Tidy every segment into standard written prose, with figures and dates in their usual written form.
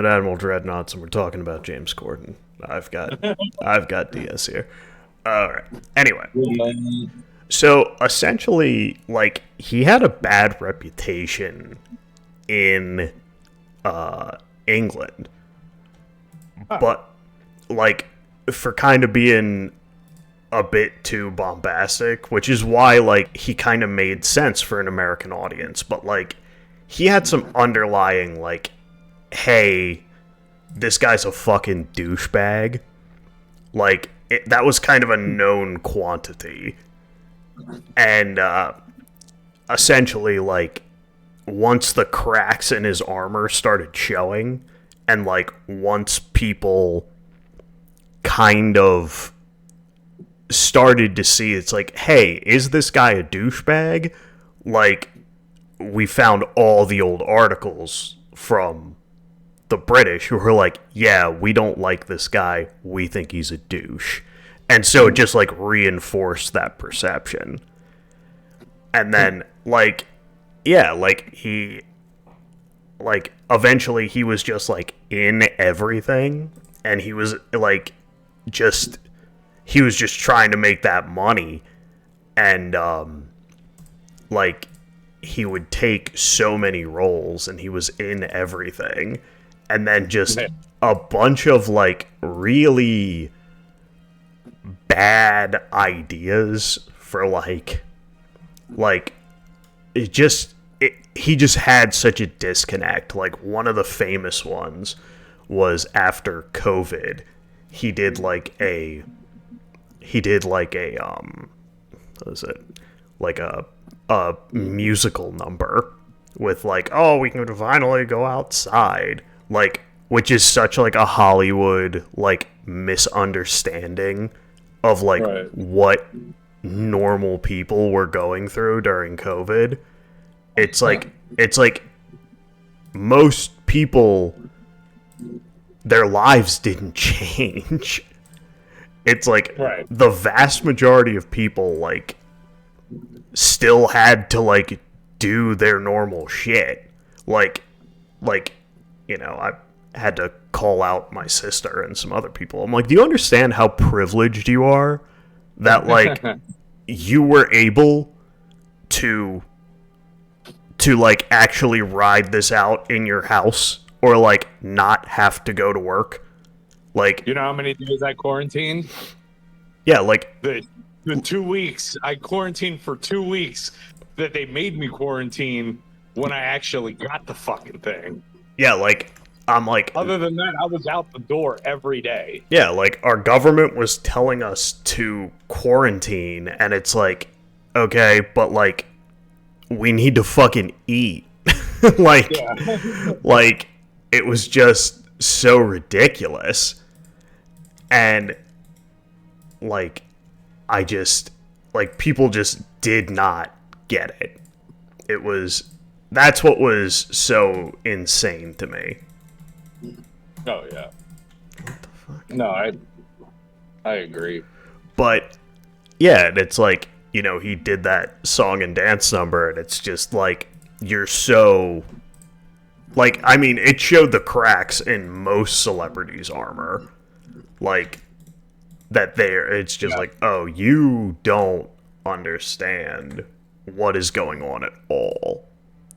and Admiral Dreadnoughts, and we're talking about James Corden. I've got DS here. All right. Anyway, so essentially, like, he had a bad reputation in England, but like for kind of being a bit too bombastic, which is why like he kind of made sense for an American audience. But like he had some underlying like, hey, this guy's a fucking douchebag. Like that was kind of a known quantity, and essentially like once the cracks in his armor started showing, and like once people kind of started to see it's like, hey, is this guy a douchebag? Like, we found all the old articles from the British who were like, yeah, we don't like this guy. We think he's a douche. And so it just like reinforced that perception. And then like, yeah, like he, like eventually he was just like in everything, and he was like just he was just trying to make that money, and like he would take so many roles and he was in everything, and then just a bunch of like really bad ideas for like it just he just had such a disconnect. Like one of the famous ones was after COVID, he did like a what is it, like a musical number with like, oh, we can finally go outside, like, which is such like a Hollywood like misunderstanding of like what normal people were going through during COVID. It's like most people, their lives didn't change. It's like the vast majority of people like still had to like do their normal shit. Like you know, I had to call out my sister and some other people. I'm like, do you understand how privileged you are that like you were able to like actually ride this out in your house, or like not have to go to work? Like, you know how many days I quarantined? Yeah, like The 2 weeks. I quarantined for 2 weeks that they made me quarantine when I actually got the fucking thing. Yeah, like I'm like, other than that, I was out the door every day. Yeah, like our government was telling us to quarantine, and it's like, okay, but like we need to fucking eat. Like like it was just so ridiculous. And like I just like people just did not get it. That's what was so insane to me. Oh yeah. What the fuck? No, I agree. But yeah, it's like, you know, he did that song and dance number, and it's just like, you're so like, I mean, it showed the cracks in most celebrities' armor. Like that it's just like, oh, you don't understand what is going on at all.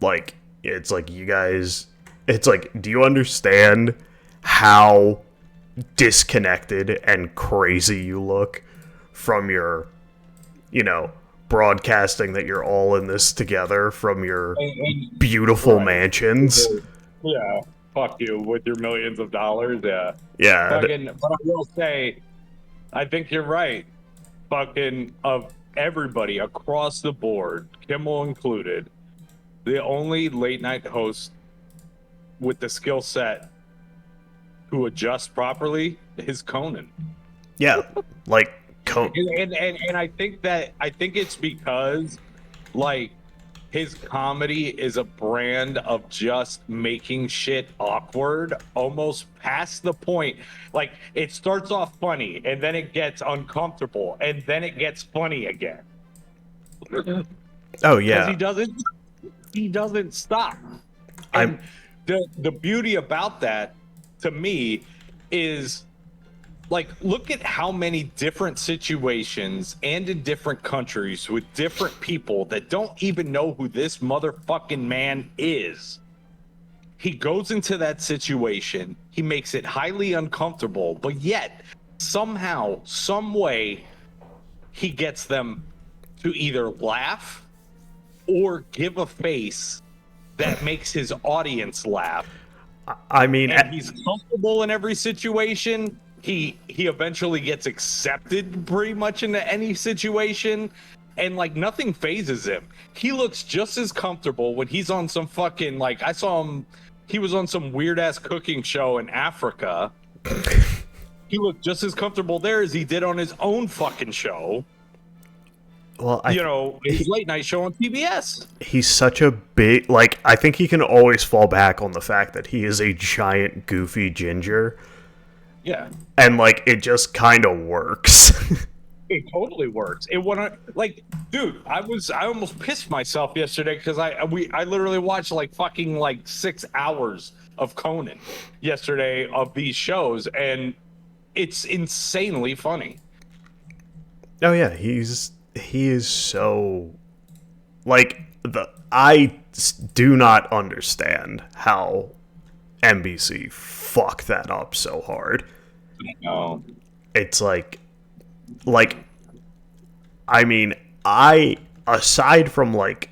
Like, it's like, you guys, it's like, do you understand how disconnected and crazy you look from your, you know, broadcasting that you're all in this together from your beautiful mansions? Yeah, fuck you with your millions of dollars. Yeah. Fucking, but I will say, I think you're right. Fucking of everybody across the board, Kimmel included, the only late night host with the skill set who adjusts properly is Conan. Yeah, like Conan. And I think it's because like his comedy is a brand of just making shit awkward, almost past the point. Like it starts off funny and then it gets uncomfortable and then it gets funny again. Oh yeah. Because he doesn't stop. And the beauty about that to me is like, look at how many different situations and in different countries with different people that don't even know who this motherfucking man is. He goes into that situation, he makes it highly uncomfortable, but yet somehow, some way, he gets them to either laugh or give a face that makes his audience laugh. I mean, and he's comfortable in every situation. He eventually gets accepted pretty much into any situation, and like nothing phases him. He looks just as comfortable when he's on some fucking, like, I saw him, he was on some weird ass cooking show in Africa. He looked just as comfortable there as he did on his own fucking show. Well, his late night show on PBS. He's such a big, like, I think he can always fall back on the fact that he is a giant, goofy ginger. Yeah. And, like, it just kind of works. It totally works. It went like, dude, I almost pissed myself yesterday because I literally watched like fucking like 6 hours of Conan yesterday of these shows, and it's insanely funny. Oh yeah, he is so, like, I do not understand how NBC fucked that up so hard. No. It's like, I mean, aside from like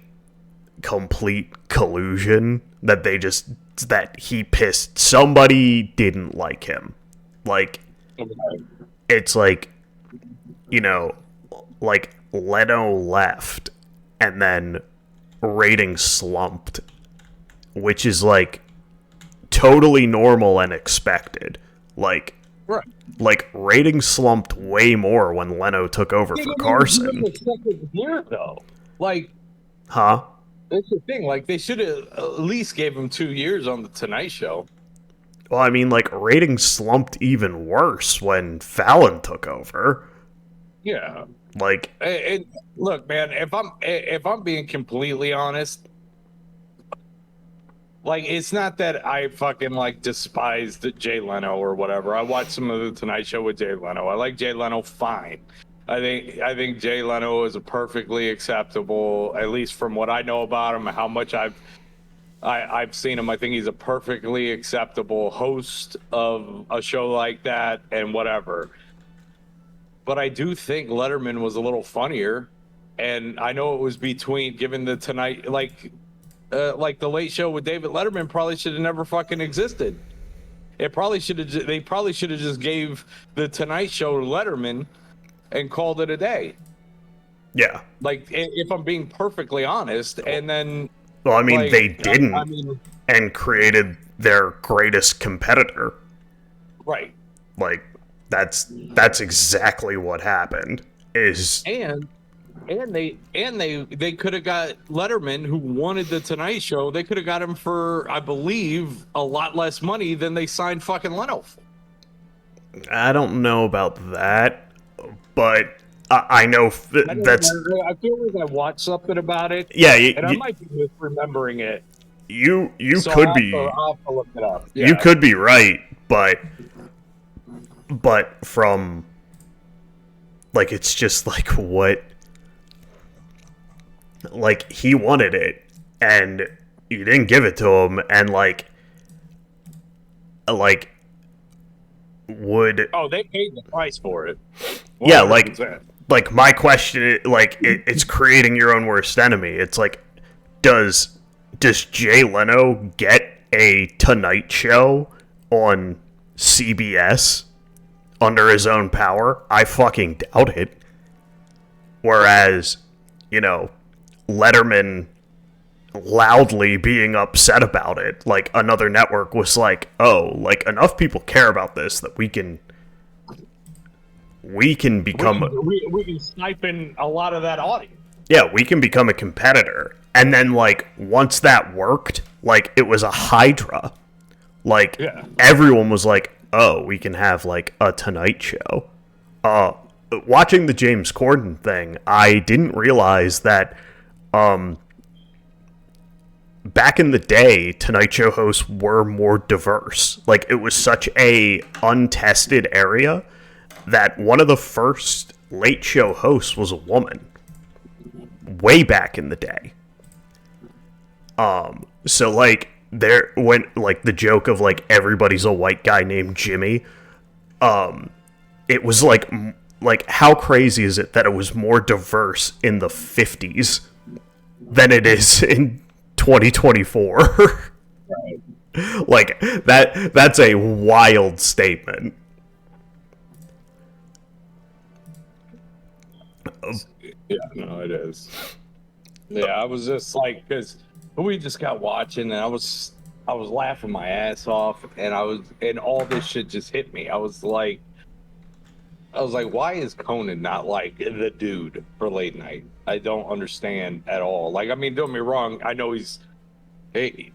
complete collusion that he pissed, somebody didn't like him. Like, it's like, like Leno left and then ratings slumped, which is like totally normal and expected. Like, right. Like, ratings slumped way more when Leno took over for Carson. The second year, though. Like, huh? That's the thing. Like, they should have at least gave him 2 years on the Tonight Show. Well, I mean, like, ratings slumped even worse when Fallon took over. Yeah. Like, and look, man, if I'm being completely honest, like, it's not that I fucking like despised Jay Leno or whatever. I watched some of the Tonight Show with Jay Leno. I like Jay Leno fine. I think Jay Leno is a perfectly acceptable, at least from what I know about him, how much I've seen him. I think he's a perfectly acceptable host of a show like that and whatever. But I do think Letterman was a little funnier, and I know it was between given the Tonight, like the Late Show with David Letterman probably should have never fucking existed. They probably should have just gave the Tonight Show to Letterman and called it a day. Yeah. Like, if I'm being perfectly honest, and then. Well, I mean, like, they didn't, and created their greatest competitor. Right. Like, that's exactly what happened. And they could have got Letterman, who wanted the Tonight Show. They could have got him for, I believe, a lot less money than they signed fucking Leno for. I don't know about that, but I know that's. I feel like I watched something about it. Yeah, I might be misremembering it. You could be. I'll have to look it up. Yeah. You could be right, but from, like, it's just like, what, like, he wanted it and you didn't give it to him, and like would they paid the price for it. 100%. Yeah, like my question is, like, it's creating your own worst enemy. It's like, does Jay Leno get a Tonight Show on CBS under his own power? I fucking doubt it. Whereas, Letterman loudly being upset about it, like, another network was like, oh, like, enough people care about this that we can become we can snipe in a lot of that audience. Yeah, we can become a competitor. And then, like, once that worked, like, it was a hydra. Like, everyone was like, oh, we can have, like, a Tonight Show. Watching the James Corden thing, I didn't realize that back in the day, Tonight Show hosts were more diverse. Like, it was such a untested area that one of the first late show hosts was a woman way back in the day. So like there went like the joke of like everybody's a white guy named Jimmy. It was like how crazy is it that it was more diverse in the 50s than it is in 2024? Right. Like that's a wild statement. Yeah, no, it is. Yeah, I was just like, because we just got watching, and I was laughing my ass off, and all this shit just hit me. I was like, why is Conan not like the dude for late night? I don't understand at all. Like, I mean, don't get me wrong. I know hey,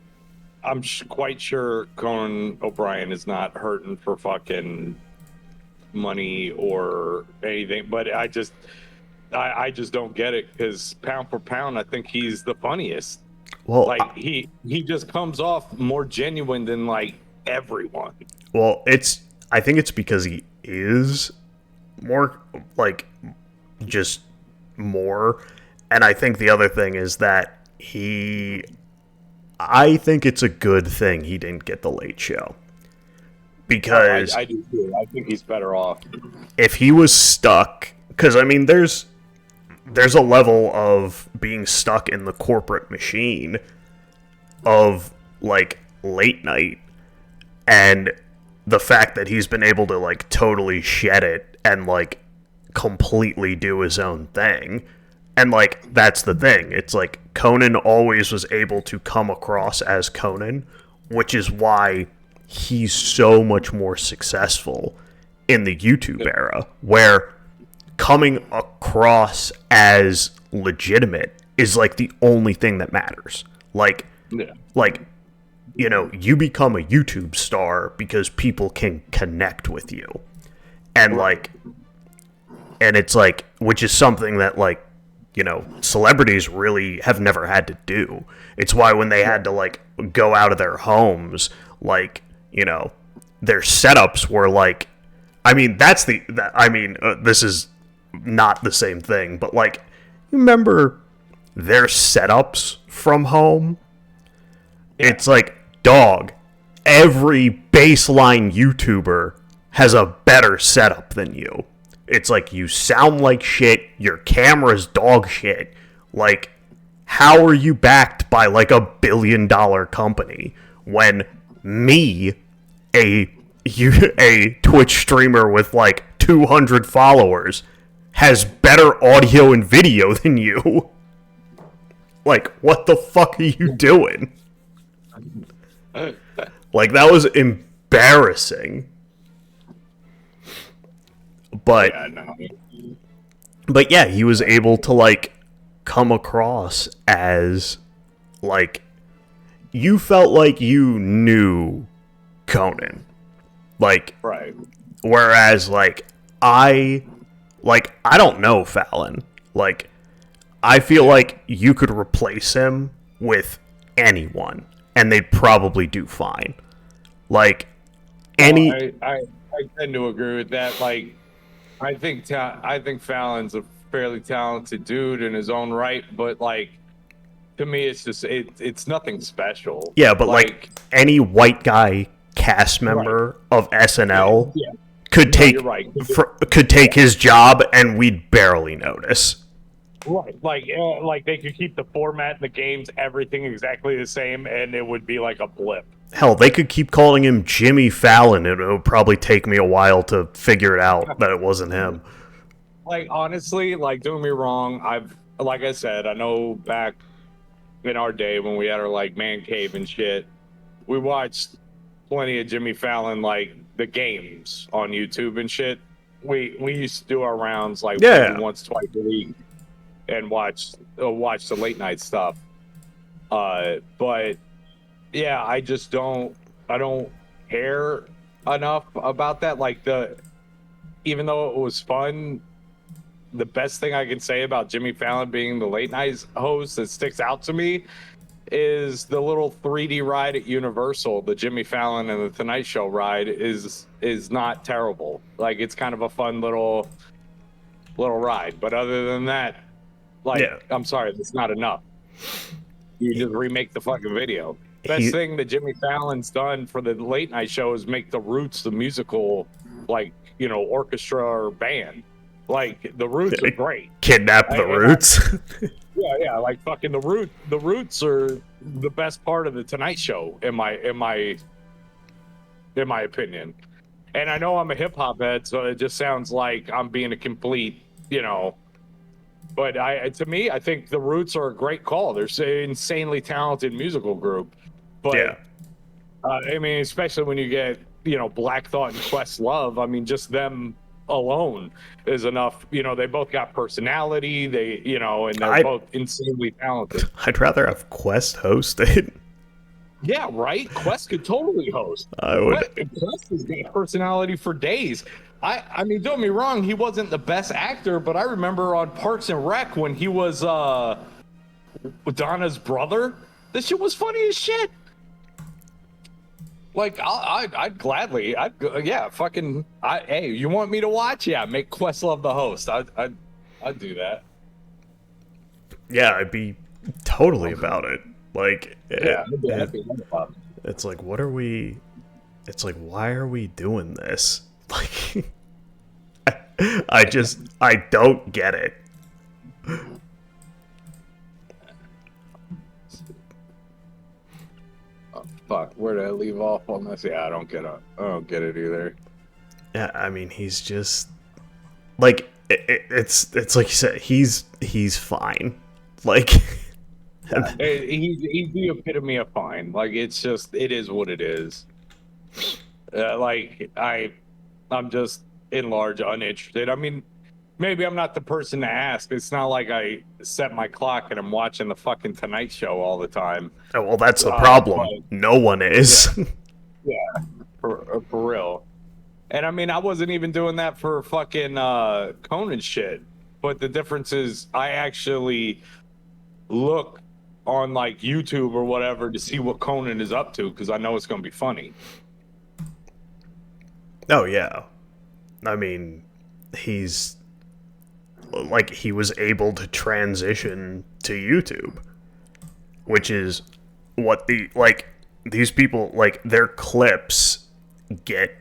I'm quite sure Conan O'Brien is not hurting for fucking money or anything, but I just don't get it, because pound for pound, I think he's the funniest. Well, like he just comes off more genuine than like everyone. Well, I think it's because he is more like just more, and I think the other thing is that I think it's a good thing he didn't get the Late Show, because I do too. I think he's better off. If he was stuck, because I mean, there's a level of being stuck in the corporate machine of like late night, and the fact that he's been able to like totally shed it and like completely do his own thing. And like that's the thing, it's like Conan always was able to come across as Conan, which is why he's so much more successful in the YouTube era, where coming across as legitimate is like the only thing that matters. Like, you know, you become a YouTube star because people can connect with you. And like, and it's like, which is something that like, you know, celebrities really have never had to do. It's why when they had to like go out of their homes, like, you know, their setups were like, I mean, this is not the same thing, but like, you remember their setups from home? Yeah. It's like, dog, every baseline YouTuber has a better setup than you. It's like, you sound like shit, your camera's dog shit. Like, how are you backed by like $1 billion company when me, a Twitch streamer with like 200 followers, has better audio and video than you? Like, what the fuck are you doing? Like, that was embarrassing. But yeah, no. But yeah, he was able to like come across as like, you felt like you knew Conan. Like, right. Whereas like I don't know Fallon. Like, I feel like you could replace him with anyone and they'd probably do fine. Like, any I tend to agree with that. Like, I think Fallon's a fairly talented dude in his own right, but like, to me, it's just it's nothing special. Yeah, but like any white guy cast member of SNL could take his job and we'd barely notice. Right, like they could keep the format, the games, everything exactly the same, and it would be like a blip. Hell, they could keep calling him Jimmy Fallon, and it would probably take me a while to figure it out that it wasn't him. Like, honestly, like, don't get me wrong, like I said, I know back in our day when we had our like man cave and shit, we watched plenty of Jimmy Fallon, like the games on YouTube and shit. We used to do our rounds like once, twice a week and watch the late night stuff. But yeah, I don't care enough about that. Like, even though it was fun, the best thing I can say about Jimmy Fallon being the late night host that sticks out to me is the little 3D ride at Universal, the Jimmy Fallon and the Tonight Show ride is not terrible. Like it's kind of a fun little ride. But other than that, like Yeah. I'm sorry, that's not enough. You just remake the fucking video. Best He, thing that Jimmy Fallon's done for the late night show is make the Roots the musical, like, you know, orchestra or band. Like the Roots are great. Kidnap the Roots. Yeah, like fucking the Roots are the best part of the Tonight Show in my opinion. And I know I'm a hip hop head, so it just sounds like I'm being a complete, you know. But to me, I think the Roots are a great call. They're an insanely talented musical group. But Yeah. I mean, especially when you get, you know, Black Thought and Questlove. I mean, just them alone is enough. You know, they both got personality. They, you know, and they're both insanely talented. I'd rather have Quest host it. Yeah, right. Quest could totally host. I would. Quest has got personality for days. I mean, don't get me wrong. He wasn't the best actor, but I remember on Parks and Rec when he was Donna's brother. This shit was funny as shit. Like I'd gladly, yeah, fucking. Hey, you want me to watch? Yeah, make Questlove the host. I'd do that. Yeah, I'd be totally about it. Like, yeah, I'd be about it. It's like, what are we? It's like, why are we doing this? Like, I don't get it. Fuck, where did I leave off on this? Yeah, I don't get it either. Yeah, I mean, he's just like it's like you said, he's fine. Like, he's the epitome of fine. Like it's just it is what it is. Like I'm just in large uninterested. I mean, maybe I'm not the person to ask. It's not like I set my clock and I'm watching the fucking Tonight Show all the time. Oh, well, that's the problem. But, no one is. Yeah, for real. And I mean, I wasn't even doing that for fucking Conan shit. But the difference is I actually look on like YouTube or whatever to see what Conan is up to because I know it's going to be funny. Oh, yeah. I mean, he's like, he was able to transition to YouTube, which is what these people, like, their clips get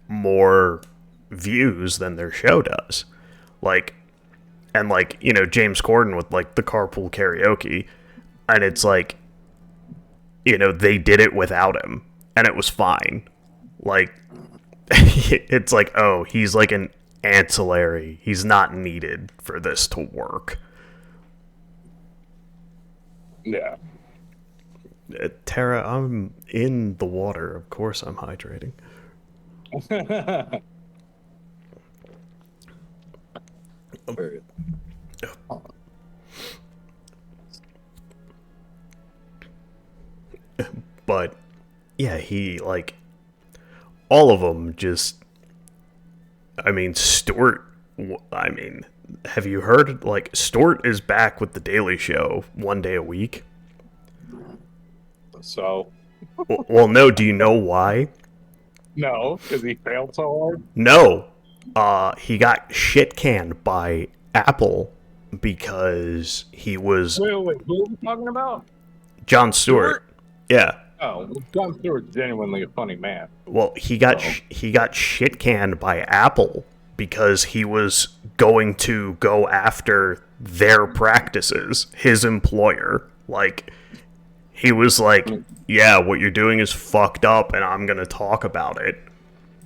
more views than their show does. Like, and like, you know, James Corden with like the carpool karaoke, and it's like, you know, they did it without him and it was fine. Like, it's like, oh, he's like an ancillary. He's not needed for this to work. Yeah. Tara, I'm in the water. Of course I'm hydrating. But yeah, he like all of them just. I mean, Stewart. I mean, have you heard? Like, Stewart is back with the Daily Show one day a week. So. Well, no. Do you know why? No, because he failed so hard. No. He got shit canned by Apple because he was. Wait, who are we talking about? Jon Stewart. Yeah. Oh, Jon Stewart's genuinely a funny man. Well, he got shit canned by Apple because he was going to go after their practices, his employer. Like, he was like, yeah, what you're doing is fucked up and I'm going to talk about it.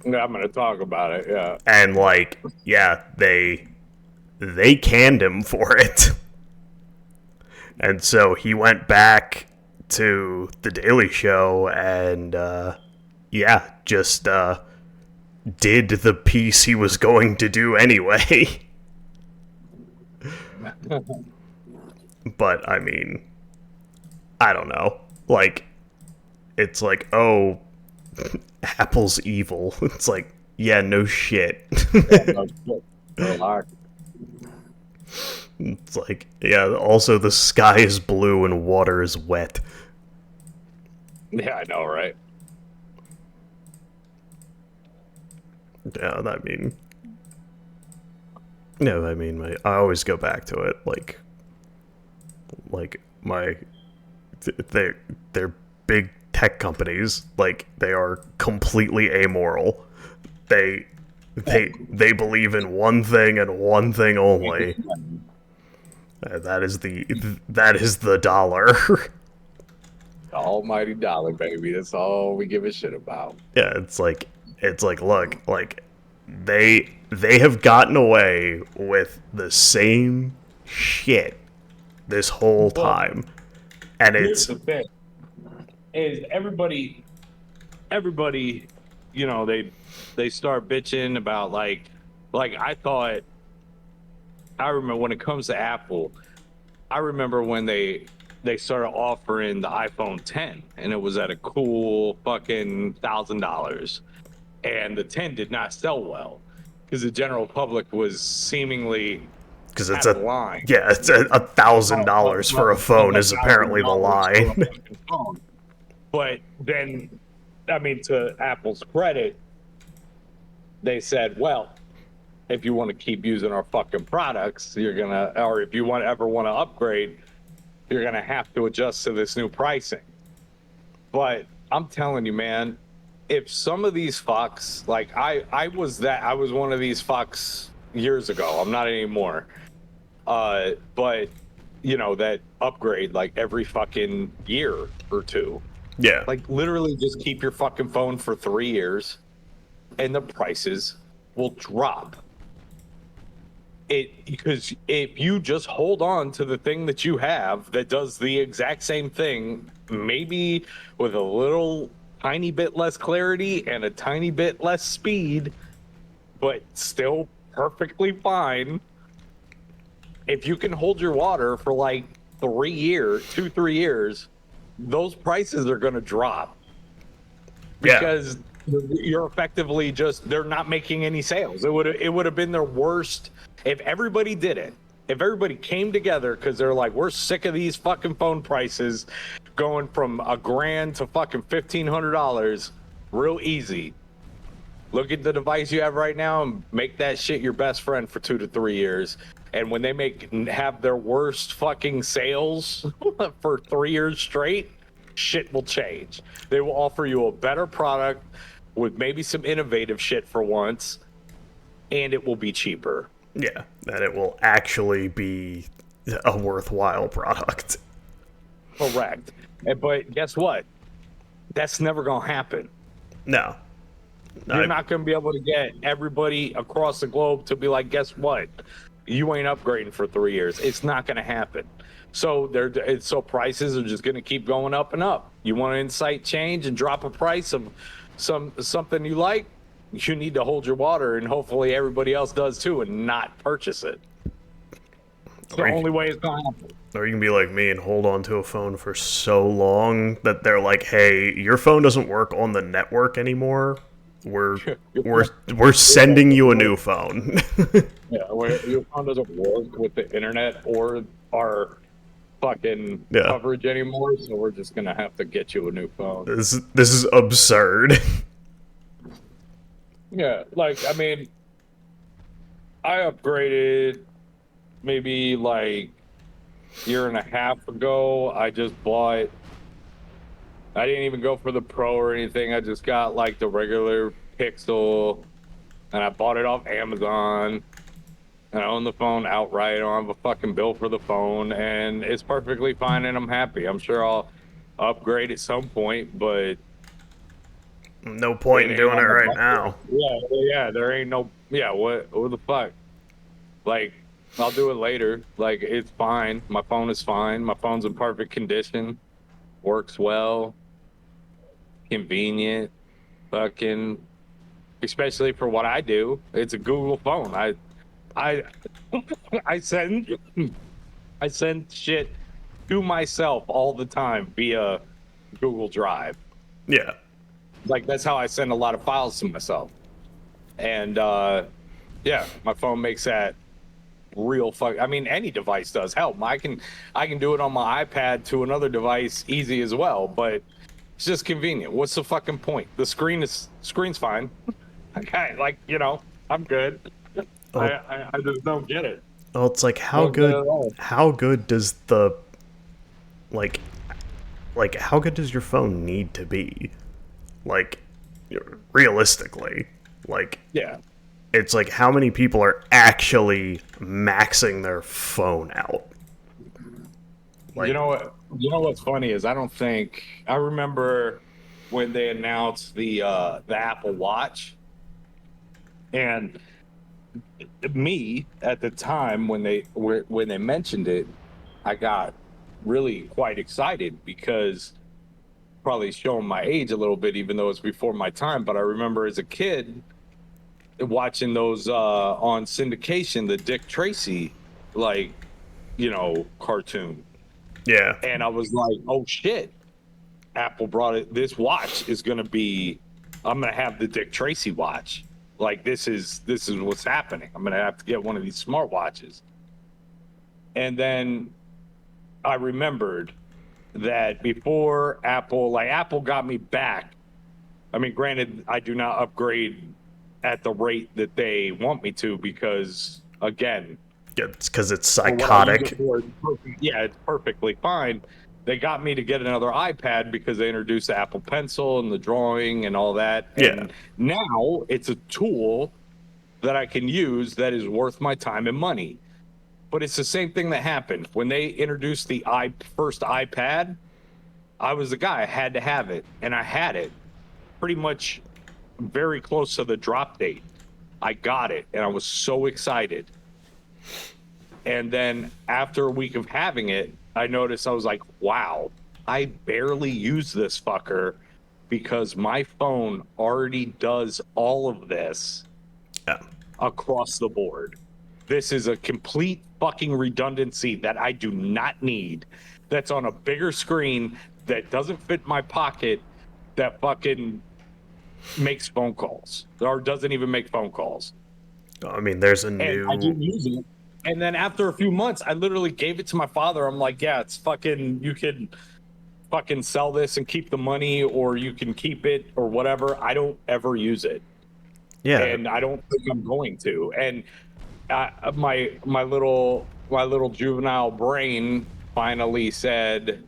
Yeah, I'm going to talk about it, yeah. And like, yeah, they canned him for it. And so he went back to the Daily Show and just did the piece he was going to do anyway. But I mean, I don't know. Like, it's like, oh, Apple's evil. It's like, yeah, no shit. It's like, yeah, also the sky is blue and water is wet. Yeah, I know, right? Yeah, I always go back to it. Like my, they're big tech companies. Like they are completely amoral. They, they believe in one thing and one thing only. That is the dollar. The almighty dollar, baby. That's all we give a shit about. Yeah, it's like look, like they have gotten away with the same shit this whole Well, time. And here's it's the thing: is everybody, they start bitching about like I remember when it comes to Apple, I remember when they started offering the iPhone 10, and it was at a cool fucking $1,000, and the 10 did not sell well because the general public was seemingly because it's out of a line. yeah, it's $1,000 for a phone is apparently the $1,000 for a line. fucking phone. But then, I mean, to Apple's credit, they said, well, if you want to keep using our fucking products, or if you ever want to upgrade, you're gonna have to adjust to this new pricing. But I'm telling you, man, if some of these fucks, like I was one of these fucks years ago. I'm not anymore. But that upgrade like every fucking year or two. Yeah. Like literally just keep your fucking phone for 3 years and the prices will drop. Because if you just hold on to the thing that you have that does the exact same thing, maybe with a little tiny bit less clarity and a tiny bit less speed, but still perfectly fine. If you can hold your water for like 3 years, 2, 3 years, those prices are going to drop Yeah. because you're effectively just they're not making any sales. It would have been their worst if everybody did it. If everybody came together because they're like, we're sick of these fucking phone prices going from $1,000 to fucking $1,500 real easy. Look at the device you have right now and make that shit your best friend for 2 to 3 years. And when they have their worst fucking sales for 3 years straight, shit will change. They will offer you a better product with maybe some innovative shit for once, and it will be cheaper. Yeah. That it will actually be a worthwhile product. Correct. But guess what? That's never going to happen. No. You're not going to be able to get everybody across the globe to be like, guess what? You ain't upgrading for 3 years. It's not going to happen. So prices are just going to keep going up and up. You want to incite change and drop a price of something you like? You need to hold your water, and hopefully everybody else does too, and not purchase it. It's the only way it's going to happen. Or you can be like me and hold on to a phone for so long that they're like, "Hey, your phone doesn't work on the network anymore. We're sending you a new phone." Yeah, your phone doesn't work with the internet or our fucking Yeah. coverage anymore, so we're just gonna have to get you a new phone. This is absurd. Yeah, like I mean, I upgraded maybe like year and a half ago. I just bought. I didn't even go for the Pro or anything. I just got like the regular Pixel, and I bought it off Amazon. And I own the phone outright. I don't have a fucking bill for the phone, and it's perfectly fine, and I'm happy. I'm sure I'll upgrade at some point, but No point in it ain't doing it on the right bucket. now. Yeah, there ain't no. Yeah, what the fuck? Like, I'll do it later. Like, it's fine. My phone is fine. My phone's in perfect condition. Works well. Convenient. Fucking, especially for what I do. It's a Google phone. I I send I send shit to myself all the time via Google Drive. Yeah. Like that's how I send a lot of files to myself. And yeah, my phone makes that real fuck. I mean, any device does. Hell, I can do it on my iPad to another device easy as well. But it's just convenient. What's the fucking point? The screen's fine. Okay, like I'm good. Oh, I just don't get it. well, it's like Don't get it at all. how good does the like how good does your phone need to be? Like realistically, like Yeah. it's like how many people are actually maxing their phone out? You Like, know what? You know what's funny is I don't think I remember when they announced the Apple Watch, and me at the time when they mentioned it, I got really quite excited because probably showing my age a little bit, even though it's before my time. But I remember as a kid watching those on syndication, the Dick Tracy like cartoon, yeah, and I was like, oh shit, Apple brought it. This watch is gonna be. I'm gonna have the Dick Tracy watch. Like this is what's happening. I'm gonna have to get one of these smartwatches. And then I remembered that before Apple got me back. I mean, granted, I do not upgrade at the rate that they want me to because, again, it's because it's for what I use it psychotic. for, yeah, it's perfectly fine. They got me to get another iPad because they introduced the Apple Pencil and the drawing and all that. Yeah, And now it's a tool that I can use that is worth my time and money. But it's the same thing that happened when they introduced the first iPad. I was the guy, I had to have it, and I had it pretty much very close to the drop date. I got it, and I was so excited. And then after a week of having it, I noticed I was like, wow, I barely use this fucker because my phone already does all of this yeah, across the board. This is a complete fucking redundancy that I do not need. That's on a bigger screen that doesn't fit my pocket that fucking makes phone calls or doesn't even make phone calls. I mean, there's a And I new didn't use it. And then after a few months, I literally gave it to my father. I'm like, yeah, it's fucking, you could fucking sell this and keep the money, or you can keep it or whatever. I don't ever use it. yeah, And I don't think I'm going to. And my little juvenile brain finally said,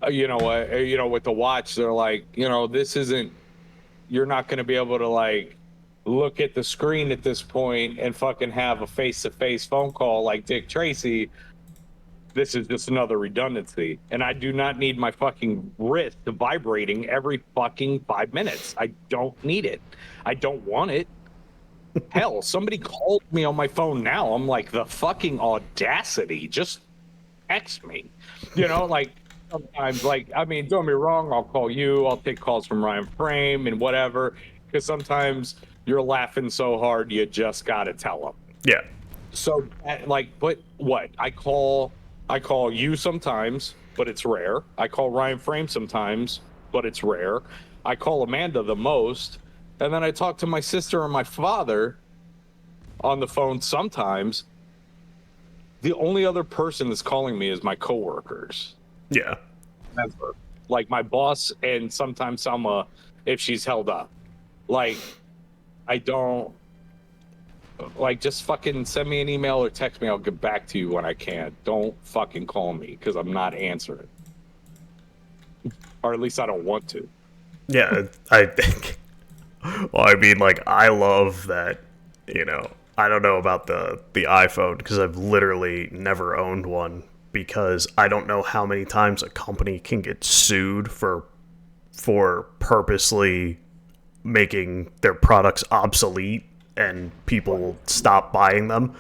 with the watch, they're like, this isn't. You're not going to be able to like look at the screen at this point and fucking have a face-to-face phone call like Dick Tracy. This is just another redundancy, and I do not need my fucking wrist vibrating every fucking 5 minutes. I don't need it. I don't want it. Hell, somebody called me on my phone now. I'm like, the fucking audacity. Just text me. Like sometimes, like, I mean, don't be wrong. I'll call you. I'll take calls from Ryan Frame and whatever. Because sometimes you're laughing so hard, you just got to tell them. yeah, So, but what? I call you sometimes, but it's rare. I call Ryan Frame sometimes, but it's rare. I call Amanda the most. And then I talk to my sister and my father on the phone sometimes. The only other person that's calling me is my coworkers. yeah. Never. Like my boss and sometimes Selma if she's held up. Like I don't like just fucking send me an email or text me. I'll get back to you when I can. Don't fucking call me because I'm not answering. Or at least I don't want to. Yeah, I think. Well, I mean, like, I love that. You know, I don't know about the iPhone because I've literally never owned one because I don't know how many times a company can get sued for purposely making their products obsolete and people will stop buying them.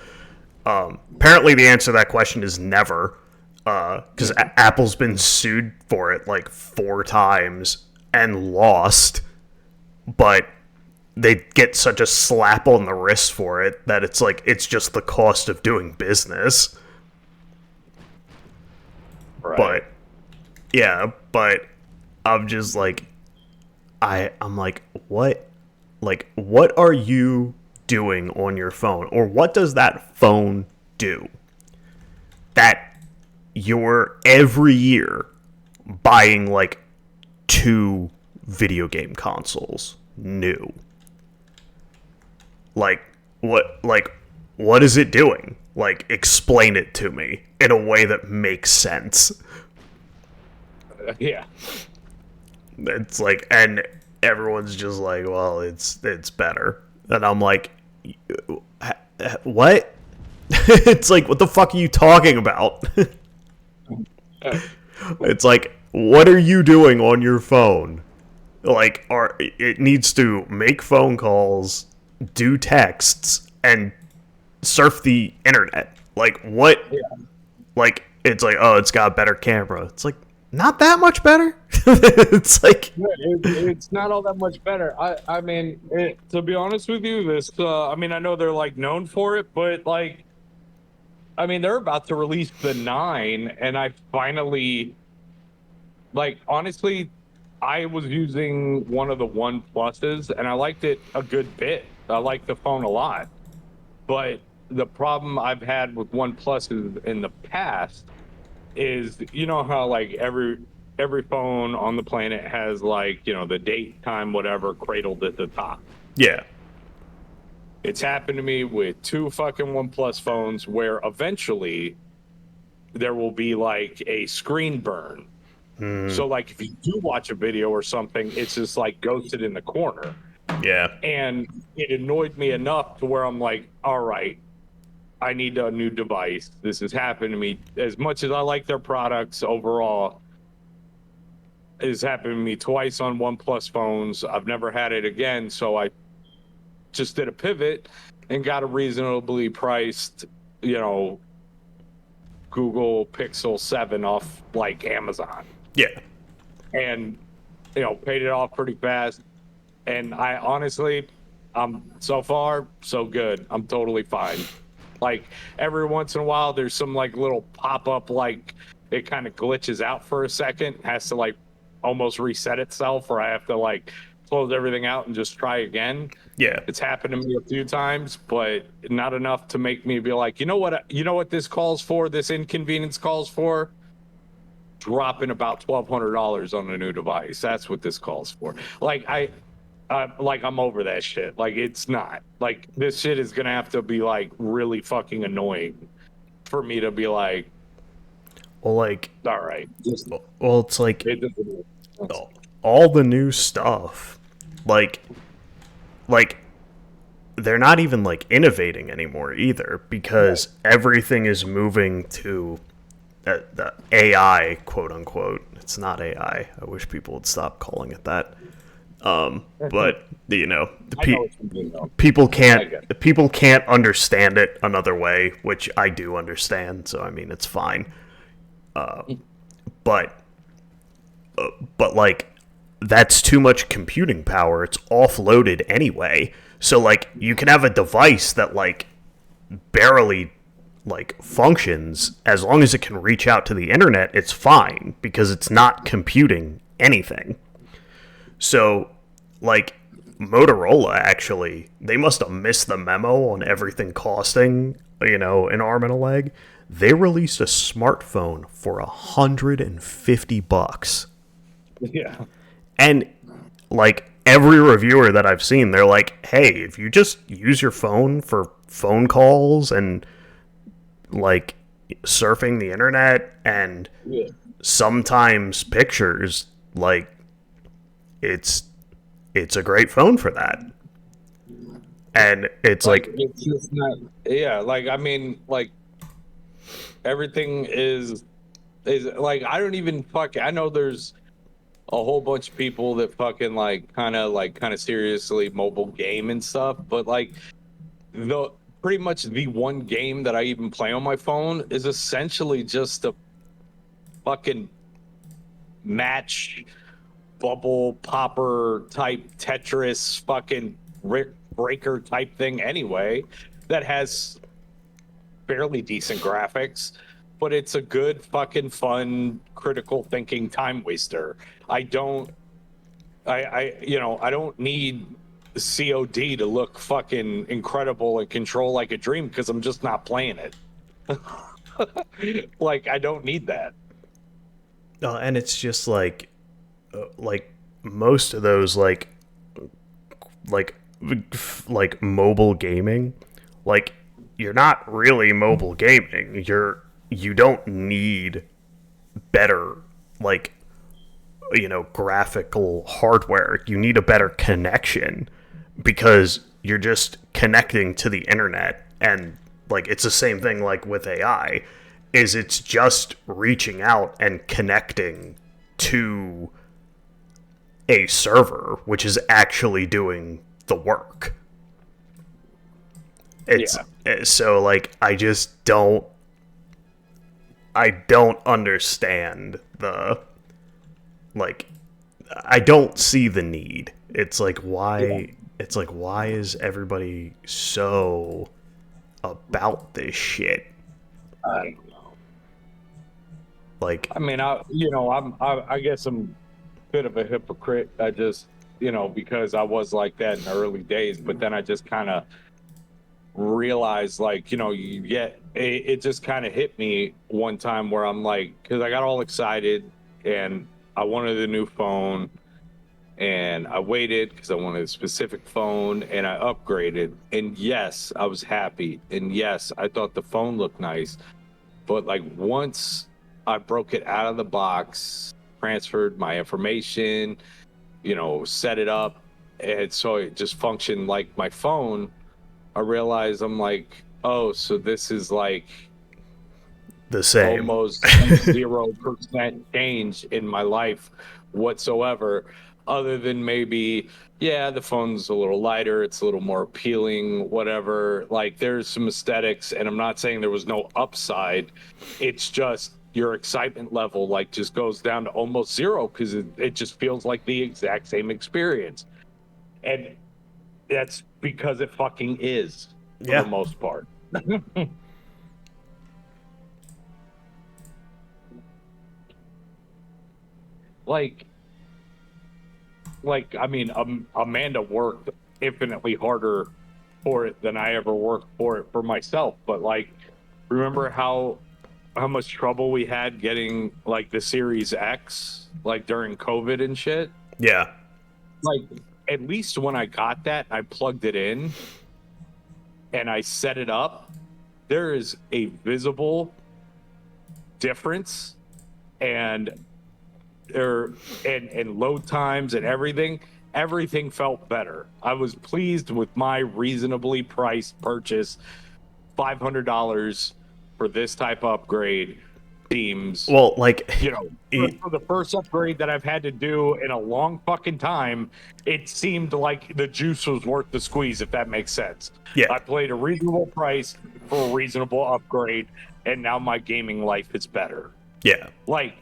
Apparently, the answer to that question is never, because Apple's been sued for it like 4 times and lost, but they get such a slap on the wrist for it that it's like it's just the cost of doing business. Right. But yeah, but I'm just like I'm like what are you doing on your phone, or what does that phone do that you're every year buying like 2 video game consoles new? Like what is it doing? Like, explain it to me in a way that makes sense. Yeah. It's like, and everyone's just like, well, it's better. And I'm like, what? It's like, what the fuck are you talking about? It's like, what are you doing on your phone? Like, it needs to make phone calls, do texts, and surf the internet. Like, what? Yeah. Like, it's like, oh, it's got a better camera. It's like, not that much better. It's like, It's not all that much better. I mean, to be honest with you, this I mean, I know they're like known for it, but like, I mean, they're about to release the 9, and I finally, like, honestly, I was using one of the One Pluses, and I liked it a good bit. I liked the phone a lot, but the problem I've had with One Pluses in the past is, you know how like every phone on the planet has, like, you know, the date, time, whatever cradled at the top. yeah, It's happened to me with 2 fucking OnePlus phones where eventually there will be like a screen burn. So like if you do watch a video or something, it's just like ghosted in the corner. yeah, And it annoyed me enough to where I'm like, all right, I need a new device. This has happened to me. As much as I like their products overall, it's happened to me twice on OnePlus phones. I've never had it again, so I just did a pivot and got a reasonably priced, you know, Google Pixel 7 off like Amazon. yeah. And, you know, paid it off pretty fast. And I honestly, so far so good. I'm totally fine. Like every once in a while there's some like little pop-up, like it kind of glitches out for a second, has to like almost reset itself, or I have to like close everything out and just try again. Yeah. It's happened to me a few times, but not enough to make me be like, you know what this calls for, this inconvenience calls for? Dropping about $1,200 on a new device. That's what this calls for. Like like I'm over that shit. Like it's not. Like this shit is gonna have to be like really fucking annoying for me to be like, Well, like, all right. Just, well, it's like it doesn't- all the new stuff, like, like they're not even like innovating anymore either, because everything is moving to the AI, quote unquote. It's not AI. I wish people would stop calling it that. But you know, I know what you mean, though. people can't understand it another way, which I do understand. So I mean, it's fine. But like, that's too much computing power. It's offloaded anyway. So like, you can have a device that like barely like functions. As long as it can reach out to the internet, it's fine, because it's not computing anything. So like, Motorola, actually, they must have missed the memo on everything costing, you know, an arm and a leg. They released a smartphone for $150. Yeah. And like, every reviewer that I've seen, they're like, hey, if you just use your phone for phone calls and like surfing the internet and sometimes pictures, like, it's a great phone for that. And it's like it's just not. Yeah, like I mean, like everything is like, I don't even fuck. I know there's a whole bunch of people that fucking like kind of seriously mobile game and stuff, but like the pretty much the one game that I even play on my phone is essentially just a fucking match bubble popper type Tetris fucking Rick breaker type thing anyway, that has fairly decent graphics, but it's a good fucking fun critical thinking time waster. I don't I you know, I don't need COD to look fucking incredible and control like a dream because I'm just not playing it. Like, I don't need that. And it's just like most of those like like mobile gaming, like you're not really mobile gaming. You don't need better like graphical hardware. You need a better connection because you're just connecting to the internet. And like it's the same thing like with AI, is it's just reaching out and connecting to a server which is actually doing the work. It's so like I don't understand the like I don't see the need. It's like why is everybody so about this shit? I don't know. Like I mean, I guess I'm a bit of a hypocrite. I just, because I was like that in the early days, but then I just kind of realized, like, you get it just kind of hit me one time where I'm like, because I got all excited and I wanted a new phone and I waited because I wanted a specific phone and I upgraded. And yes, I was happy. And yes, I thought the phone looked nice. But like once I broke it out of the box, transferred my information, set it up, and so it just functioned like my phone, I realized I'm like, oh, so this is like the same. almost 0% change in my life whatsoever, other than maybe, yeah, the phone's a little lighter, it's a little more appealing, whatever. Like, there's some aesthetics, and I'm not saying there was no upside. It's just your excitement level like just goes down to almost zero because it just feels like the exact same experience. And that's because it fucking is for the Yeah. most part. like I mean, Amanda worked infinitely harder for it than I ever worked for it for myself. But like, remember how much trouble we had getting like the Series X like during COVID and shit? Yeah. Like, at least when I got that, I plugged it in and I set it up. There is a visible difference, and there and load times and everything felt better. I was pleased with my reasonably priced purchase. $500 for this type of upgrade seems, Well, like for the first upgrade that I've had to do in a long fucking time, it seemed like the juice was worth the squeeze, if that makes sense. yeah. I played a reasonable price for a reasonable upgrade, and now my gaming life is better. Yeah. Like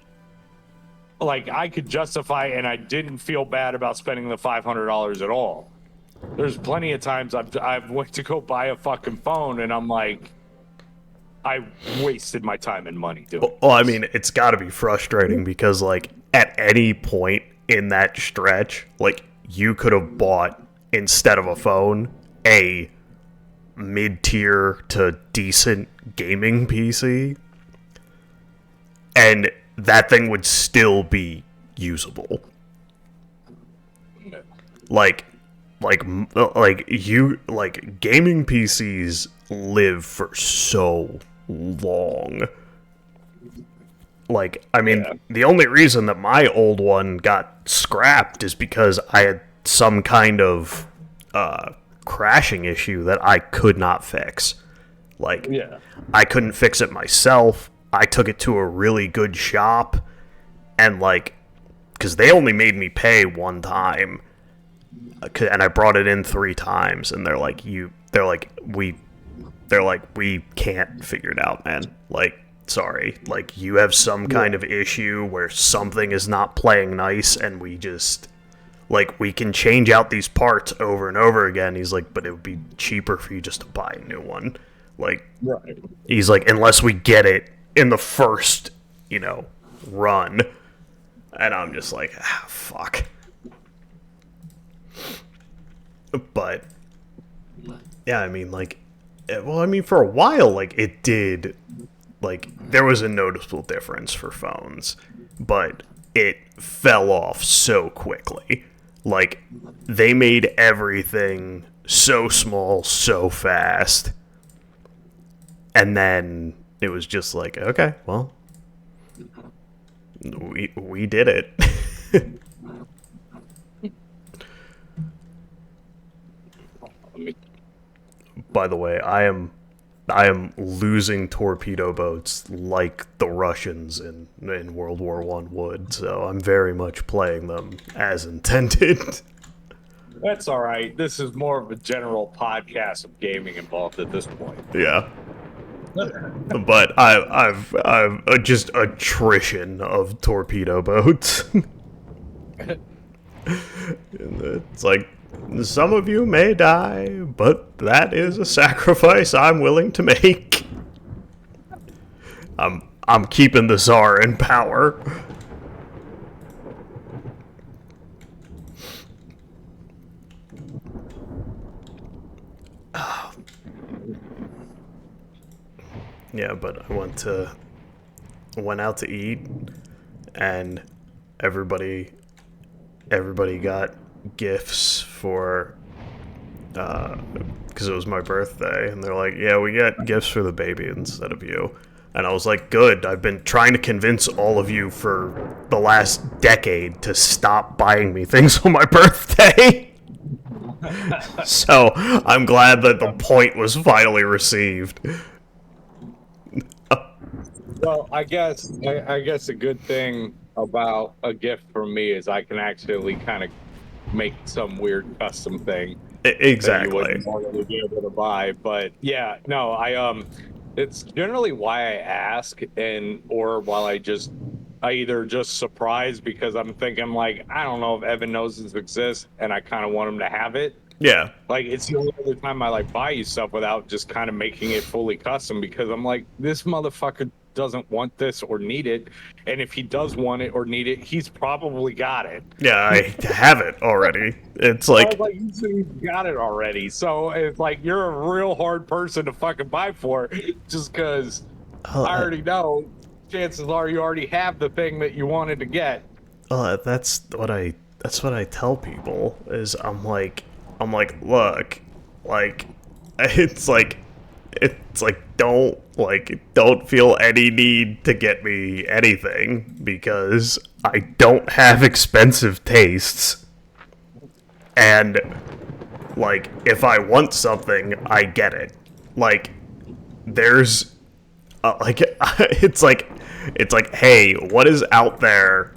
I could justify, and I didn't feel bad about spending the $500 at all. There's plenty of times I've went to go buy a fucking phone, and I'm like, I wasted my time and money doing Well, I this. mean, it's got to be frustrating because like at any point in that stretch, like you could have bought instead of a phone a mid-tier to decent gaming PC, and that thing would still be usable. Like, like gaming PCs live for so long. Like, I mean, Yeah. the only reason that my old one got scrapped is because I had some kind of crashing issue that I could not fix. Like, Yeah. I couldn't fix it myself. I took it to a really good shop, and like, because they only made me pay one time, and I brought it in 3 times, and we can't figure it out, man. Like, sorry, like you have some kind of issue where something is not playing nice, and we just like we can change out these parts over and over again. He's like, but it would be cheaper for you just to buy a new one. Like, Right. he's like, unless we get it in the first, run. And I'm just like, fuck. But yeah, I mean, like, well, I mean, for a while, like, it did, like, there was a noticeable difference for phones, but it fell off so quickly. Like, they made everything so small, so fast, and then it was just like, okay, well, we did it. By the way, I am losing torpedo boats like the Russians in World War One would, so I'm very much playing them as intended. That's all right. This is more of a general podcast of gaming involved at this point. Yeah. But I've just attrition of torpedo boats. It's like, some of you may die, but that is a sacrifice I'm willing to make. I'm keeping the Tzar in power. Yeah, but went out to eat, and everybody got gifts for because it was my birthday, and they're like, yeah, we got gifts for the baby instead of you. And I was like, good, I've been trying to convince all of you for the last decade to stop buying me things on my birthday. So I'm glad that the point was finally received. Well, I guess a good thing about a gift from me is I can actually kind of make some weird custom thing that you Exactly. wouldn't normally be able to buy. But yeah, no, it's generally why I ask, and or while I either just surprise because I'm thinking like, I don't know if Evan knows this exists and I kind of want him to have it. Yeah. Like, it's the only other time I like buy you stuff without just kind of making it fully custom, because I'm like, this motherfucker doesn't want this or need it, and if he does want it or need it, he's probably got it. Yeah, I have it already. It's I like, was like, you said he's got it already, so it's like you're a real hard person to fucking buy for, just because I already know chances are you already have the thing that you wanted to get. that's what I tell people is I'm like, look, like, it's like don't feel any need to get me anything because I don't have expensive tastes, and like, if I want something, I get it. Like, there's like it's like, hey, what is out there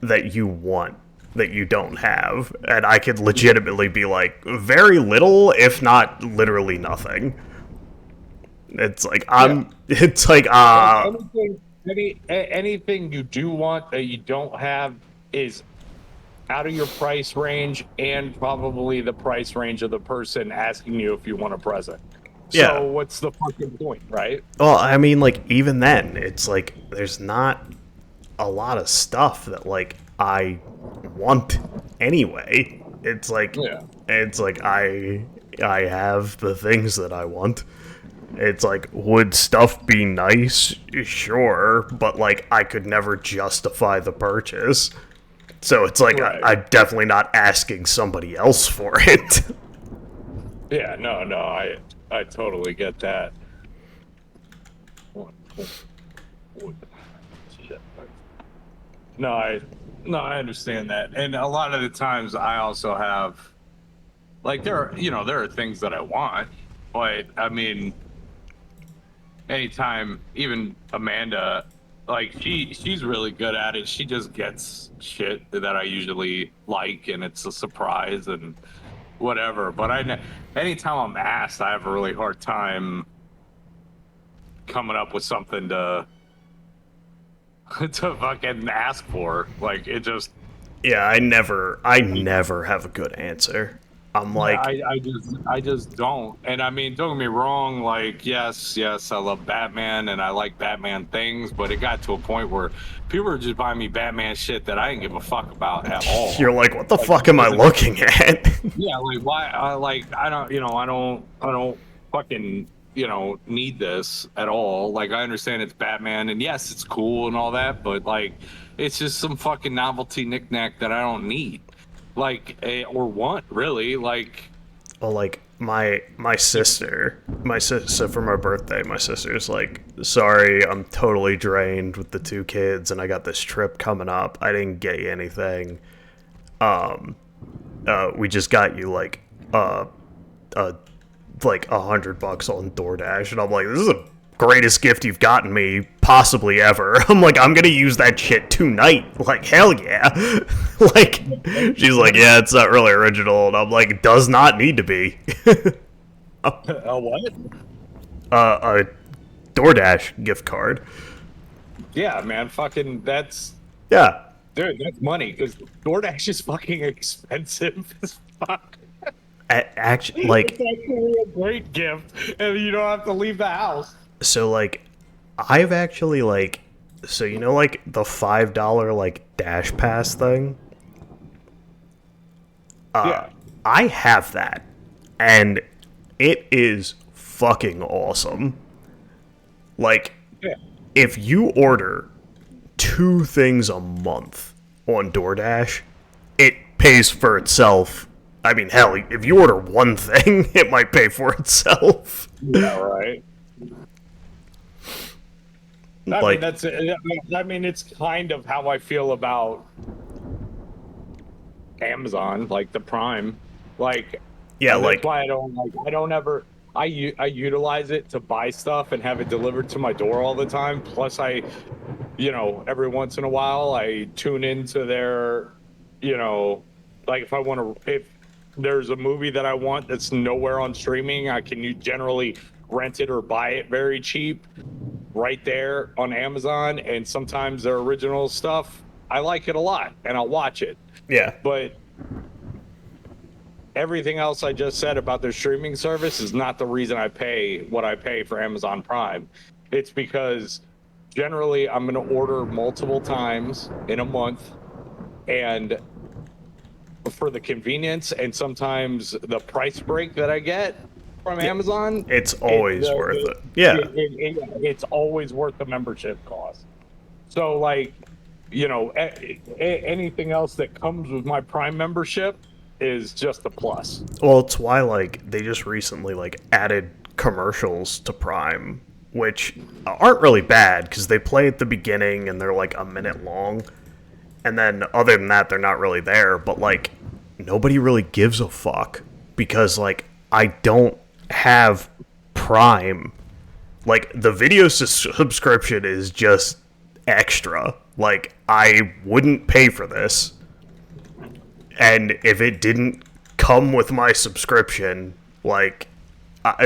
that you want that you don't have? And I could legitimately be like, very little, if not literally nothing. It's like it's like Anything you do want that you don't have is out of your price range and probably the price range of the person asking you if you want a present. Yeah. So what's the fucking point, right? well, I mean, like, even then, it's like there's not a lot of stuff that like I want anyway. It's like Yeah. I have the things that I want. It's like, would stuff be nice? Sure, but like I could never justify the purchase. So it's like Right. I'm definitely not asking somebody else for it. Yeah, no, I totally get that. No, I understand that. And a lot of the times I also have like there are things that I want, but I mean anytime even Amanda, like she's really good at it. She just gets shit that I usually like, and it's a surprise and whatever. But anytime I'm asked, I have a really hard time coming up with something to to fucking ask for. Like, it just Yeah, I never have a good answer. I'm Yeah, like, I just don't. And I mean, don't get me wrong, like, yes, I love Batman and I like Batman things, but it got to a point where people were just buying me Batman shit that I didn't give a fuck about at you're all. like, what the Like, fuck am I looking at? yeah, like why I like I don't I don't fucking need this at all. Like I understand it's Batman and yes, it's cool and all that, but like it's just some fucking novelty knickknack that I don't need. Like or want really. Like Well, like my sister, so for my birthday, my sister's like, sorry, I'm totally drained with the two kids, and I got this trip coming up. I didn't get you anything. We just got you uh, like $100 on DoorDash, and I'm like, this is the greatest gift you've gotten me possibly ever. I'm like, I'm gonna use that shit tonight. Like, hell yeah. Like, she's like, yeah, it's not really original, and I'm like, it does not need to be. a what? A DoorDash gift card. Yeah, man, fucking that's Yeah. dude, that's money because DoorDash is fucking expensive as fuck. Actually, It's like, actually a great gift, and you don't have to leave the house. so like, I've actually like, so you know, like the $5 like Dash Pass thing. Yeah, I have that, and it is fucking awesome. Like, yeah, if you order two things a month on DoorDash, it pays for itself. I mean, hell, if you order one thing, it might pay for itself. yeah, right. I mean, Like, that's. I mean, it's kind of how I feel about Amazon, like the Prime. Like, yeah, that's like, why I don't like. I don't ever. I utilize it to buy stuff and have it delivered to my door all the time. Plus, every once in a while, I tune into their, like if I want to, if there's a movie that I want that's nowhere on streaming, I can generally rent it or buy it very cheap right there on Amazon. And sometimes their original stuff, I like it a lot and I'll watch it. yeah, But everything else I just said about their streaming service is not the reason I pay what I pay for Amazon Prime. It's because generally I'm going to order multiple times in a month and for the convenience and sometimes the price break that I get from Amazon, it's always worth it. Yeah, it's always worth the membership cost. So like, anything else that comes with my Prime membership is just a plus. well, it's why like they just recently like added commercials to Prime, which aren't really bad because they play at the beginning and they're like a minute long, and then other than that, they're not really there. But like nobody really gives a fuck because like I don't have Prime. Like the video subscription is just extra. Like I wouldn't pay for this, and if it didn't come with my subscription, like,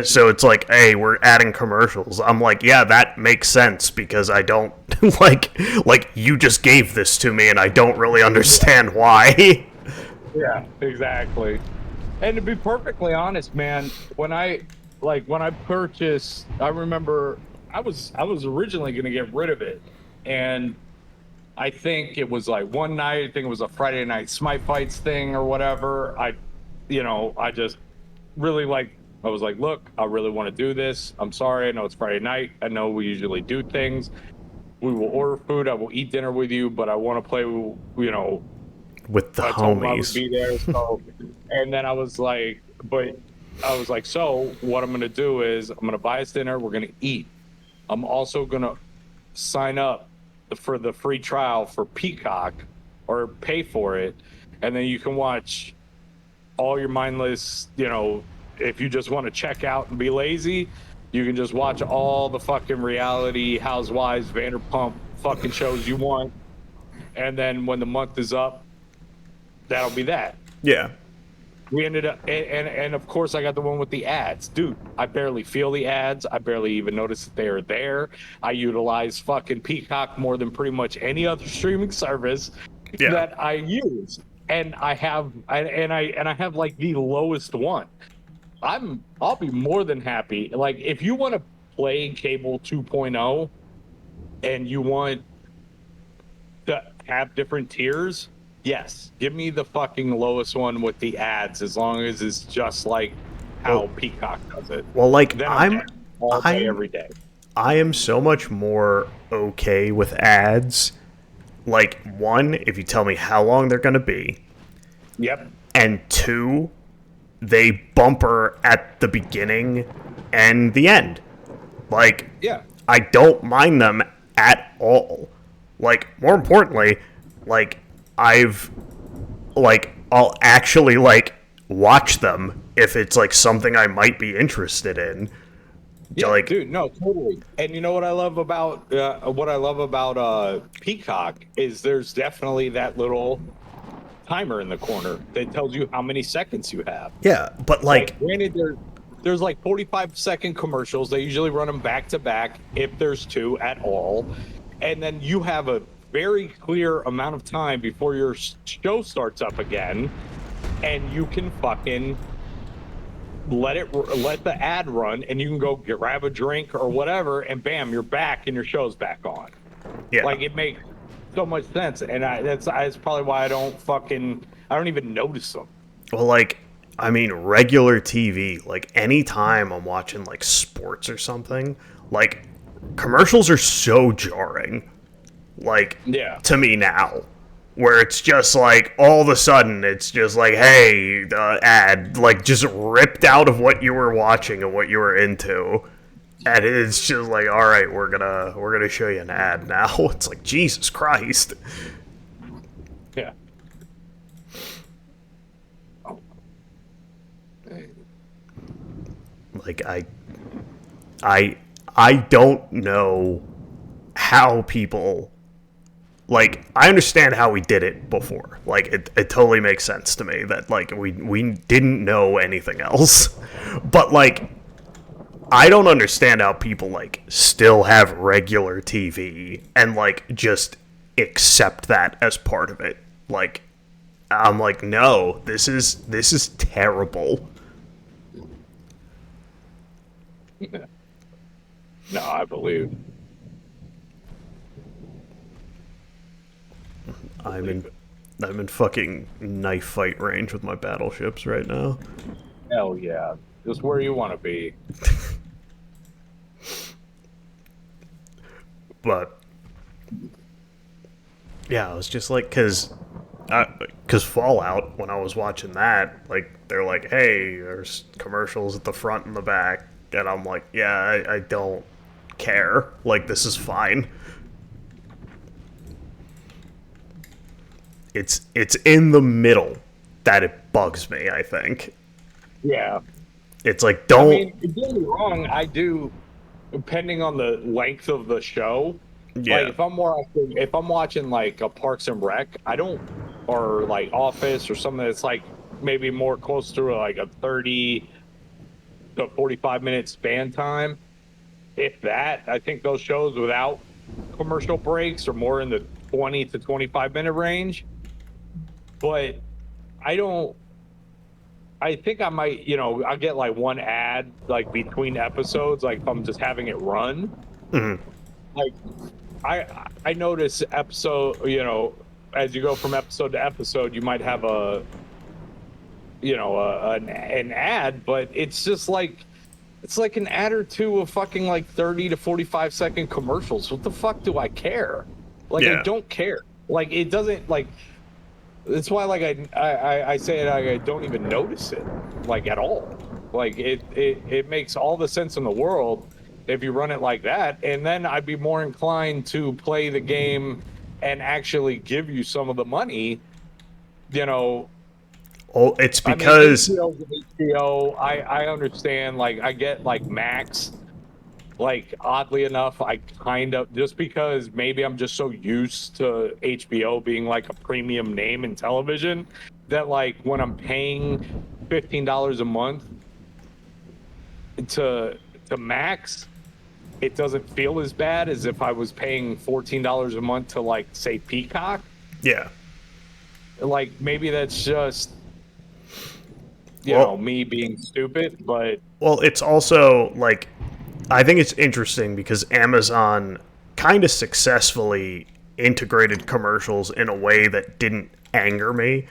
so it's like, hey, we're adding commercials. I'm like, yeah, that makes sense because I don't like you just gave this to me and I don't really understand why. Yeah, exactly. And to be perfectly honest, man, when I purchased, I remember I was originally going to get rid of it, and I think it was like one night. I think it was a Friday night Smite Fights thing or whatever. I just really like. I was like, look, I really want to do this. I'm sorry. I know it's Friday night. I know we usually do things. We will order food. I will eat dinner with you, but I want to play. With the I told him I would homies. be there. So, and then I was like, so what I'm going to do is I'm going to buy us dinner. We're going to eat. I'm also going to sign up for the free trial for Peacock or pay for it. And then you can watch all your mindless, if you just want to check out and be lazy, you can just watch all the fucking reality, Housewives, Vanderpump fucking shows you want. And then when the month is up, that'll be that. Yeah. We ended up, and of course, I got the one with the ads. Dude, I barely feel the ads. I barely even notice that they are there. I utilize fucking Peacock more than pretty much any other streaming service Yeah. that I use. and I have like the lowest one. I'll be more than happy. Like if you want to play cable 2.0 and you want to have different tiers, yes, give me the fucking lowest one with the ads as long as it's just like how Well, Peacock does it. well, like Then I'm down all day I'm every day. I am so much more okay with ads. Like one, if you tell me how long they're gonna be, Yep. and two, they bumper at the beginning and the end. Like, Yeah. I don't mind them at all. Like, more importantly, like, I'll actually, like, watch them if it's, like, something I might be interested in. Yeah, Like, dude, no, totally. And you know what I love about Peacock is there's definitely that little timer in the corner that tells you how many seconds you have. yeah, but, Like, like, granted, there's like 45-second commercials. They usually run them back to back if there's two at all, and then you have a very clear amount of time before your show starts up again, and you can fucking let the ad run, and you can go grab a drink or whatever, and bam, you're back, and your show's back on. yeah. Like it makes so much sense, and that's probably why I don't even notice them. Well, like, I mean, regular TV, like, anytime I'm watching, like, sports or something, like, commercials are so jarring. Like, Yeah. to me now. Where it's just like, all of a sudden, it's just like, hey, the ad, like, just ripped out of what you were watching and what you were into. And it's just like, all right, we're gonna show you an ad now. It's like, Jesus Christ. Yeah. Like, I don't know how people, like, I understand how we did it before. Like, it totally makes sense to me that, like, we didn't know anything else. But, like, I don't understand how people, like, still have regular TV and, like, just accept that as part of it. Like, I'm like, no, this is terrible. No, I believe. I'm in I'm in fucking knife fight range with my battleships right now. Hell yeah. Just where you want to be. But yeah, I was just like, cause Fallout, when I was watching that, like, they're like, hey, there's commercials at the front and the back, and I'm like, yeah, I don't care. Like, this is fine. It's in the middle that it bugs me, I think. Yeah. It's like, I don't. mean, don't get me wrong, I do, depending on the length of the show. Like Yeah. if I'm watching like a Parks and Rec, I don't, or like Office or something that's like maybe more close to like a 30 to 45 minute span time. If that, I think those shows without commercial breaks are more in the 20 to 25 minute range. But I don't. I think I might, I'll get like one ad like between episodes, like if I'm just having it run. Mhm. Like I notice episode, as you go from episode to episode, you might have an ad, but it's just like it's like an ad or two of fucking like 30 to 45 second commercials. What the fuck do I care? Like I Yeah. don't care. Like it doesn't like. It's why like I say it, I don't even notice it like at all. Like it makes all the sense in the world if you run it like that, and then I'd be more inclined to play the game and actually give you some of the money. You know, Oh, it's I mean, because HBO, I understand. Like I get like Max. Like oddly enough, I kind of, just because maybe I'm just so used to HBO being like a premium name in television, that like when I'm paying $15 a month to Max, it doesn't feel as bad as if I was paying $14 a month to, like, say, Peacock. yeah. Like maybe that's just Well, me being stupid, but well, it's also like I think it's interesting because Amazon kind of successfully integrated commercials in a way that didn't anger me.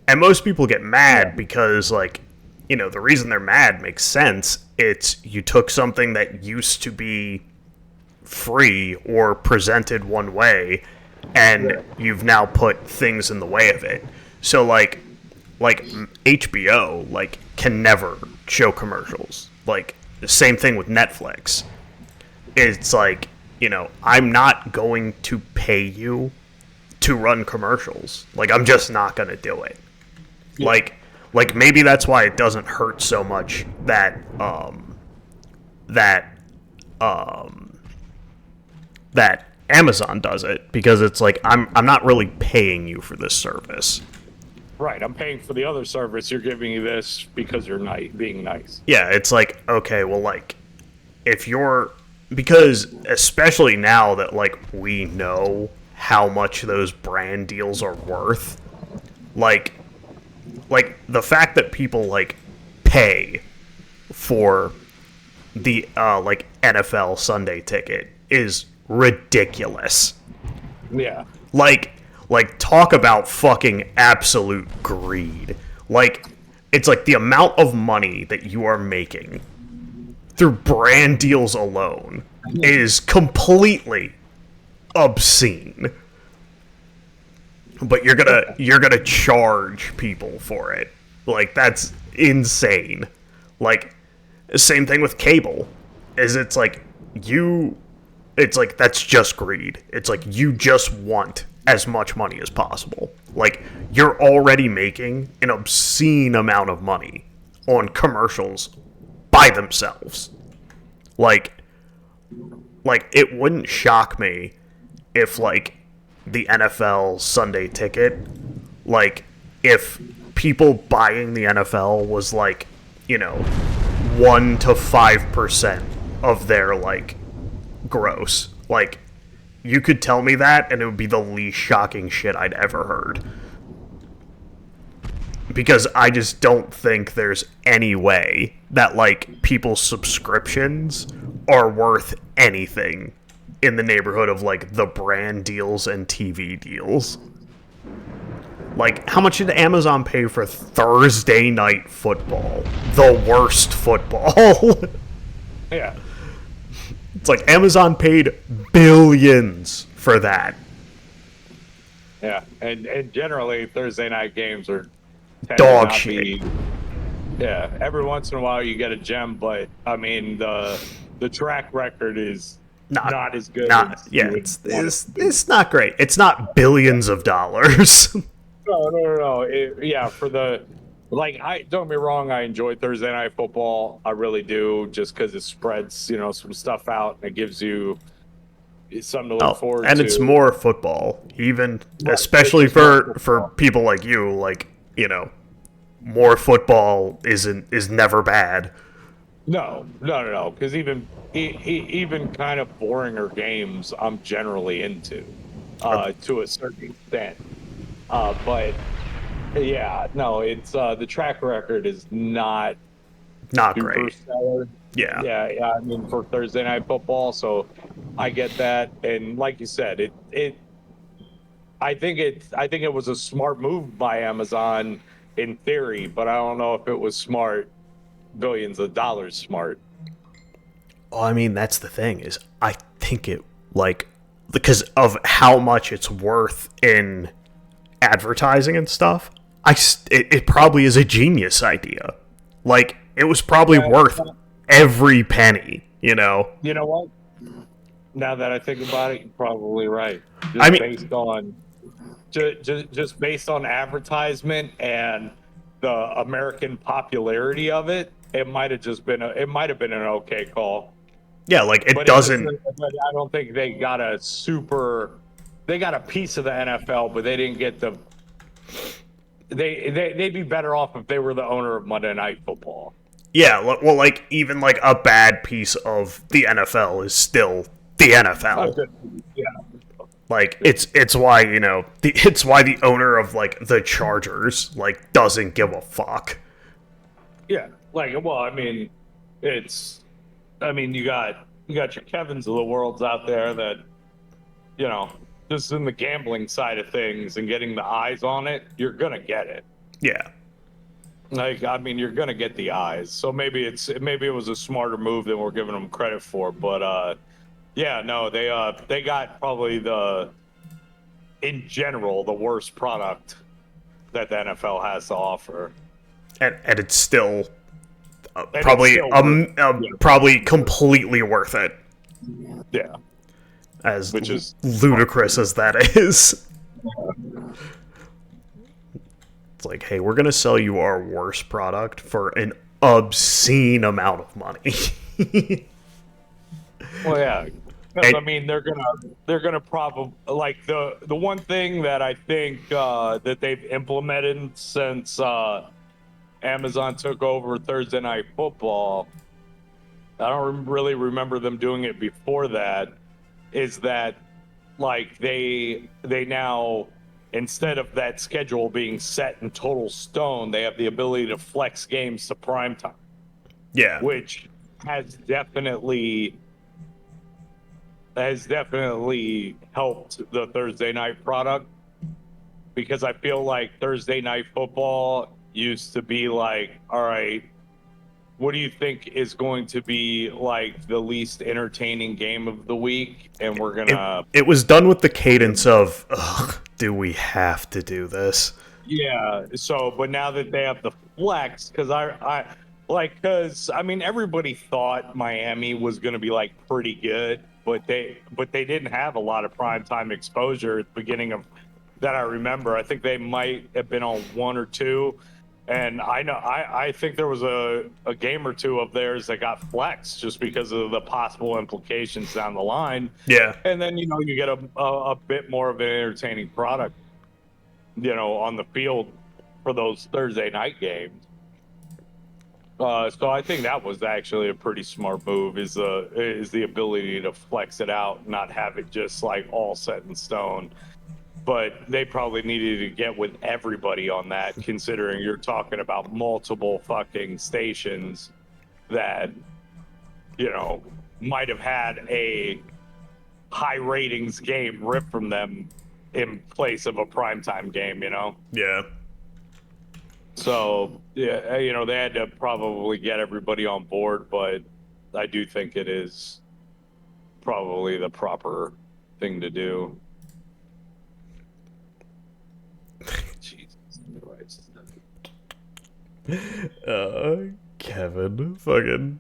And most people get yeah, mad because, like, the reason they're mad makes sense. It's you took something that used to be free or presented one way and yeah, you've now put things in the way of it. So like HBO like can never show commercials. Like the same thing with Netflix. It's like, I'm not going to pay you to run commercials. Like I'm just not going to do it. yeah, Like maybe that's why it doesn't hurt so much that that that Amazon does it because it's like I'm not really paying you for this service. right. I'm paying for the other service. You're giving me this because you're nice, being nice. Yeah, it's like okay, well like if you're because especially now that like we know how much those brand deals are worth, like the fact that people like pay for the like NFL Sunday ticket is ridiculous. Yeah, Like talk about fucking absolute greed. Like it's like the amount of money that you are making through brand deals alone is completely obscene. But you're gonna charge people for it. Like that's insane. Like same thing with cable. Is it's like that's just greed. It's like you just want as much money as possible. Like you're already making an obscene amount of money on commercials by themselves. Like it wouldn't shock me if like the NFL Sunday ticket, like if people buying the NFL was like, 1 to 5% of their like gross. Like you could tell me that and it would be the least shocking shit I'd ever heard. Because I just don't think there's any way that like people's subscriptions are worth anything in the neighborhood of like the brand deals and TV deals. Like, how much did Amazon pay for Thursday night football? The worst football. yeah, It's like Amazon paid billions for that. yeah. And generally Thursday night games are tend to Dog not shit. be. Yeah, every once in a while you get a gem, but I mean the track record is Not, not as good not, as yeah, you would it's, want it it's, to be. it's not great. It's not billions of dollars. No. Yeah, for the like, I don't get me wrong. I enjoy Thursday night football. I really do, just because it spreads, some stuff out and it gives you something to look Oh, forward and it's to. more football, even Right, it's especially just more for football. people like you. Like more football is never bad. No. Because even kind of boringer games, I'm generally into, Or to a certain extent. But yeah, no, it's the track record is not not super great. stellar. Yeah, Yeah. I mean, for Thursday night football, so I get that. And like you said, I think it was a smart move by Amazon in theory, but I don't know if it was smart, billions of dollars smart. well, I mean that's the thing is I think it like because of how much it's worth in advertising and stuff. It probably is a genius idea. Like it was probably Yeah, worth every penny. you know what? Now that I think about it, you're probably right. I Just mean, based on just based on advertisement and the American popularity of it, it might have been an okay call. yeah, like it But it doesn't. doesn't. But I don't think they got a super. They got a piece of the NFL, but they didn't get the. They'd be better off if they were the owner of Monday Night Football. Yeah, well, like even like a bad piece of the NFL is still the Oh, NFL. good. Yeah. Like it's why it's why the owner of like the Chargers like doesn't give a fuck. Yeah, like, well, I mean, it's, I mean, you got your Kevins of the worlds out there that, you know, just in the gambling side of things and getting the eyes on it, you're gonna get it. Yeah. Like, I mean, you're gonna get the eyes. So maybe it was a smarter move than we're giving them credit for. But yeah, no, they got probably in general the worst product that the NFL has to offer. And it's still And it's still worth, yeah, probably completely worth it, yeah, as which is ludicrous as that is. It's like, hey, we're gonna sell you our worst product for an obscene amount of money. well, yeah. Because I mean, they're gonna probably like the one thing that I think that they've implemented since Amazon took over Thursday Night Football. I don't really remember them doing it before that. Is that like they now, instead of that schedule being set in total stone, they have the ability to flex games to prime time, Yeah. which has definitely has definitely helped the Thursday night product, because I feel like Thursday night football used to be like, all right, what do you think is going to be like the least entertaining game of the week? And we're It gonna, it was done with the cadence of, ugh, do we have to do this? yeah. So, but now that they have the flex, because because I mean, everybody thought Miami was going to be like pretty good, but they didn't have a lot of primetime exposure at the beginning of that. I remember. I think they might have been on one or two, and I think there was a game or two of theirs that got flexed just because of the possible implications down the line. Yeah. And then you get a bit more of an entertaining product, on the field for those Thursday night games. So I think that was actually a pretty smart move. Is the ability to flex it out, not have it just like all set in stone. But they probably needed to get with everybody on that, considering you're talking about multiple fucking stations that might have had a high ratings game ripped from them in place of a primetime game. Yeah. So yeah, they had to probably get everybody on board, but I do think it is probably the proper thing to do. Jesus Christ. Kevin, fucking.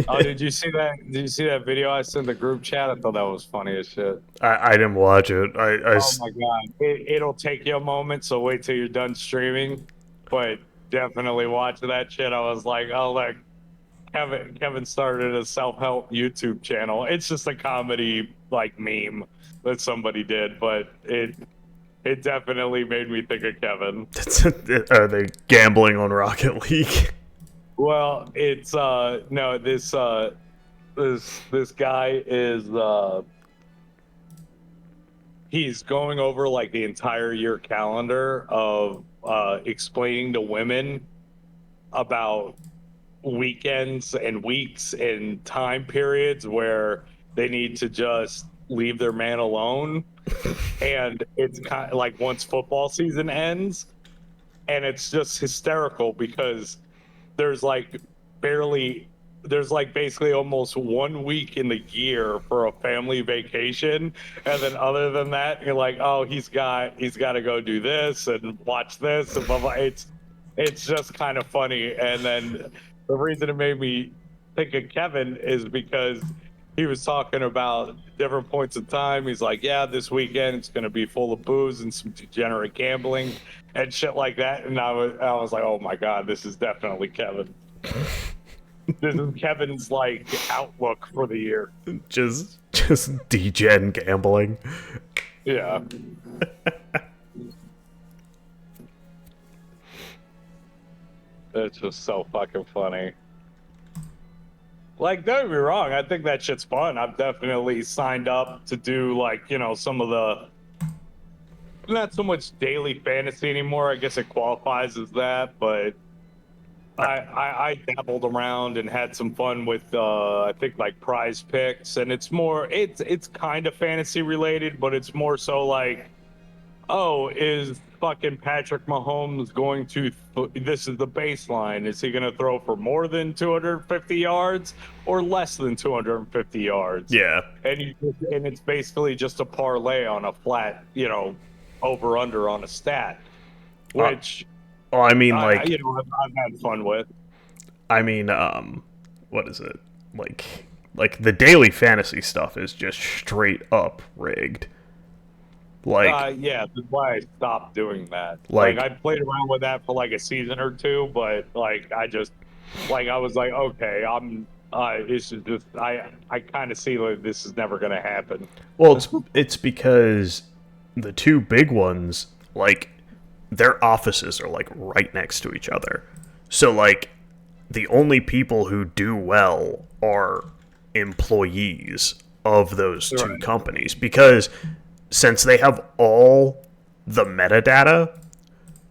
Oh, did you see that? Did you see that video I sent in the group chat? I thought that was funny as shit. I didn't watch it. Oh my god, it'll take you a moment, so wait till you're done streaming. But definitely watch that shit. I was like, oh, look, Kevin started a self-help YouTube channel. It's just a comedy like meme that somebody did, but it definitely made me think of Kevin. Are they gambling on Rocket League? Well, it's no, this guy is he's going over like the entire year calendar of explaining to women about weekends and weeks and time periods where they need to just leave their man alone. And it's kind of like once football season ends, and it's just hysterical because there's like barely there's like basically almost 1 week in the year for a family vacation, and then other than that you're like, oh, he's got to go do this and watch this and blah blah. It's just kind of funny. And then the reason it made me think of Kevin is because he was talking about different points in time. He's like, yeah, this weekend it's going to be full of booze and some degenerate gambling and shit like that. And I was like, oh my god, this is definitely Kevin. This is Kevin's like outlook for the year. just degen gambling. Yeah. It's just so fucking funny. Like, don't get me wrong, I think that shit's fun. I've definitely signed up to do like, some of the not so much daily fantasy anymore. I guess it qualifies as that, but I dabbled around and had some fun with I think like prize picks, and it's kind of fantasy related, but it's more so like, oh, is fucking Patrick Mahomes going to this is the baseline, is he going to throw for more than 250 yards or less than 250 yards? Yeah. And it's basically just a parlay on a flat, over under on a stat, Uh, which well, I mean, I like, I've had fun with. I mean, what is it? Like the daily fantasy stuff is just straight up rigged. Like, Yeah, that's why I stopped doing that. Like, like, I played around with that for like a season or two, but like I just like I was like, okay, this is just I kind of see like this is never gonna happen. well, it's because the two big ones, like, their offices are like right next to each other. So like, the only people who do well are employees of those two Right. companies because since they have all the metadata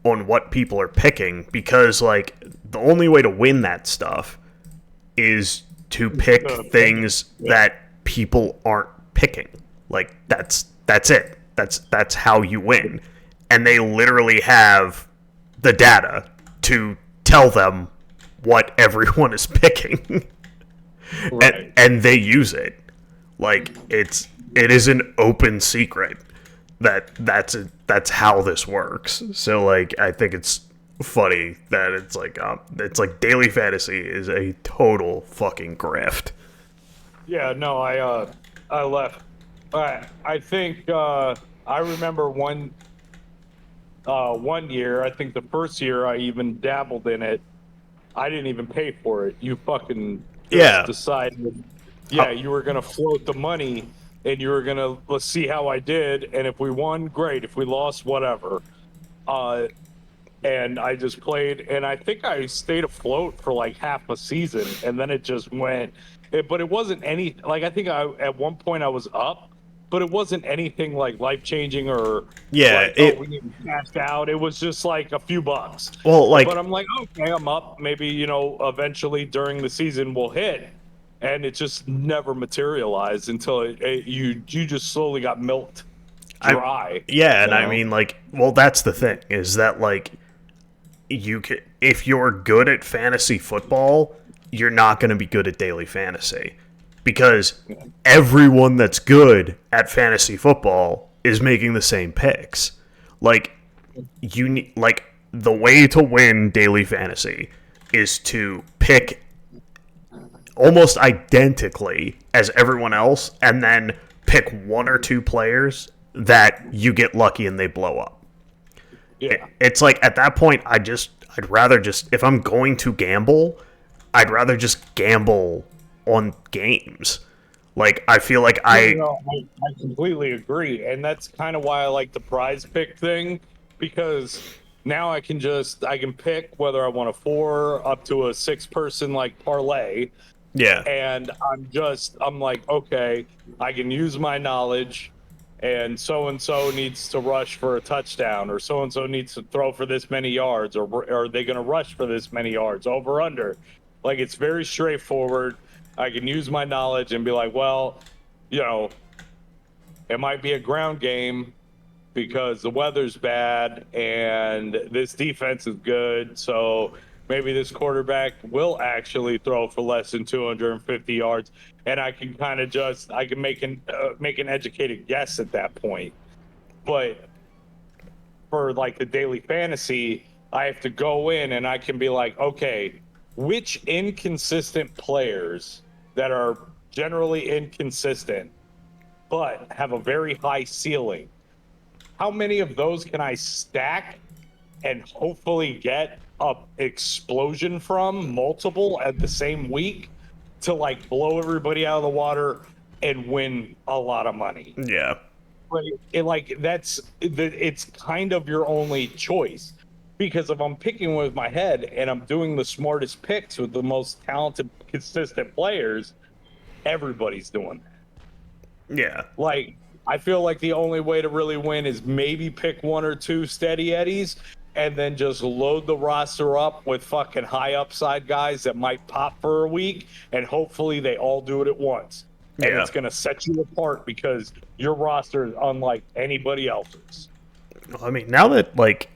on what people are picking, because like the only way to win that stuff is to pick things Yeah. that people aren't picking. Like that's it. That's how you win. And they literally have the data to tell them what everyone is picking. Right. And they use it. Like it is an open secret that that's how this works. So like I think it's funny that it's like daily fantasy is a total fucking grift. Yeah, no, I left. I think I remember one year, I think the first year I even dabbled in it. I didn't even pay for it. You fucking just Yeah. decided, yeah, Uh, you were gonna float the money and you were gonna, let's see how I did, and if we won, great. If we lost, whatever. Uh, and I just played, and I think I stayed afloat for like half a season, and then it just went. But it wasn't any like I think I at one point I was up, but it wasn't anything like life changing or yeah, like, oh, we it need to cash out. It was just like a few bucks. well But like I'm like, okay, I'm up. Maybe eventually during the season we'll hit, and it just never materialized until you just slowly got milked I dry. yeah, You and I know. mean like well that's the thing is that like you can if you're good at fantasy football, you're not going to be good at daily fantasy because everyone that's good at fantasy football is making the same picks. Like you need like the way to win daily fantasy is to pick almost identically as everyone else and then pick one or two players that you get lucky and they blow up. Yeah. It's like at that point I'd rather just if I'm going to gamble, I'd rather just gamble on games. Like I feel like No, I no, I completely agree. And that's kind of why I like the prize pick thing, because now I can pick whether I want a four up to a six person like parlay. yeah. And I'm like, okay, I can use my knowledge, and so needs to rush for a touchdown, or so and so needs to throw for this many yards, or are they going to rush for this many yards, over under. Like, it's very straightforward. I can use my knowledge and be like, well, you know, it might be a ground game because the weather's bad and this defense is good. So maybe this quarterback will actually throw for less than 250 yards, and I can kind of just I can make an educated guess at that point. But for like the daily fantasy, I have to go in and I can be like, okay, which inconsistent players that are generally inconsistent but have a very high ceiling, how many of those can I stack and hopefully get a explosion from multiple at the same week to like blow everybody out of the water and win a lot of money? Yeah. But it's kind of your only choice. Because if I'm picking with my head and I'm doing the smartest picks with the most talented, consistent players, everybody's doing that. Yeah. Like, I feel like the only way to really win is maybe pick one or two steady eddies and then just load the roster up with fucking high upside guys that might pop for a week, and hopefully they all do it at once. And Yeah. it's going to set you apart because your roster is unlike anybody else's. I mean, now that, like,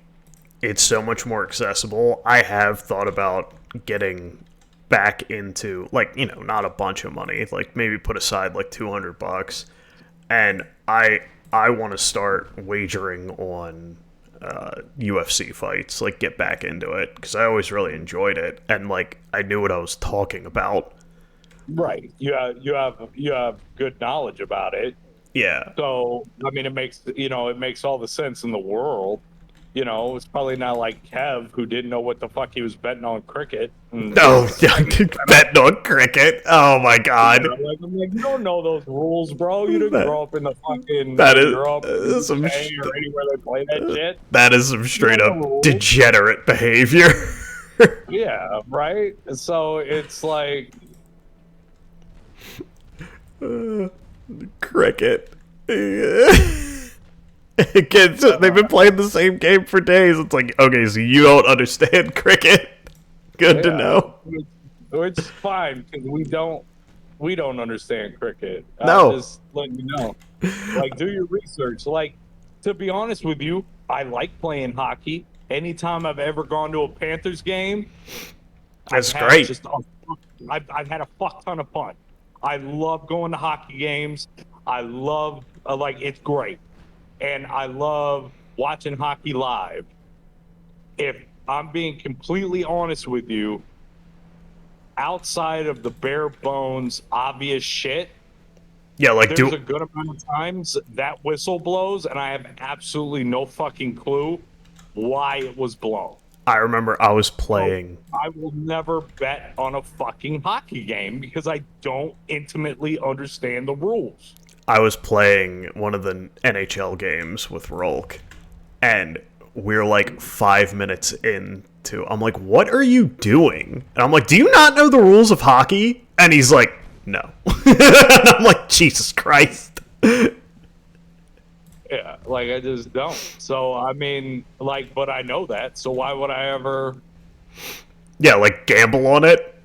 it's so much more accessible, I have thought about getting back into, like, you know, not a bunch of money, like maybe put aside like $200, and I want to start wagering on UFC fights, like get back into it because I always really enjoyed it, and like I knew what I was talking about. Right. You have good knowledge about it. Yeah. So, I mean, it makes all the sense in the world. It's probably not like Kev, who didn't know what the fuck he was betting on cricket. No, betting on cricket. Oh my god. I'm like, you don't know those rules, bro. You didn't grow up in the fucking that is Europe some or anywhere they play that shit. That is some straight up degenerate behavior. Yeah, right. So it's like cricket. Kids, they've been playing the same game for days. It's like, okay, so you don't understand cricket. Good to know. It's fine because we don't understand cricket. No, just letting you know. Like, do your research. Like, to be honest with you, I like playing hockey. Anytime I've ever gone to a Panthers game, that's great. I've had a fuck ton of fun. I love going to hockey games. I love it's great. And I love watching hockey live. If I'm being completely honest with you, outside of the bare bones obvious shit, yeah, like there's a good amount of times that whistle blows and I have absolutely no fucking clue why it was blown. I remember I was playing. So I will never bet on a fucking hockey game because I don't intimately understand the rules. I was playing one of the NHL games with Rolk, and we're like 5 minutes into. I'm like, "What are you doing?" And I'm like, "Do you not know the rules of hockey?" And he's like, "No." And I'm like, "Jesus Christ." Yeah, like I just don't. So I mean, like, but I know that. So why would I ever? Yeah, like gamble on it.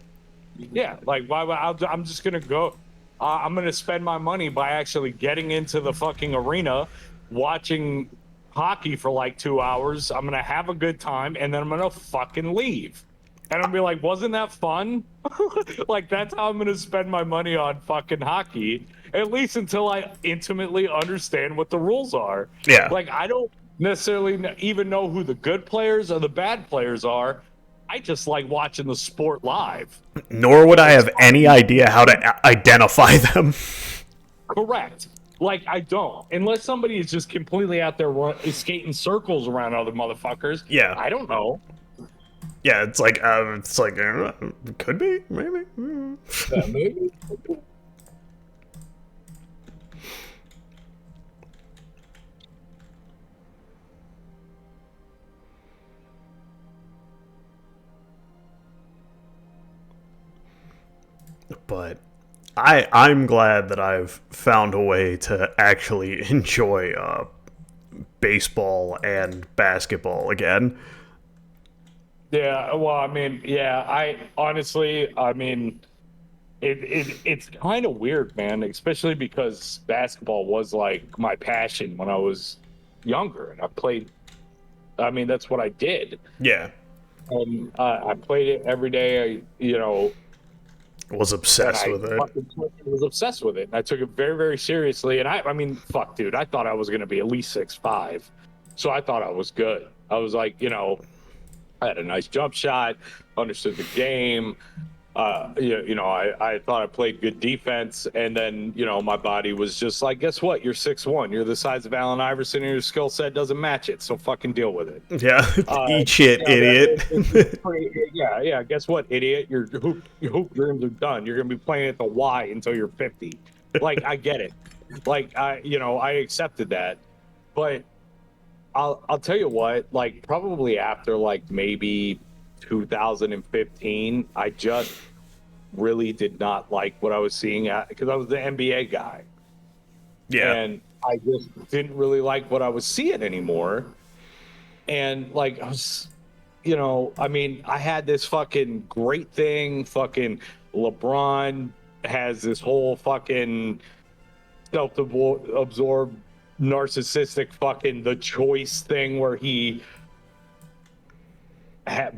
Yeah, like why would I'm just gonna go. I'm gonna spend my money by actually getting into the fucking arena, watching hockey for like 2 hours. I'm gonna have a good time, and then I'm gonna fucking leave. And I'll be like, wasn't that fun? Like, that's how I'm gonna spend my money on fucking hockey, at least until I intimately understand what the rules are. Yeah. Like, I don't necessarily even know who the good players or the bad players are. I just like watching the sport live. Nor would I have any idea how to identify them. Correct. Like, I don't. Unless somebody is just completely out there skating circles around other motherfuckers. Yeah. I don't know. Yeah, it's like, could be, maybe. Yeah, maybe. But I'm glad that I've found a way to actually enjoy baseball and basketball again. Yeah, well, I mean, yeah, I honestly, I mean, it's kind of weird, man, especially because basketball was like my passion when I was younger, and I played. I mean, that's what I did. Yeah. I played it every day. Was obsessed with it. Was obsessed with it. And I took it very, very seriously. And I mean, fuck, dude, I thought I was going to be at least 6'5", so I thought I was good. I was like, I had a nice jump shot, understood the game. I thought I played good defense, and then my body was just like, guess what? You're 6'1". You're the size of Allen Iverson, and your skill set doesn't match it. So fucking deal with it. Yeah, eat shit, idiot. Yeah. Guess what, idiot? Your hoop dreams are done. You're gonna be playing at the Y until you're 50. Like, I get it. Like, I accepted that, but I'll tell you what, like probably after like maybe 2015, I just really did not like what I was seeing at because I was the NBA guy Yeah. and I just didn't really like what I was seeing anymore. And like I was, I mean, I had this fucking great thing, fucking LeBron has this whole fucking self-absorbed narcissistic fucking the choice thing where he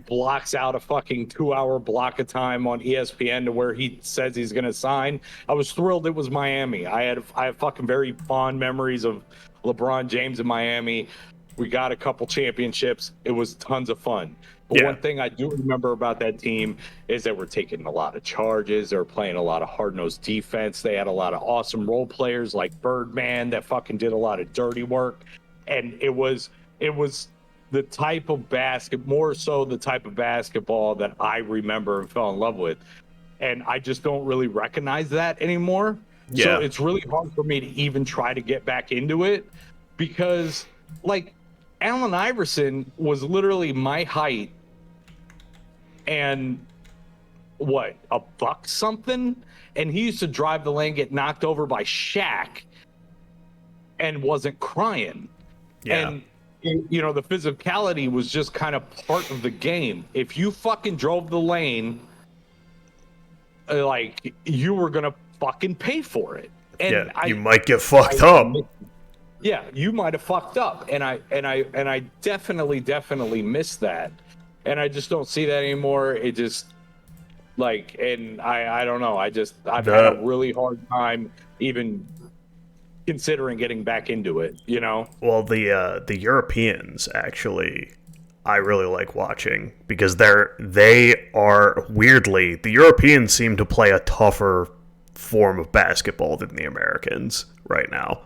blocks out a fucking 2 hour block of time on ESPN to where he says he's going to sign. I was thrilled it was Miami. I have fucking very fond memories of LeBron James in Miami. We got a couple championships. It was tons of fun. But Yeah. one thing I do remember about that team is that we're taking a lot of charges. They were playing a lot of hard-nosed defense. They had a lot of awesome role players like Birdman that fucking did a lot of dirty work. And it was the type of more so the type of basketball that I remember and fell in love with. And I just don't really recognize that anymore. So Yeah. it's really hard for me to even try to get back into it because, like, Allen Iverson was literally my height and what, a buck something? And he used to drive the lane, get knocked over by Shaq and wasn't crying. Yeah. And the physicality was just kind of part of the game. If you fucking drove the lane, like you were gonna fucking pay for it. Yeah. And You might get fucked up. yeah, you might have fucked up. And I definitely missed that. And I just don't see that anymore. It just like, and I don't know. I've had a The really hard time even considering getting back into it. Well, the Europeans actually, I really like watching because they are weirdly, the Europeans seem to play a tougher form of basketball than the Americans right now.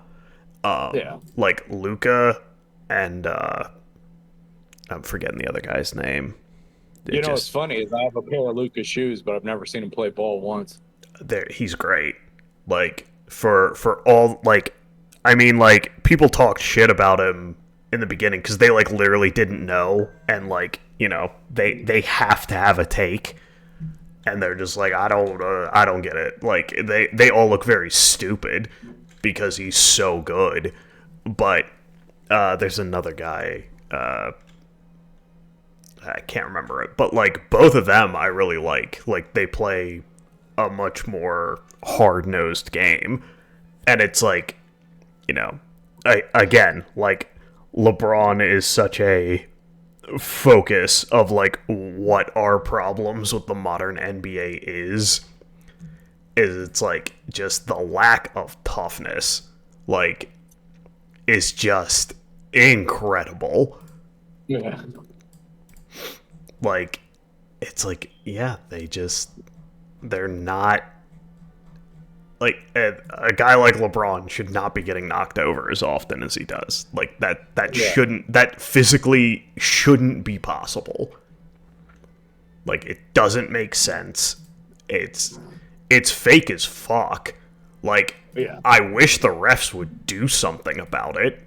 Yeah. Like Luca and I'm forgetting the other guy's name. What's funny is I have a pair of Lucas shoes, but I've never seen him play ball once. He's great. Like for all like, I mean, like people talked shit about him in the beginning because they like literally didn't know, and like they have to have a take, and they're just like I don't get it. Like they all look very stupid because he's so good, but there's another guy. I can't remember it, but like both of them I really like. Like they play a much more hard-nosed game, and it's like, again, like LeBron is such a focus of like what our problems with the modern NBA is it's like just the lack of toughness like is just incredible. Yeah. Like it's like, yeah, they're not like a guy like LeBron should not be getting knocked over as often as he does. Like that physically shouldn't be possible. Like it doesn't make sense. It's fake as fuck. Like Yeah. I wish the refs would do something about it.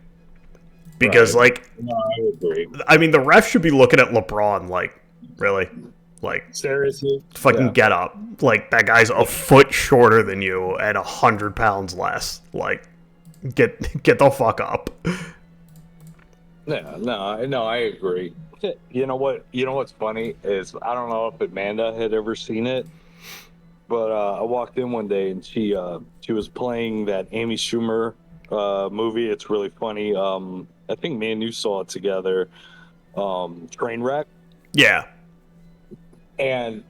Because Right. like No, I agree. I mean the refs should be looking at LeBron like, really? Like Seriously? fucking Yeah. get up. Like that guy's a foot shorter than you and 100 pounds less. Like get the fuck up. Yeah, no, I agree. You know what? You know what's funny is I don't know if Amanda had ever seen it, but I walked in one day and she was playing that Amy Schumer movie. It's really funny. I think me and you saw it together. Trainwreck, Yeah. and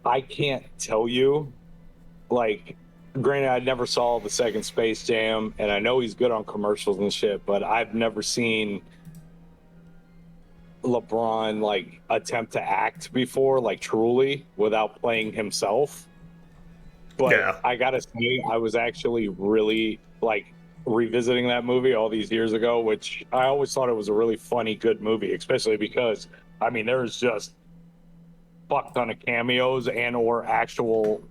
I can't tell you. Like, granted, I never saw the second Space Jam, and I know he's good on commercials and shit, but I've never seen LeBron like attempt to act before, like truly, without playing himself. But Yeah. I gotta say, I was actually really like revisiting that movie all these years ago, which I always thought it was a really funny, good movie, especially because I mean, there's just fuck ton of cameos and or actual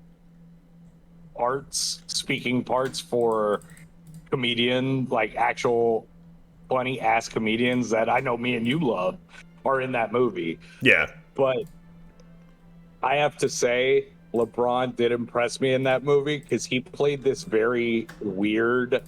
speaking parts for comedian, like actual plenty ass comedians that I know me and you love are in that movie. Yeah. But I have to say, LeBron did impress me in that movie because he played this very weird,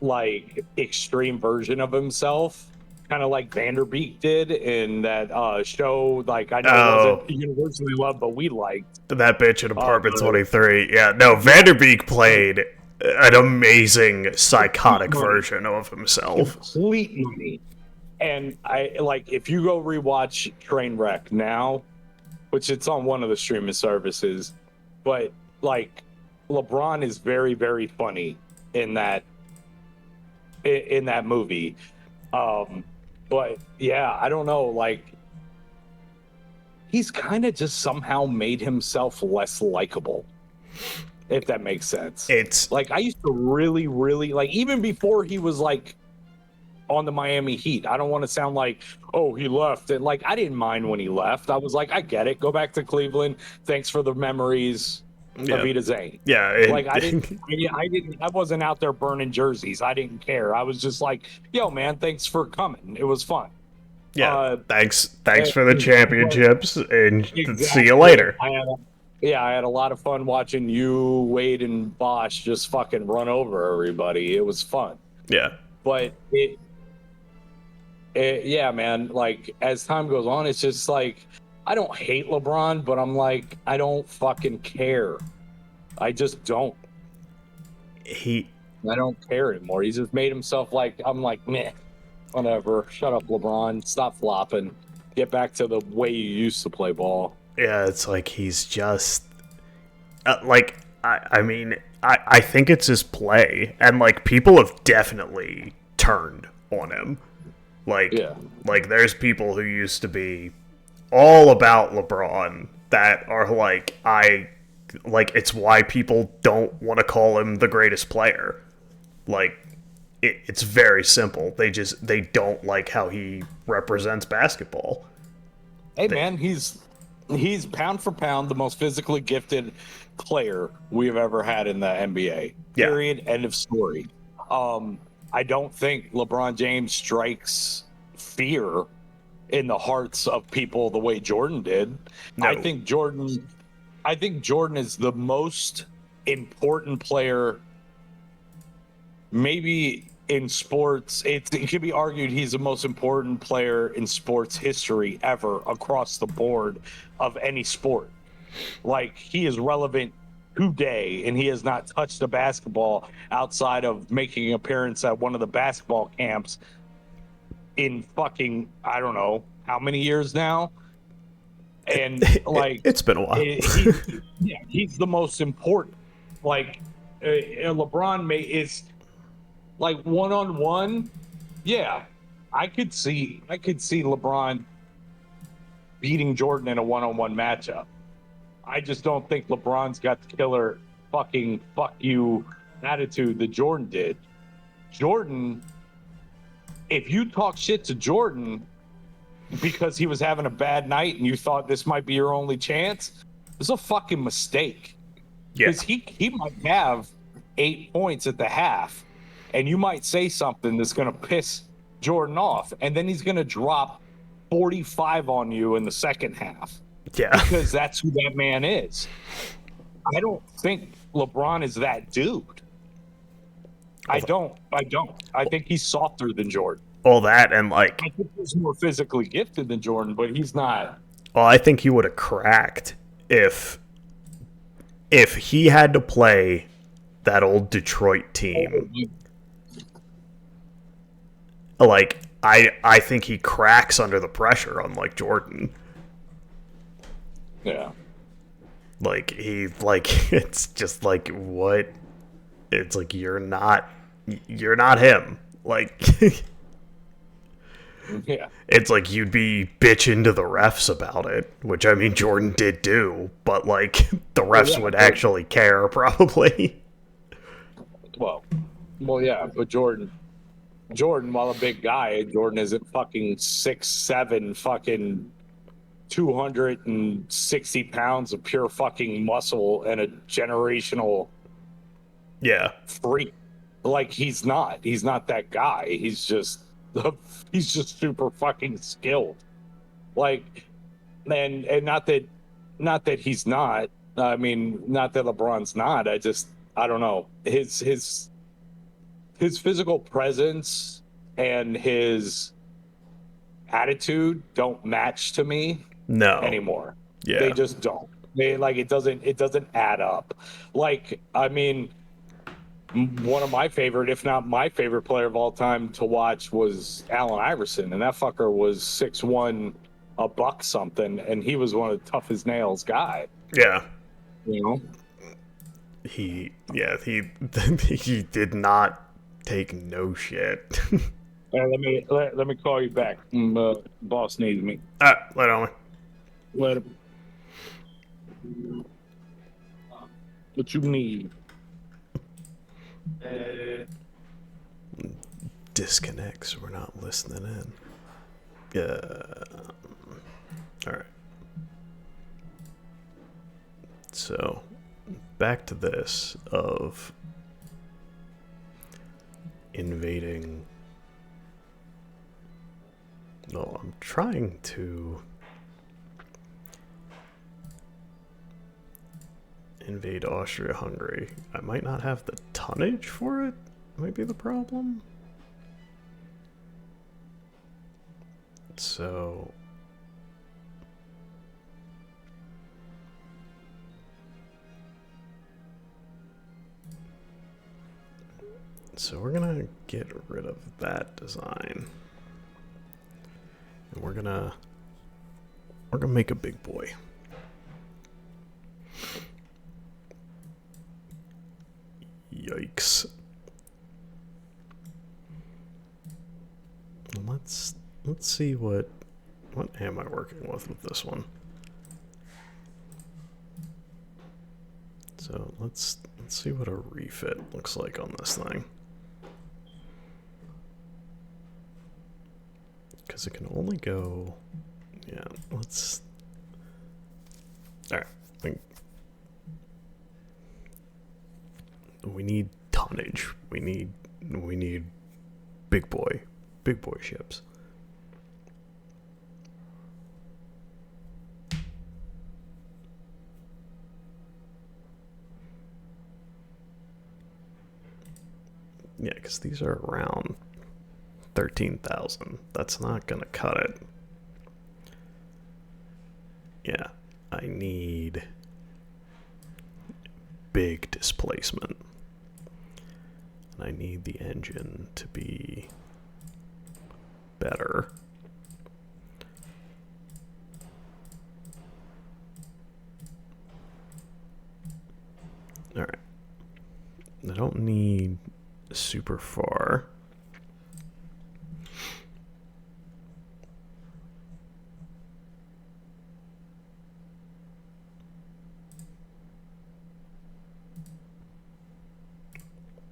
like extreme version of himself, kind of like Vanderbeek did in that show. Like I know it Oh, wasn't universally loved, but we liked. that bitch in Apartment But 23. Yeah, no, yeah, Vanderbeek played an amazing psychotic money, version of himself. complete money. And I like if you go rewatch Trainwreck now, which it's on one of the streaming services, but like LeBron is very, very funny in that movie. But yeah, I don't know, like he's kind of just somehow made himself less likable, if that makes sense. It's Like I used to really, really like even before he was like on the Miami Heat. I don't want to sound like, oh, he left. And like, I didn't mind when he left. I was like, I get it. Go back to Cleveland. Thanks for the memories. yeah, Avita Zane. yeah, Like, I wasn't out there burning jerseys. I didn't care. I was just like, yo, man, thanks for coming. It was fun. yeah. Uh, Thanks for the championships, and see you exactly. later. I had a lot of fun watching you, Wade, and Bosch just fucking run over everybody. It was fun. Yeah, But yeah, man, like as time goes on, it's just like I don't hate LeBron, but I'm like, I don't fucking care. I just don't. he I don't care anymore. He's just made himself like, I'm like, meh, whatever. Shut up, LeBron. Stop flopping. Get back to the way you used to play ball. yeah, it's like he's just like I mean I think it's his play, and like people have definitely turned on him. Like Yeah. like there's people who used to be all about LeBron that are like it's why people don't want to call him the greatest player. Like it's very simple. They don't like how he represents basketball. Hey, man, he's pound for pound the most physically gifted player we've ever had in the NBA. Yeah. Period. End of story. I don't think LeBron James strikes fear in the hearts of people the way Jordan did. No. I think Jordan is the most important player maybe in sports. It could be argued he's the most important player in sports history ever across the board of any sport. Like he is relevant today, and he has not touched a basketball outside of making an appearance at one of the basketball camps in fucking I don't know how many years now. And like it's been a while. He's the most important. Like LeBron is like one-on-one. Yeah, I could see LeBron beating Jordan in a one-on-one matchup. I just don't think LeBron's got the killer fucking fuck you attitude that Jordan did. Jordan, if you talk shit to Jordan because he was having a bad night and you thought this might be your only chance, it's a fucking mistake. Yeah. Because he might have 8 points at the half, and you might say something that's going to piss Jordan off, and then he's going to drop 45 on you in the second half. Yeah. Because that's who that man is. I don't think LeBron is that dude. I don't. I think he's softer than Jordan. All that, and like I think he's more physically gifted than Jordan, but he's not. well, I think he would have cracked if he had to play that old Detroit team. Like I think he cracks under the pressure, unlike Jordan. Yeah. Like it's just like what? It's like you're not him. Like Yeah. it's like you'd be bitching to the refs about it, which I mean Jordan did do, but like the refs would actually care probably. Well, yeah, but Jordan, while a big guy, Jordan isn't fucking 6'7", fucking 260 pounds of pure fucking muscle and a generational Yeah. freak. Like he's not that guy. He's just He's just super fucking skilled. Like, and not that he's not. I mean, not that LeBron's not. I don't know. His physical presence and his attitude don't match to me No. anymore. They Yeah. just don't. They like it doesn't add up. Like, I mean, one of my favorite, if not my favorite player of all time to watch was Allen Iverson, and that fucker was 6'1", a buck something, and he was one of the tough as nails guy. Yeah. You know. He he did not take no shit. Let me call you back. Boss needs me. Let on. Let him. What you need? Disconnects. We're not listening in. Yeah. All right. So, back to this of invading. No, I'm trying to invade Austria-Hungary. I might not have the tonnage for it. Might be the problem. So we're gonna get rid of that design. And we're gonna make a big boy. Yikes. Let's see what am I working with this one. So let's see what a refit looks like on this thing. Because it can only go, yeah, let's, all right. We need tonnage. We need big boy ships. Yeah, because these are around 13,000. That's not gonna cut it. Yeah, I need big displacement. And I need the engine to be better. Alright. I don't need super far.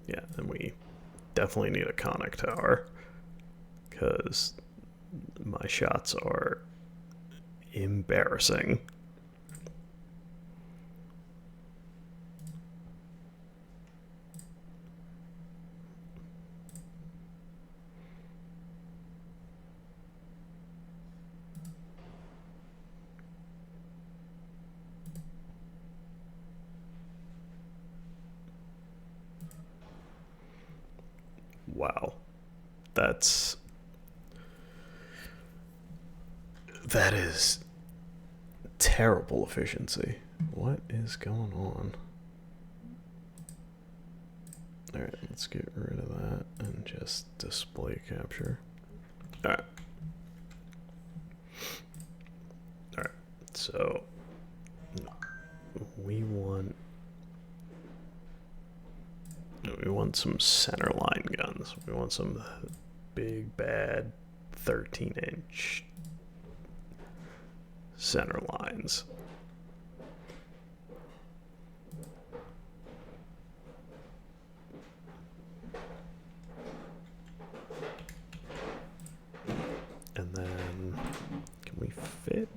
Yeah, and we definitely need a conic tower because my shots are embarrassing. Wow. That is terrible efficiency. What is going on? Alright, let's get rid of that and just display capture. Alright. Alright, so we want some center line guns. We want some big bad 13-inch center lines. And then can we fit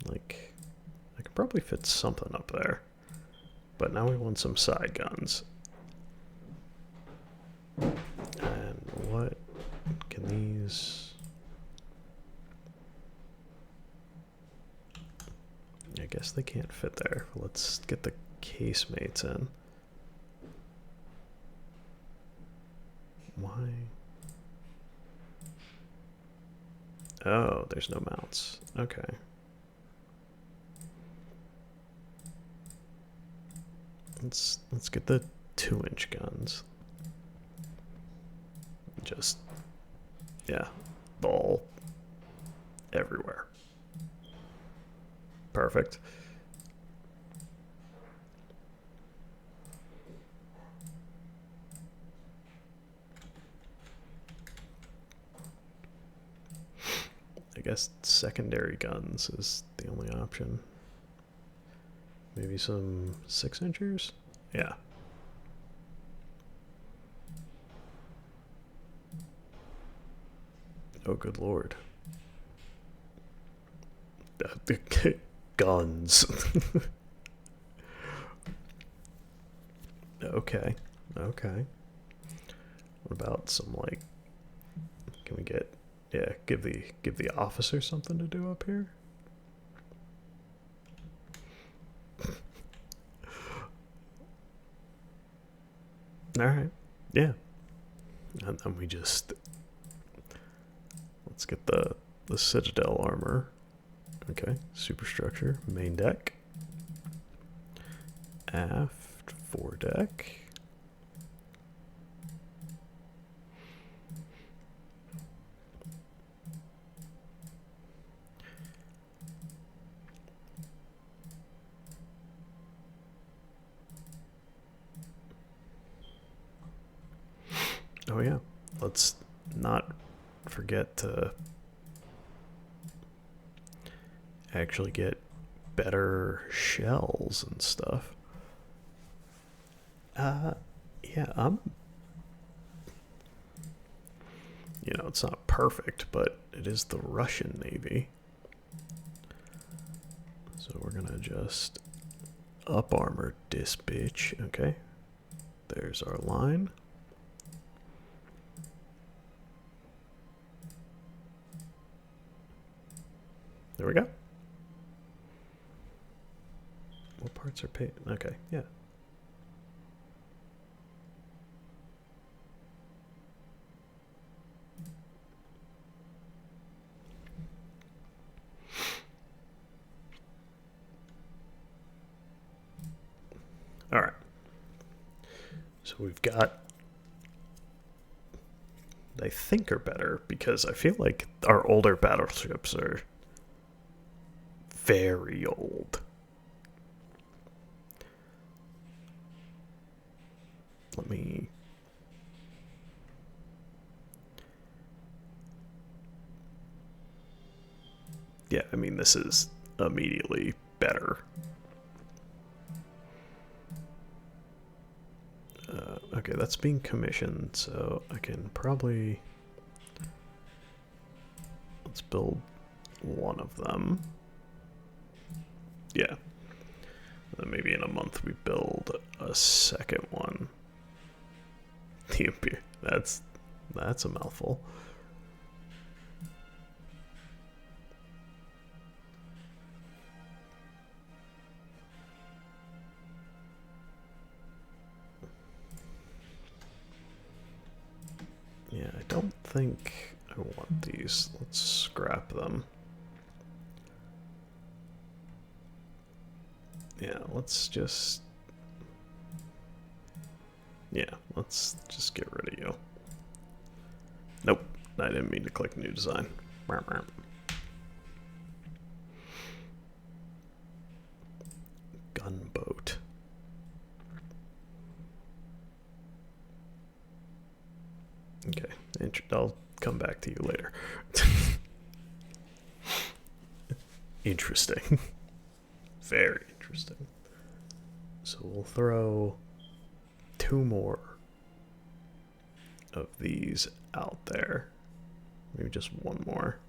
like I could probably fit something up there. But now we want some side guns. And what can these... I guess they can't fit there. Let's get the casemates in. Why? Oh, there's no mounts. Okay. Let's get the 2-inch guns. Just, yeah, ball everywhere. Perfect. I guess secondary guns is the only option. Maybe some 6-inchers? Yeah. Oh, good lord. Guns. Okay. Okay. What about some, like, can we get, yeah, give the officer something to do up here? All right. Yeah. And then we just, let's get the Citadel armor. Okay. Superstructure, main deck. Aft, foredeck. Oh yeah, let's not forget to actually get better shells and stuff. Yeah, it's not perfect, but it is the Russian Navy. So we're gonna just up armor this bitch. Okay, there's our line. There we go. What parts are paid? Okay, yeah. All right. So we've got, I think, are better because I feel like our older battleships are very old. Let me... Yeah, I mean, this is immediately better. Okay, that's being commissioned, so I can probably... Let's build one of them. Yeah. And then maybe in a month we build a second one. That's a mouthful. Yeah, I don't think I want these. Let's scrap them. Yeah, let's just... Yeah, let's just get rid of you. Nope, I didn't mean to click new design. Gunboat. Okay, I'll come back to you later. Interesting. Very interesting. So we'll throw 2 more of these out there. Maybe just 1 more.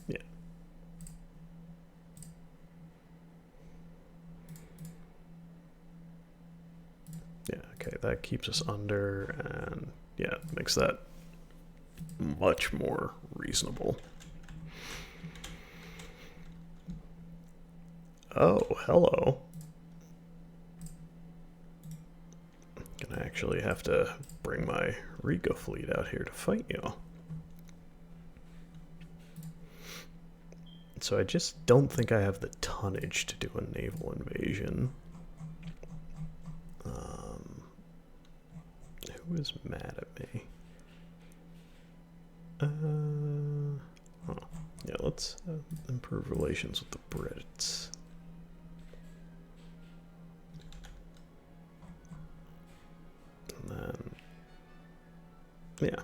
Yeah. Yeah, Okay, that keeps us under, and yeah, makes that much more reasonable. Oh, hello. Gonna actually have to bring my Riga fleet out here to fight you. So I just don't think I have the tonnage to do a naval invasion. Who is mad at me? Huh. Yeah, let's improve relations with the Brits. And then, yeah.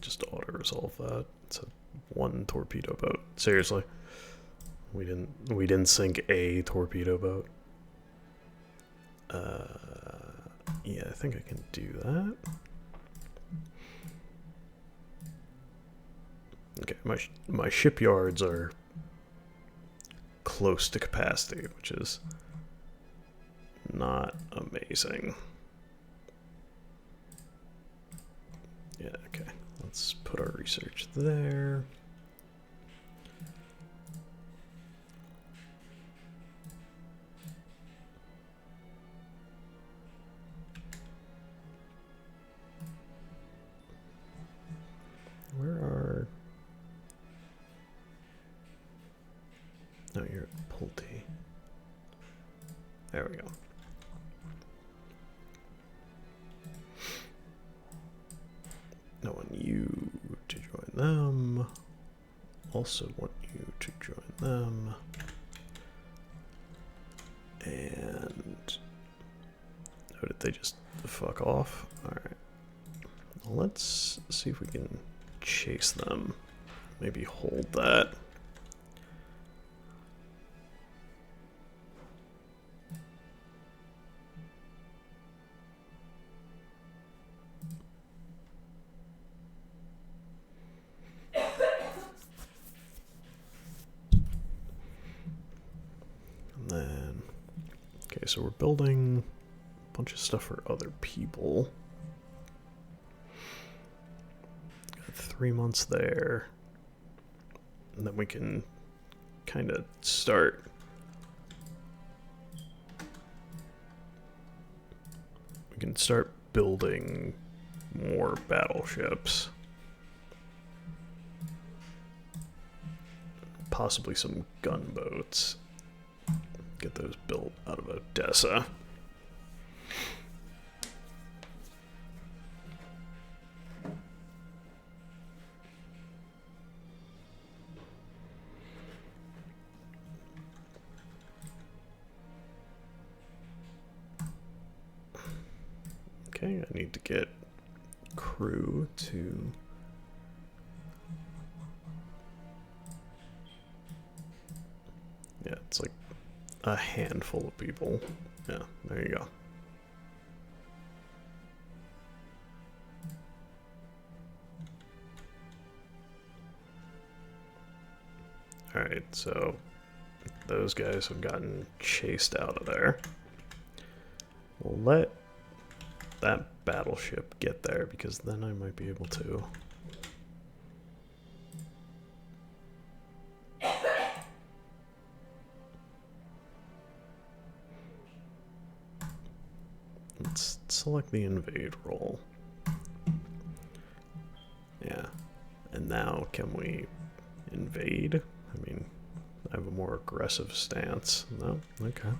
Just auto resolve that. It's a one torpedo boat. Seriously, we didn't sink a torpedo boat. Yeah, I think I can do that. Okay, my shipyards are close to capacity, which is not amazing. Yeah, okay. Let's put our research there. Where are... No, you're at Pulte. There we go. I want you to join them. Also want you to join them. And... Oh, did they just fuck off? Alright. Well, let's see if we can chase them. Maybe hold that. And then, okay, so we're building a bunch of stuff for other people. Got 3 months there. And then we can kind of start building more battleships. Possibly some gunboats. Get those built out of Odessa. Okay, I need to get crew to... Yeah, it's like a handful of people. Yeah, there you go. Alright, so those guys have gotten chased out of there. We'll let that battleship get there, because then I might be able to... Let's select the invade role. Yeah. And now can we invade? I mean, I have a more aggressive stance. No? Okay.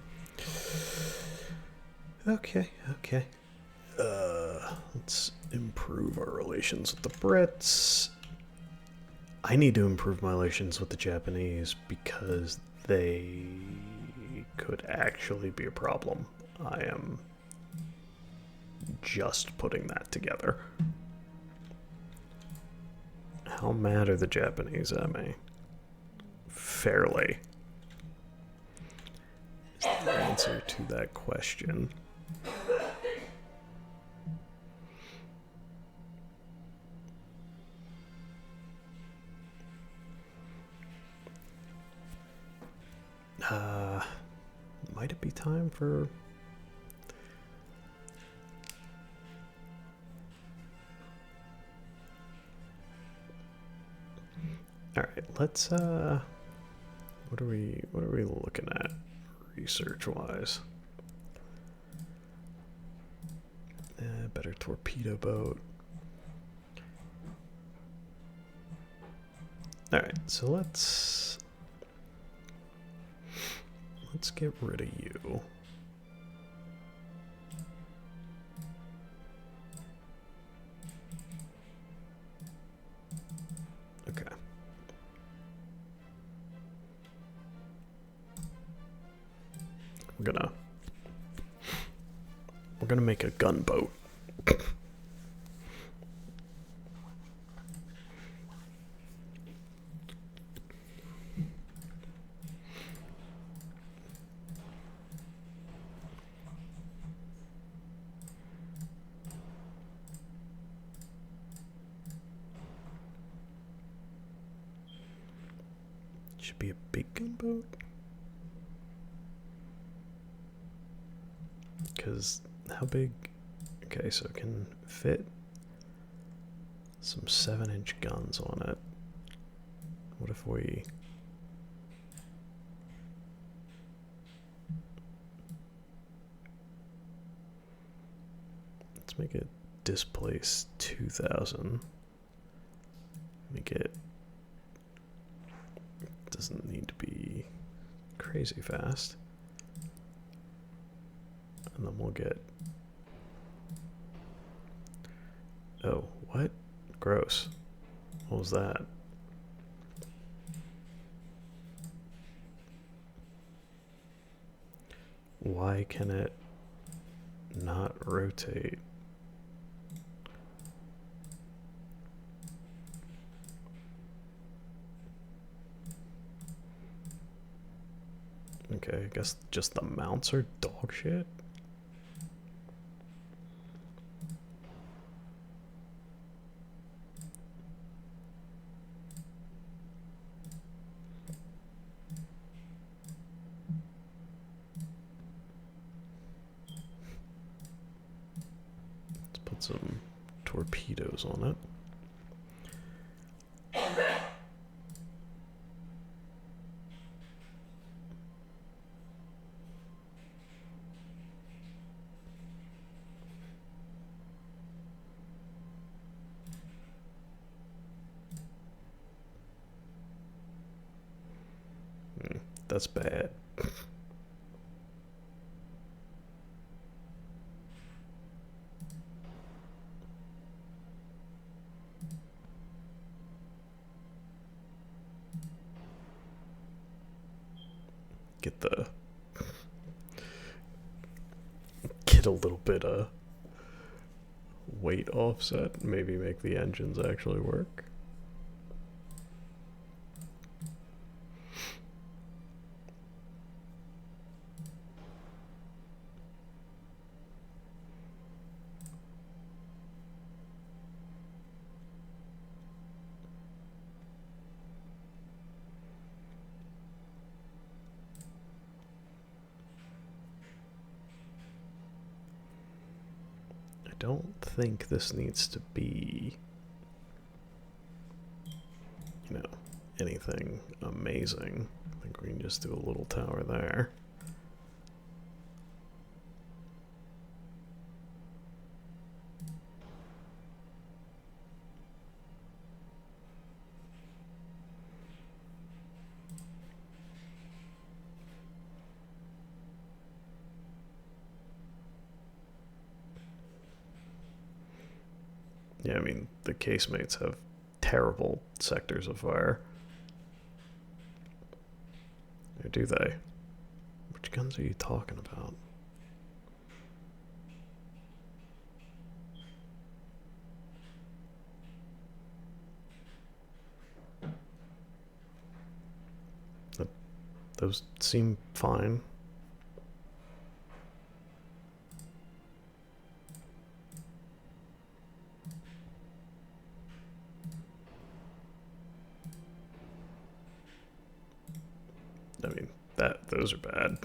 Okay. Let's improve our relations with the Brits. I need to improve my relations with the Japanese because they could actually be a problem. I am just putting that together. How mad are the Japanese at me? Fairly. Is the answer to that question. Might it be time for... Alright, let's what are we looking at research wise? Better torpedo boat. Alright, so let's get rid of you. Okay. We're gonna make a gunboat. Should be a big gunboat. Because how big? Okay, so it can fit some 7-inch guns on it. What if we... Let's make it displace 2,000. Make it... Doesn't need to be crazy fast. And then we'll get... Oh, what? Gross. What was that? Why can it not rotate? Okay, I guess just the mounts are dog shit. Let's put some torpedoes on it. That's bad. Get a little bit of weight offset, maybe make the engines actually work. I don't think this needs to be, you know, anything amazing. I think we can just do a little tower there. Yeah, I mean, the casemates have terrible sectors of fire. Or do they? Which guns are you talking about? those seem fine. I mean, those are bad.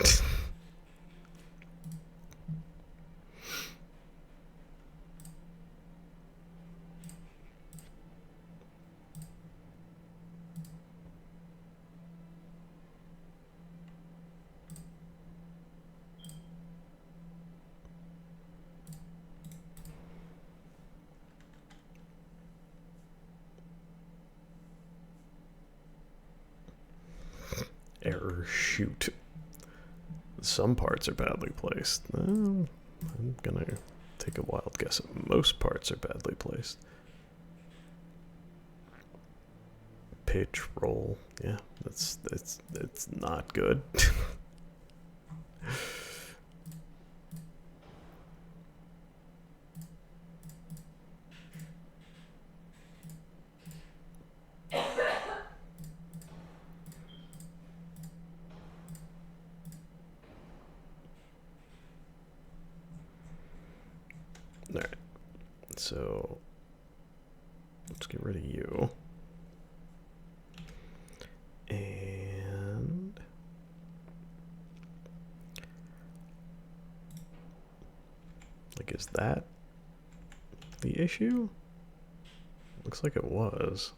Error, shoot. Some parts are badly placed. I'm gonna take a wild guess at most parts are badly placed. Pitch, roll, yeah, it's not good. Alright, so let's get rid of you. And like, is that the issue? Looks like it was.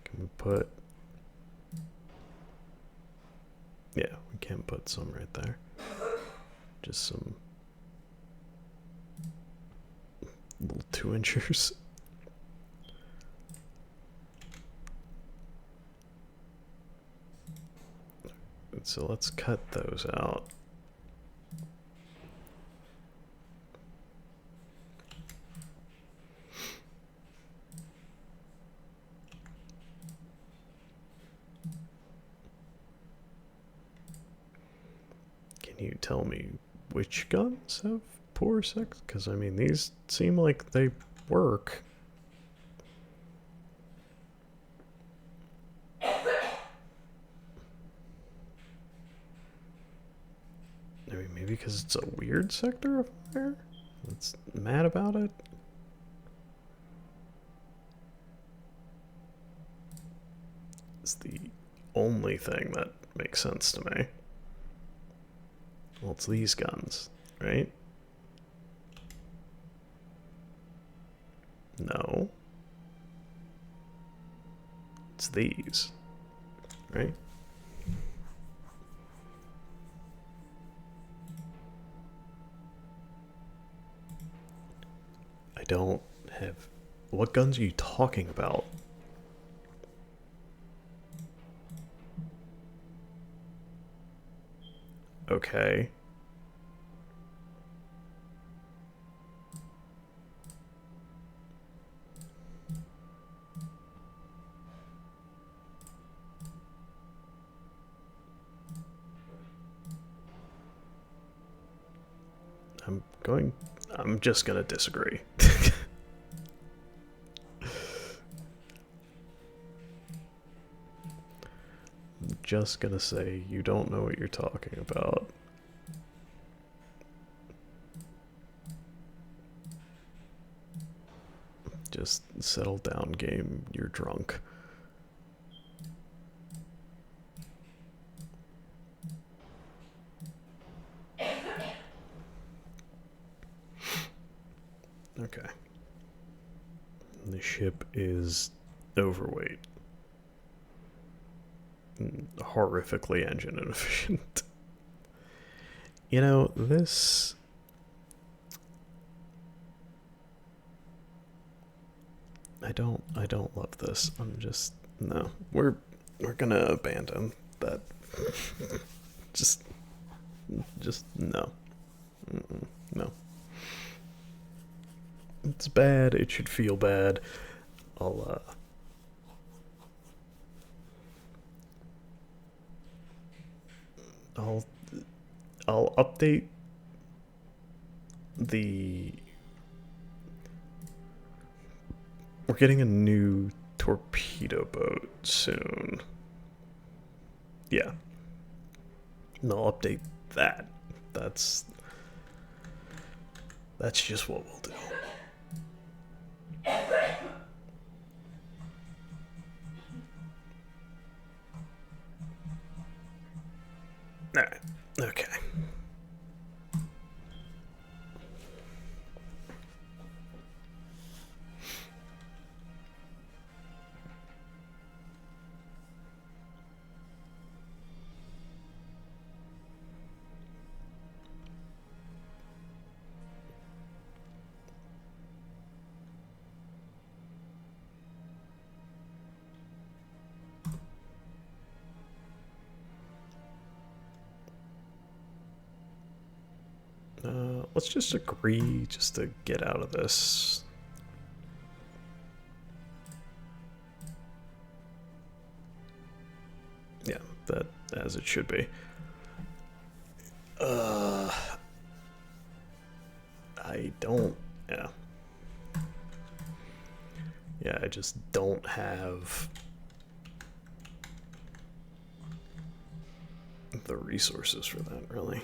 Can we put... Yeah, we can put some right there. Just some little 2-inchers. So let's cut those out. Can you tell me which guns have poor sex? Because, I mean, these seem like they work. I mean, maybe because it's a weird sector of fire? That's mad about it? It's the only thing that makes sense to me. Well, it's these guns, right? No. It's these, right? I don't have... What guns are you talking about? Okay. I'm just gonna disagree. I'm just gonna say you don't know what you're talking about. Just settle down, game. You're drunk. Okay. The ship is overweight. Horrifically engine inefficient. You know, this... I don't love this. I'm just... No. We're gonna abandon that. Just no. No. It's bad. It should feel bad. I'll update the... We're getting a new torpedo boat soon. Yeah. And I'll update that. That's that's just what we'll do. Alright. Okay. Let's just agree just to get out of this. Yeah, that as it should be. I don't. Yeah. Yeah, I just don't have the resources for that, really.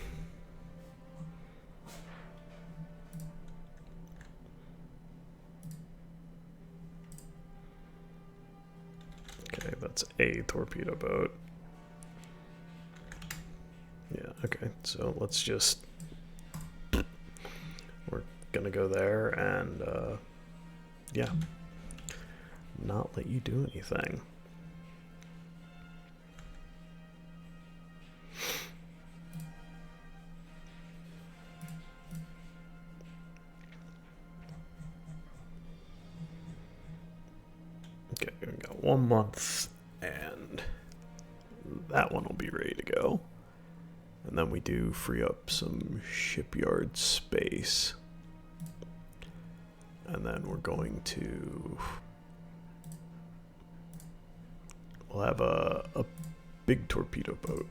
Okay, that's a torpedo boat. Yeah, okay, so let's just... We're gonna go there and, yeah. Not let you do anything. Okay, we got 1 month, and that one will be ready to go. And then we do free up some shipyard space. And then we're going to... We'll have a big torpedo boat.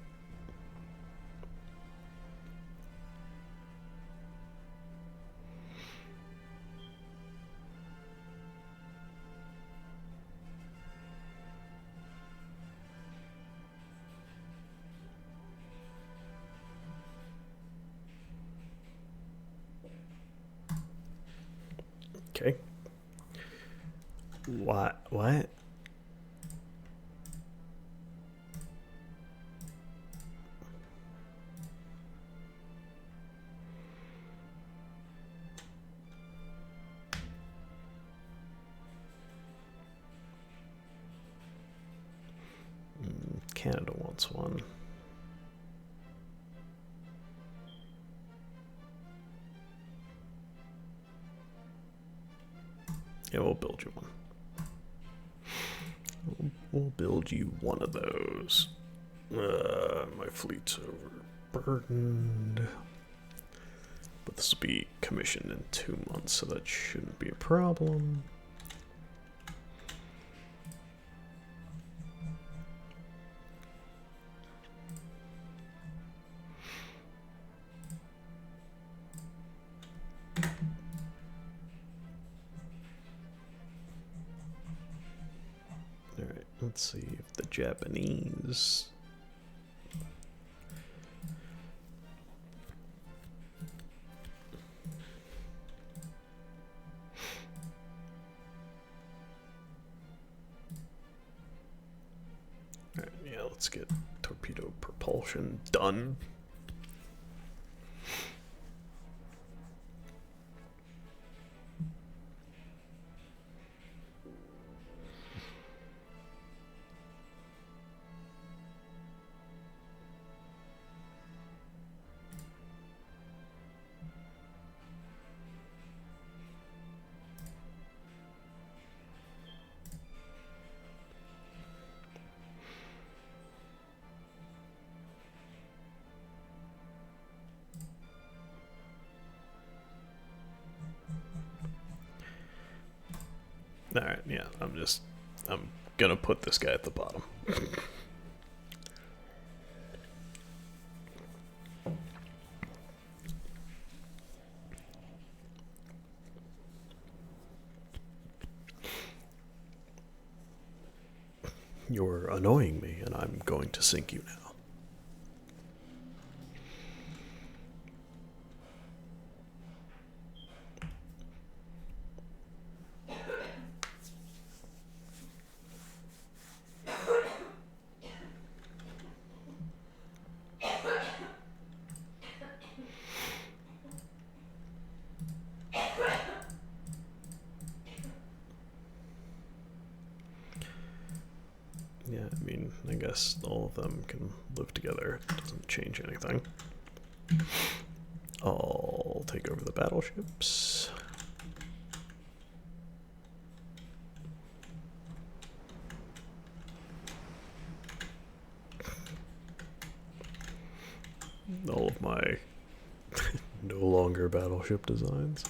Okay. What? What? Canada wants one. Yeah, we'll build you one. We'll build you one of those. My fleet's overburdened. But this will be commissioned in 2 months, so that shouldn't be a problem. Alright, let's see if the Japanese... Alright, yeah, let's get torpedo propulsion done. Alright, yeah, I'm gonna put this guy at the bottom. You're annoying me, and I'm going to sink you now. I guess all of them can live together. It doesn't change anything. I'll take over the battleships. All of my no longer battleship designs.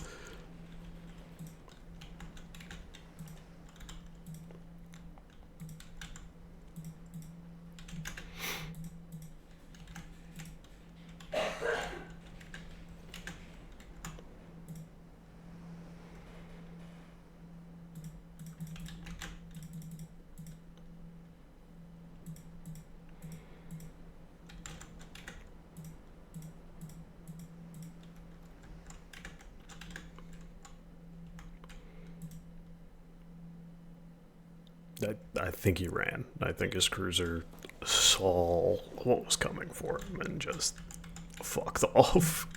I think he ran. I think his cruiser saw what was coming for him and just fucked off.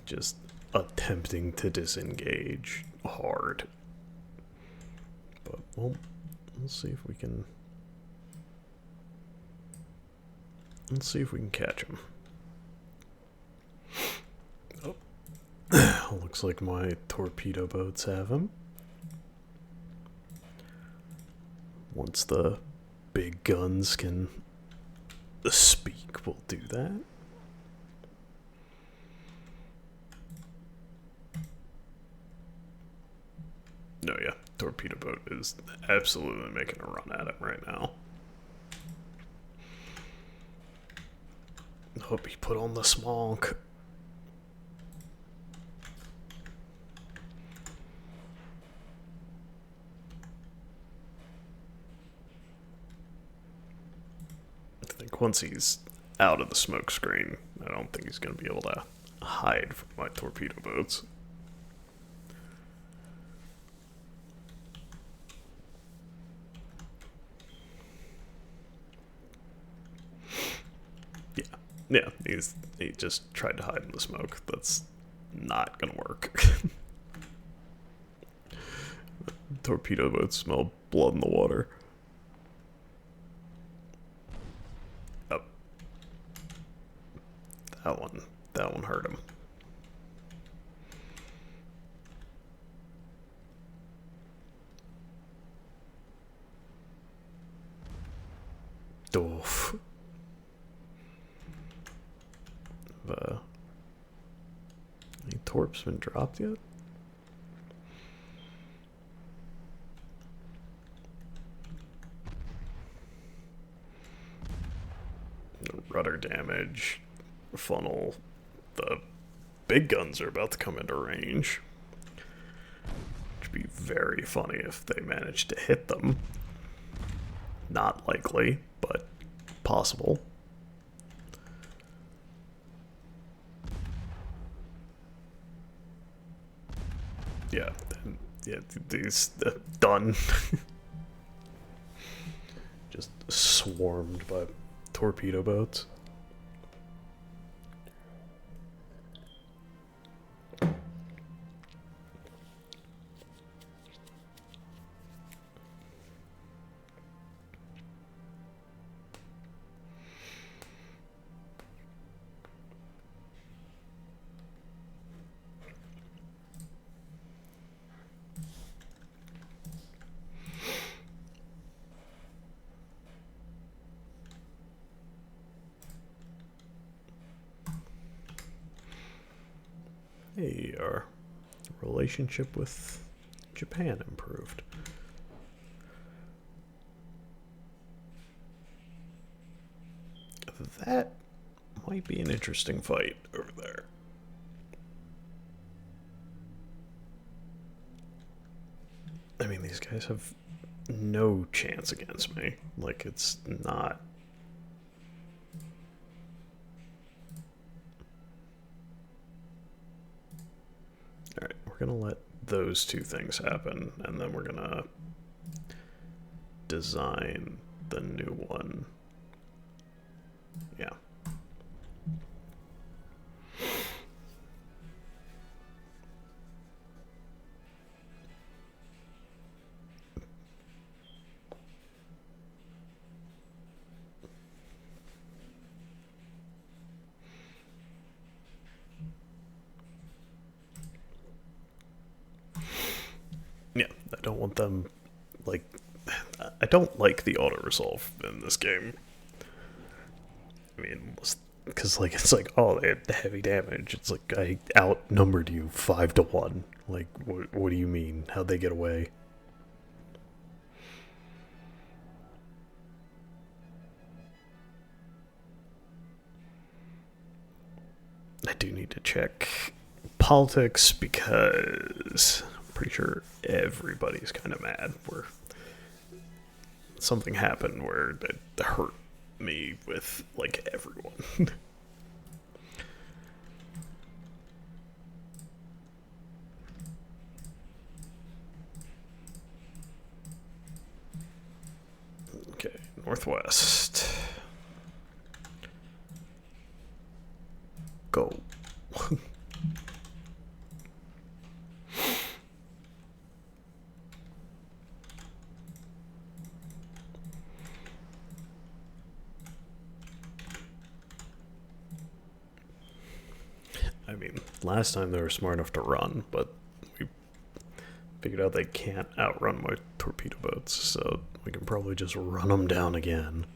Just attempting to disengage hard. But we'll see if we can. Let's see if we can catch him. Oh, looks like my torpedo boats have him. Once the big guns can speak, we'll do that. No, yeah, torpedo boat is absolutely making a run at it right now. Hope he put on the smonk. I think once he's out of the smoke screen, I don't think he's going to be able to hide from my torpedo boats. Yeah, he just tried to hide in the smoke. That's not gonna work. Torpedo boats smell blood in the water. Oh. That one hurt him. Oof. Any torps been dropped yet? Rudder damage, funnel. The big guns are about to come into range. Which would be very funny if they managed to hit them. Not likely, but possible. Yeah, these done. Just swarmed by torpedo boats. Hey, our relationship with Japan improved. That might be an interesting fight over there. I mean, these guys have no chance against me. Like, it's not... Alright, we're gonna let those two things happen, and then we're gonna design the new one. Yeah. I don't want them, like, I don't like the auto resolve in this game. I mean, because like it's like, oh, they had heavy damage. It's like I outnumbered you 5 to 1. Like, what do you mean? How'd they get away? I do need to check politics because I'm pretty sure everybody's kind of mad where something happened where it hurt me with like everyone. Okay, northwest. Go. I mean, last time they were smart enough to run, but we figured out they can't outrun my torpedo boats, so we can probably just run them down again.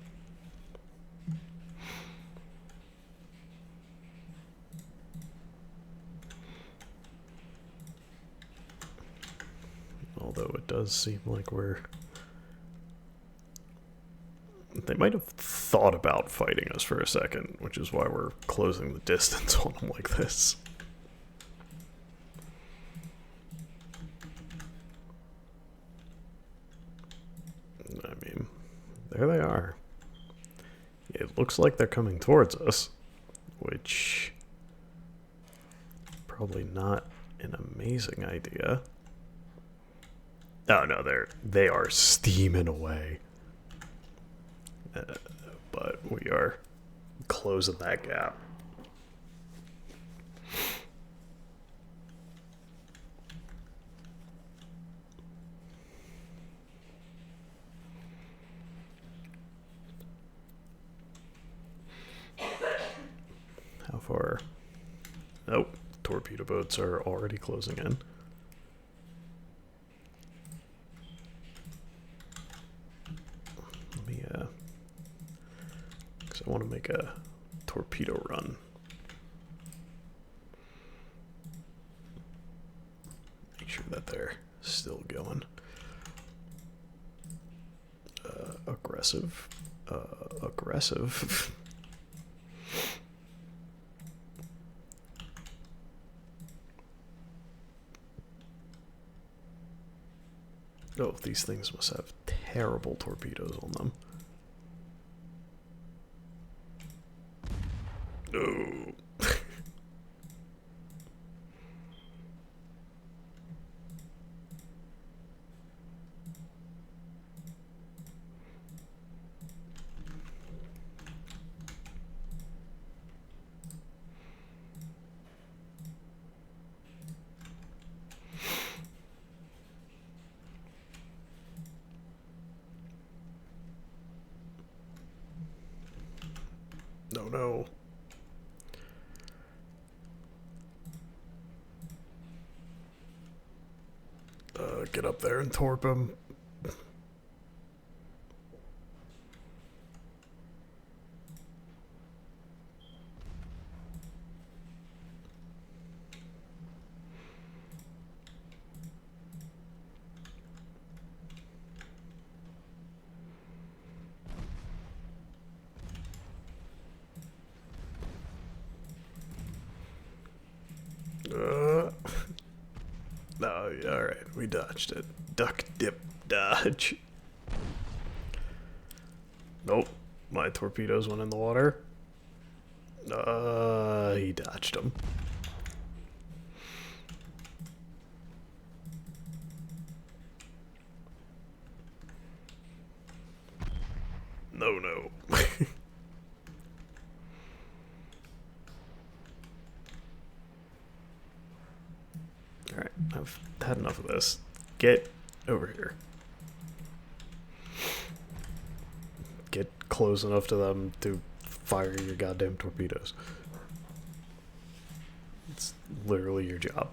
Although it does seem like they might have thought about fighting us for a second, which is why we're closing the distance on them like this. I mean, there they are. It looks like they're coming towards us, which probably not an amazing idea. Oh no, they are steaming away. But we are closing that gap. How far? Oh, torpedo boats are already closing in. Let me, because I want to make a torpedo run. Make sure that they're still going. Aggressive. Aggressive. Oh, these things must have terrible torpedoes on them. No. No, no. Get up there and torp him. No, alright, we dodged it. Duck, dip, dodge. Nope, my torpedoes went in the water. He dodged them. No, no. Alright, I've had enough of this. Get over here. Get close enough to them to fire your goddamn torpedoes. It's literally your job.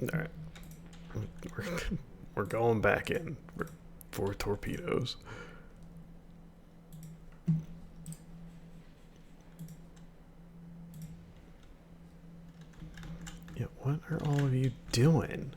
Alright. We're, we're going back in for torpedoes. Yeah, what are all of you doing?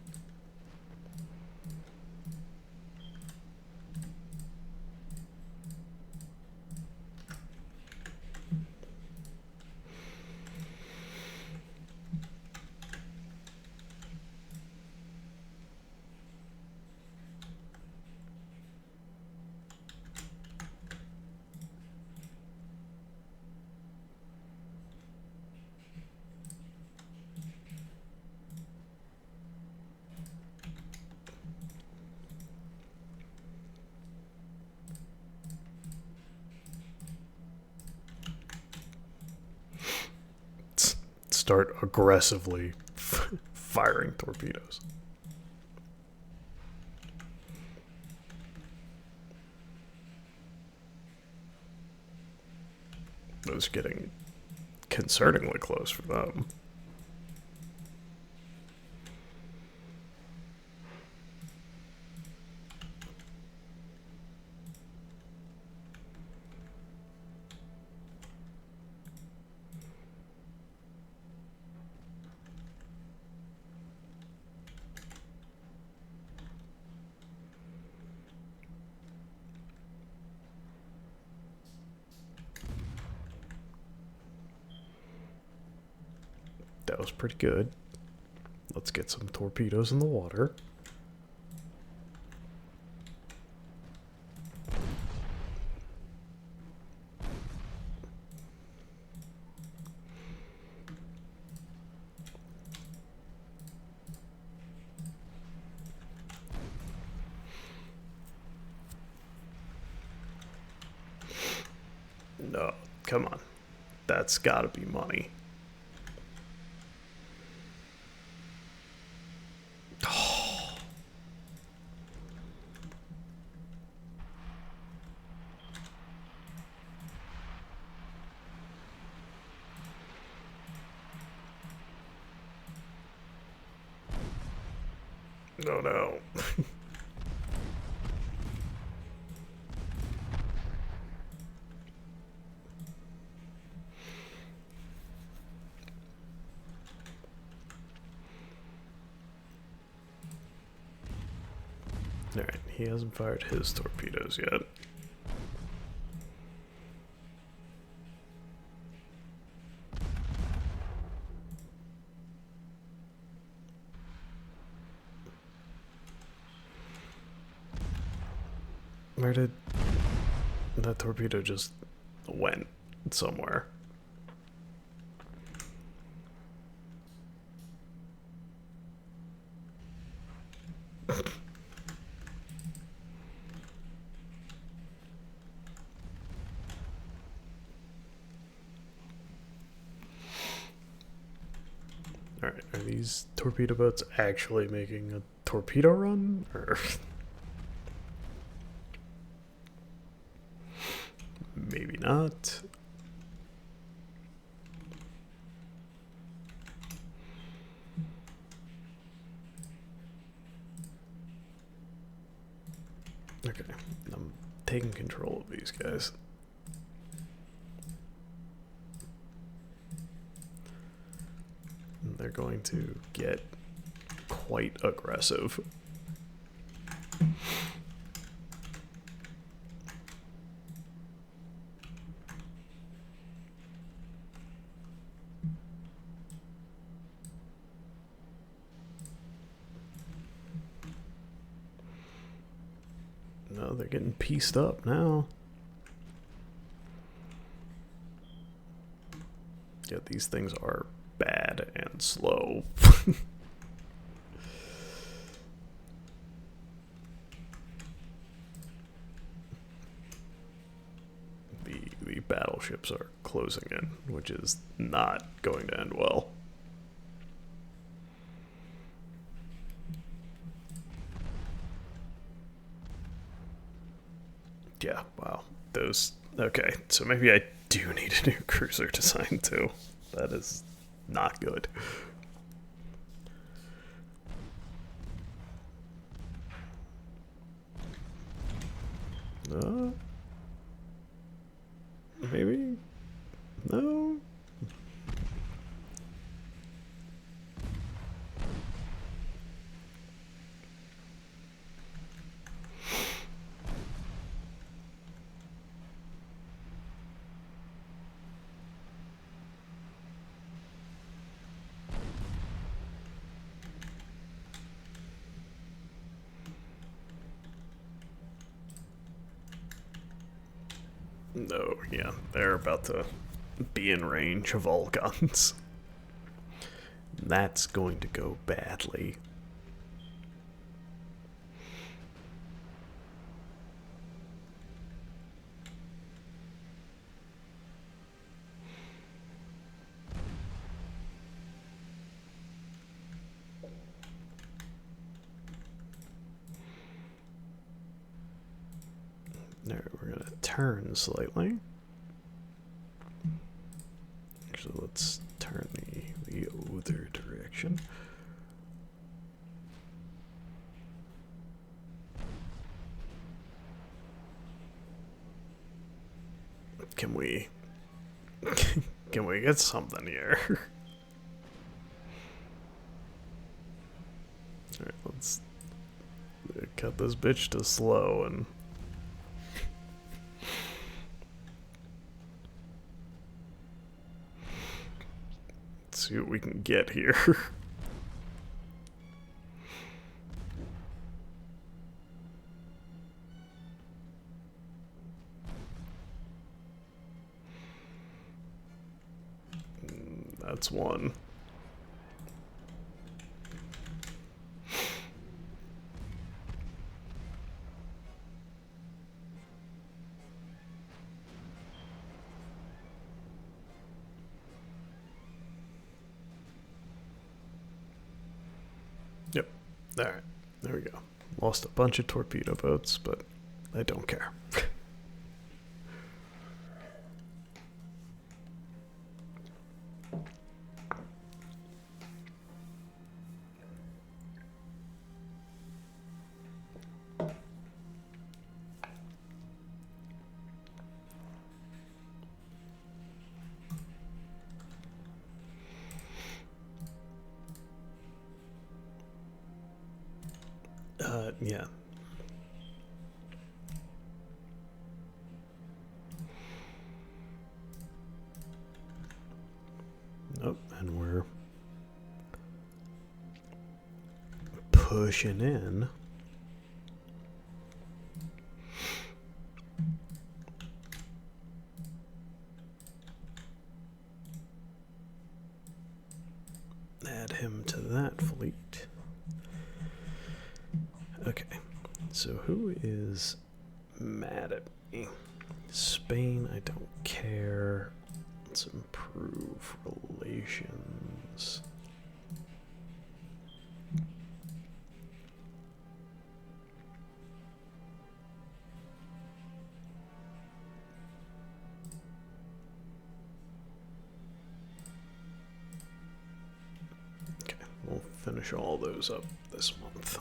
Start aggressively firing torpedoes. It was getting concerningly close for them. That was pretty good. Let's get some torpedoes in the water. No, come on. That's gotta be money. No, no. Alright, he hasn't fired his torpedoes yet. Where did that torpedo just went somewhere? Alright, are these torpedo boats actually making a torpedo run? Or maybe not. Okay, I'm taking control of these guys. They're going to get quite aggressive. No, they're getting pieced up now. Yeah, these things are bad and slow. the battleships are closing in, which is not going to end well. Yeah, wow. Those... Okay, so maybe I do need a new cruiser design too. That is not good. No, yeah, they're about to be in range of all guns. That's going to go badly. There, we're gonna turn slightly. Actually, let's turn the other direction. Can we can we get something here? Alright, let's cut this bitch to slow and see what we can get here. That's one. Yep. Alright. There we go. Lost a bunch of torpedo boats, but I don't care. Yeah. Nope, and we're pushing in. Add him to that fleet. Okay, so who is mad at me? Spain, I don't care. Let's improve relations. Okay, we'll finish all those up this month.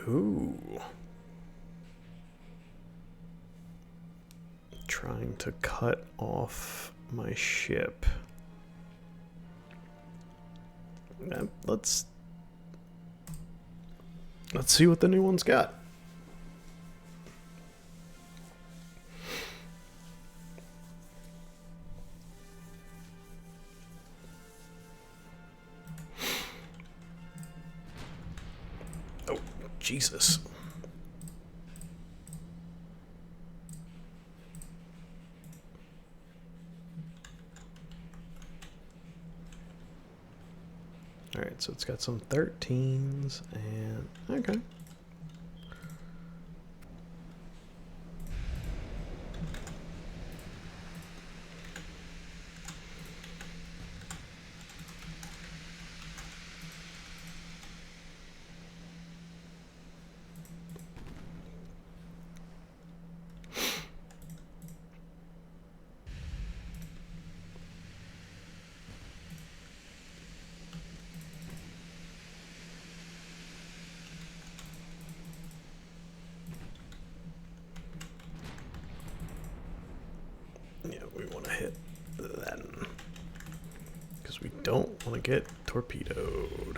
Ooh. Trying to cut off my ship. Let's see what the new one's got. Oh, Jesus. Alright, so it's got some 13s and... okay. Yeah, we want to hit that because we don't want to get torpedoed.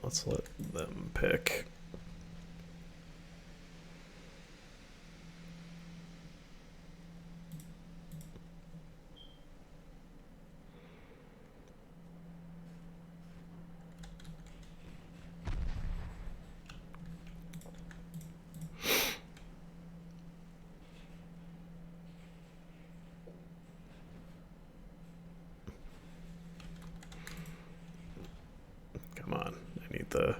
let's let them pick. Come on, I need the...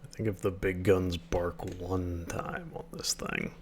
I think if the big guns bark one time on this thing.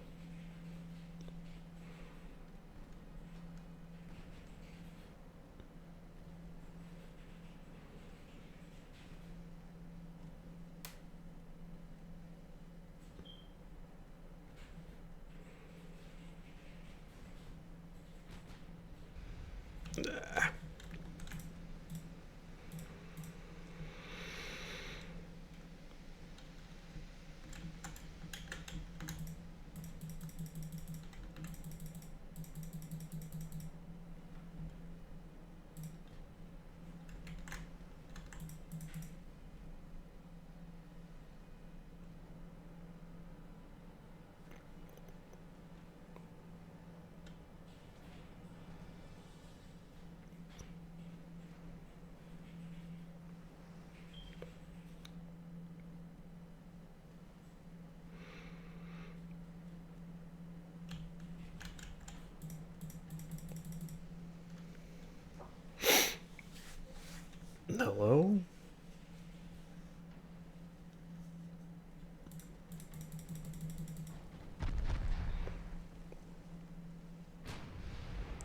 Hello?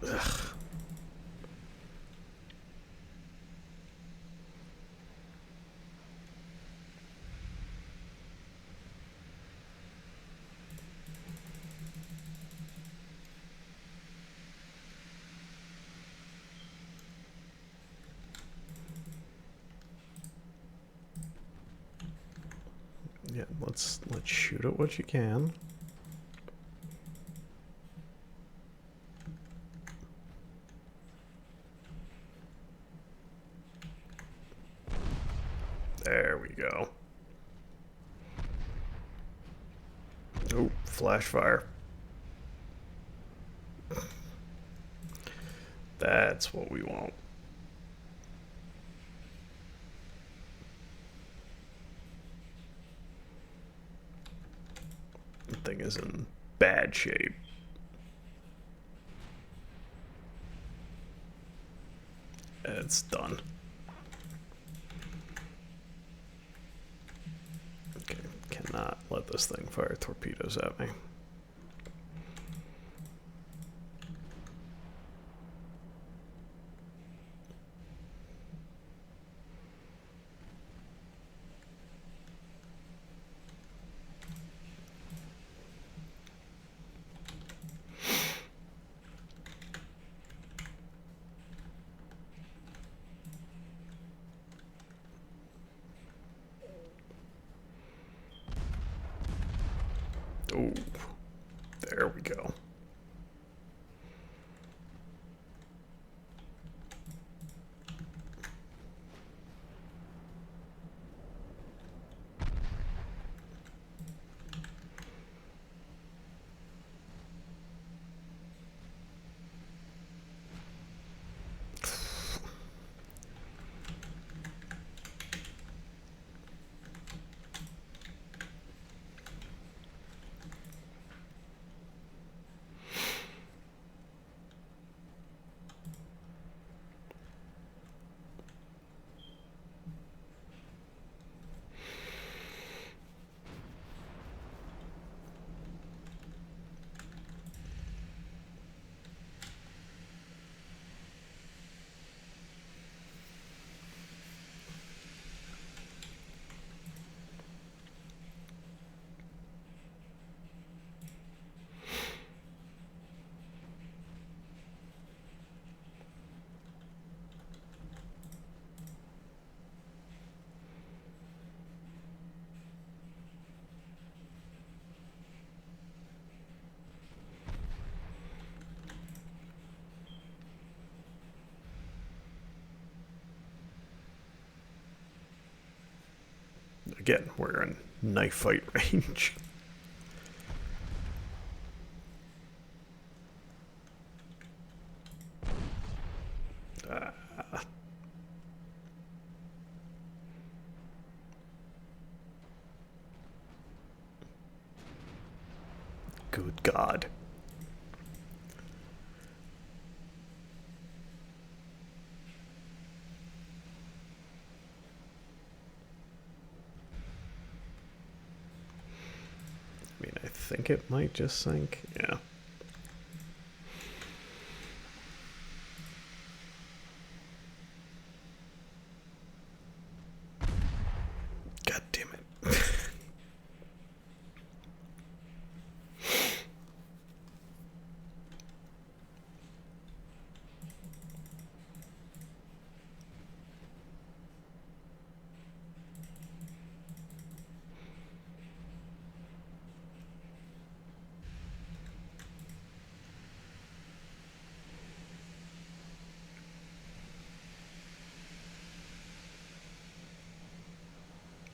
Ugh. Yeah, let's shoot at what you can. There we go. Oh, flash fire. That's what we want. The thing is in bad shape. It's done. Okay, cannot let this thing fire torpedoes at me. Oh. Again, we're in knife fight range. Good God. I mean, I think it might just sink. Yeah. God damn it.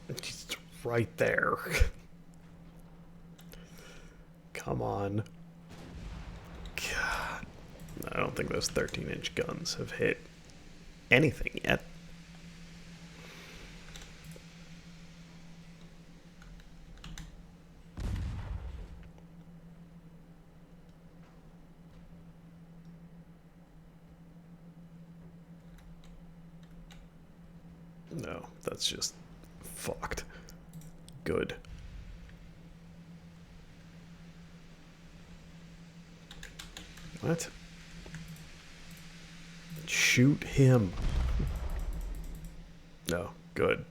It's right there. Come on. God. I don't think those 13-inch guns have hit anything yet. No, that's just fucked. Good. What? Shoot him. No, good.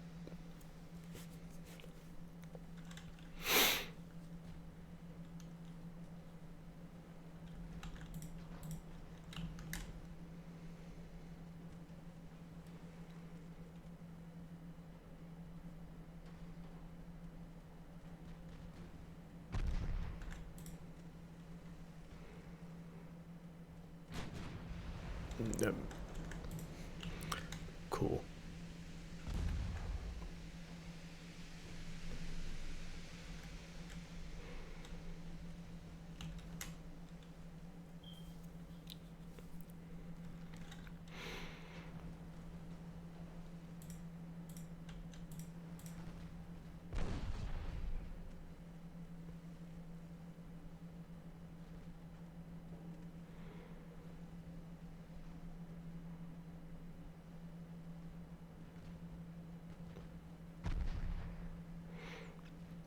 Cool.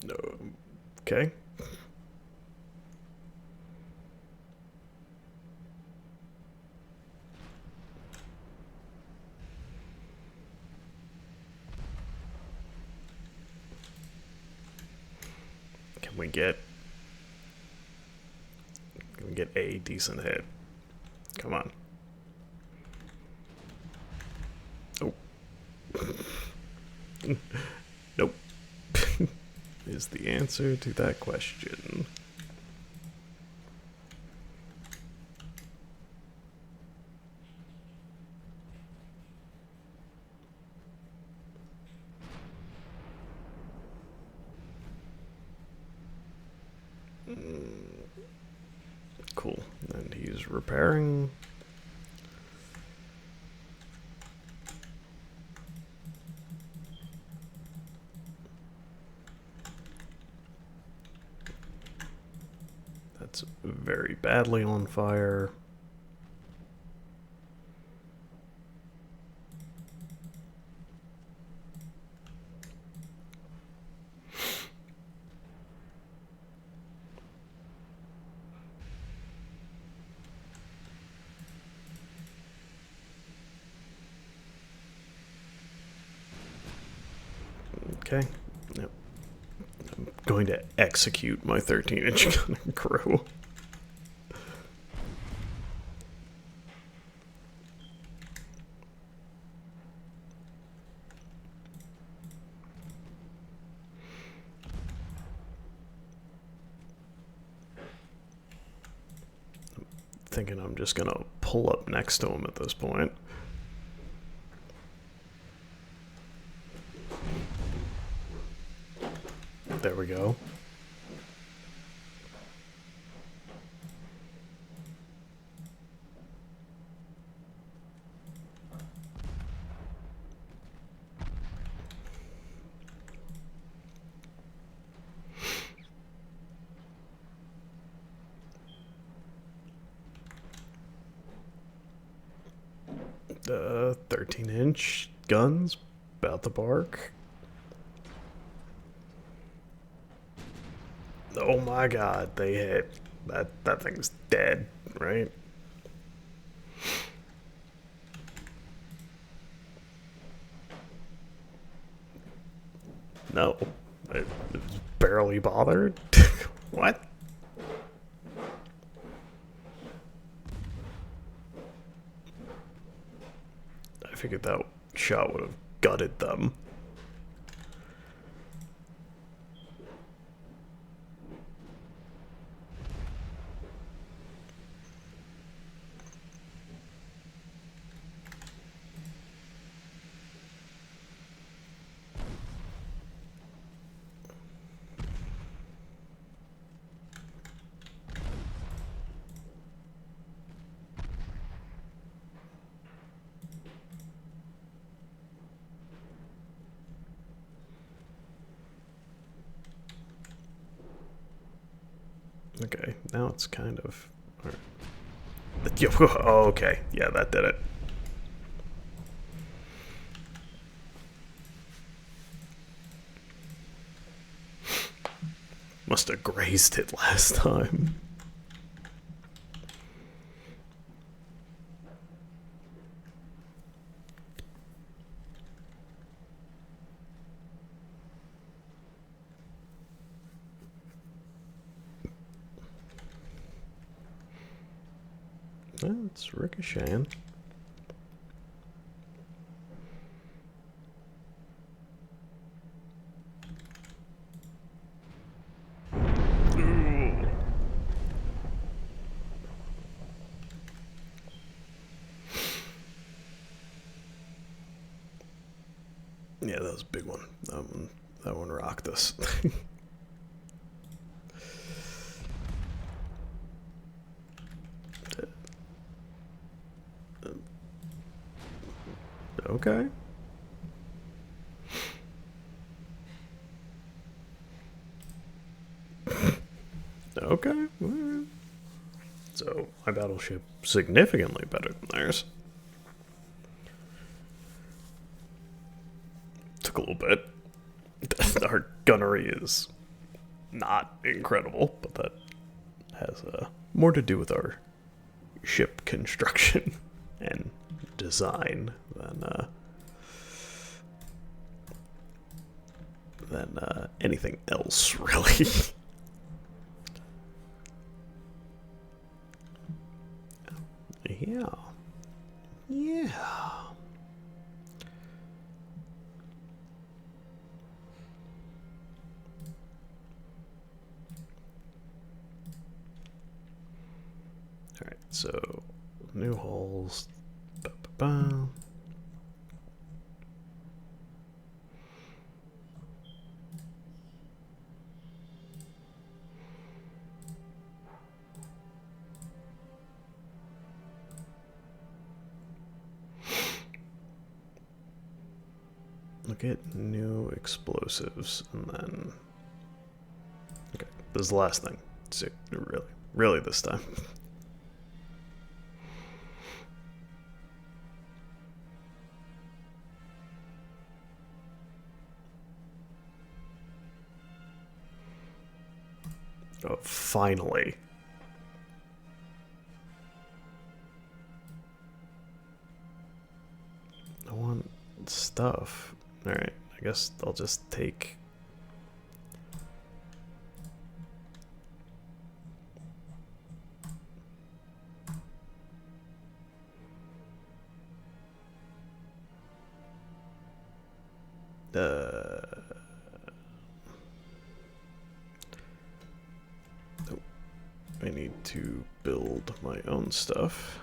No. Okay. Can we get a decent hit? Come on. Oh. Nope. Is the answer to that question. Cool. And he's repairing. That's very badly on fire. Okay. Yep. I'm going to execute my 13-inch gun crew. Thinking I'm just gonna pull up next to him at this point. There we go. The 13-inch guns, about the bark. Oh my god, they hit. That thing's dead, right? No. It was barely bothered. What? I figured that shot would have gutted them. Okay, now it's kind of... Oh, okay, yeah, that did it. Must have grazed it last time. Well, it's ricocheting. Yeah, that was a big one. That one rocked us. Okay. Okay. Alright. So, my battleship significantly better than theirs. Took a little bit. Our gunnery is not incredible, but that has more to do with our ship construction and design than anything else, really. Yeah. Yeah. Alright, so new hulls. Ba-ba-ba. Look at new explosives, and then... Okay, this is the last thing. Really this time. Oh, finally. I want stuff. Alright, I guess I'll just take... I need to build my own stuff.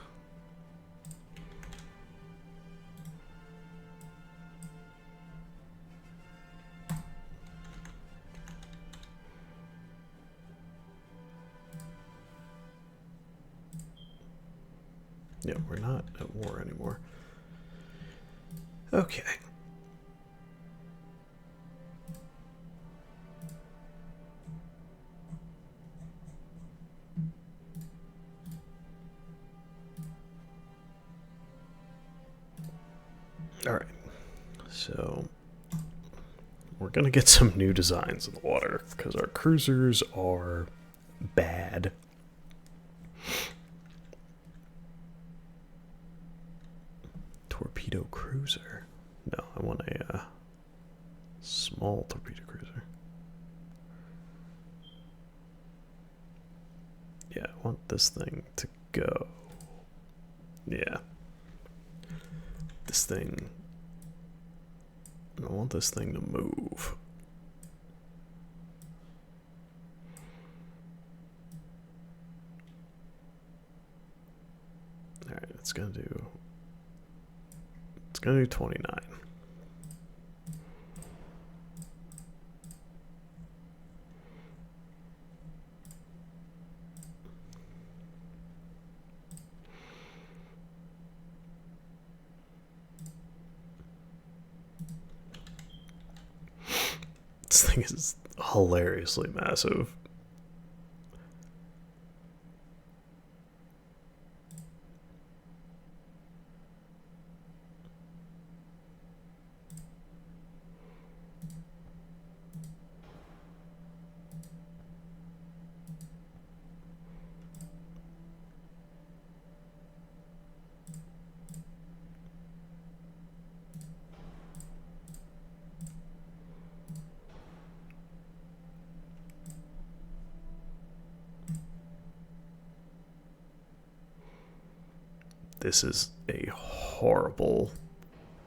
Yeah, we're not at war anymore. Okay. Alright. So, we're gonna get some new designs in the water, because our cruisers are bad. Torpedo cruiser. No, I want a small torpedo cruiser. Yeah, I want this thing to go. Yeah. This thing. I want this thing to move. Alright, it's gonna do 29. This thing is hilariously massive. This is a horrible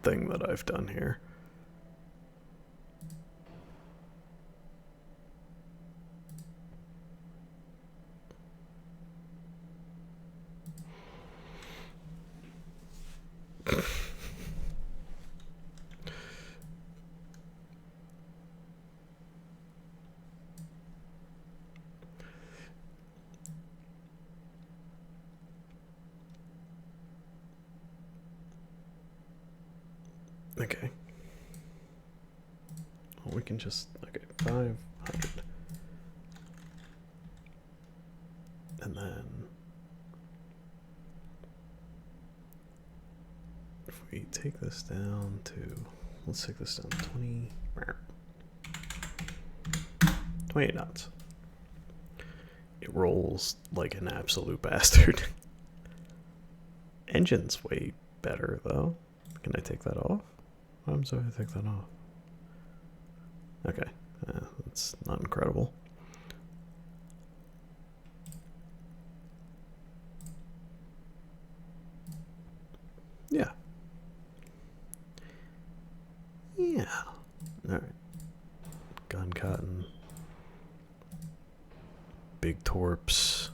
thing that I've done here. Okay. Well, we can just, okay, 500. And then if we take this down to, let's take this down to 28 knots. It rolls like an absolute bastard. Engine's way better though. Can I take that off? What happens if I take that off? Okay, that's not incredible. Yeah. Yeah. Alright. Gun cotton. Big torps.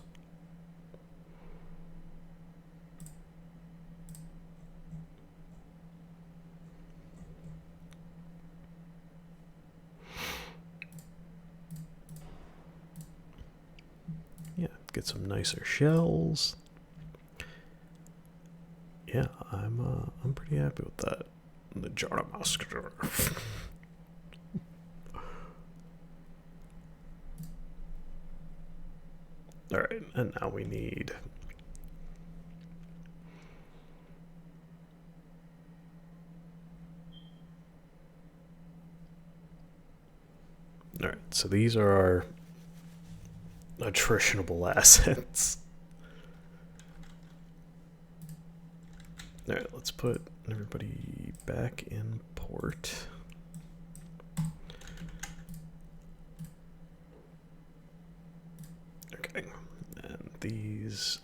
Yeah, get some nicer shells. Yeah, I'm pretty happy with that. The jar of musketeer. Alright, and now we need Alright, so these are our attritionable assets. Alright, let's put everybody back in port. Okay, and these...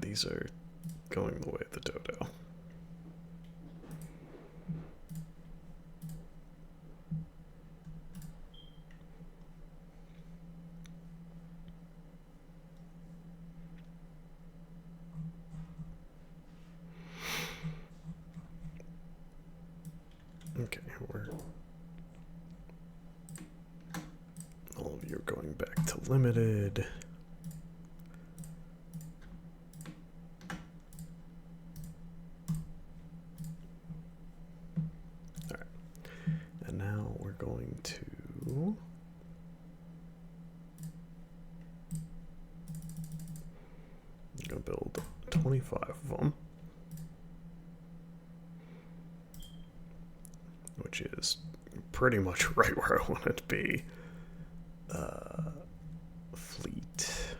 These are going the way of the dodo. Okay, we're going back to limited. Alright. And now we're going to build 25 of them, which is pretty much right where I want it to be. Fleet.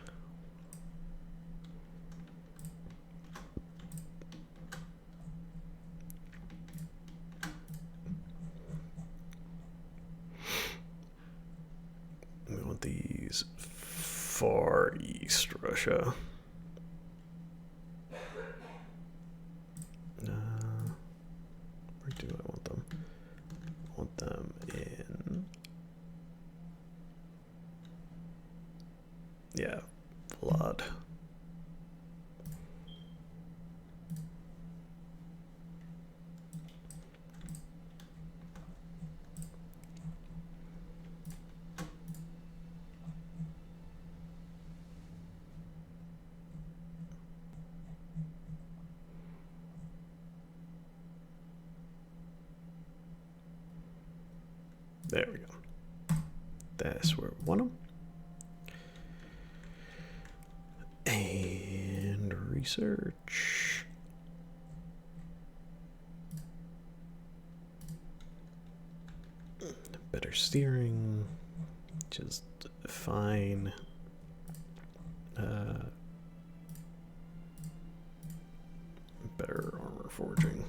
We want these Far East Russia. Where do I want them? I want them in... Yeah, Vlad. There we go. That's where we want them. And research. Better steering. Just fine. Better armor forging.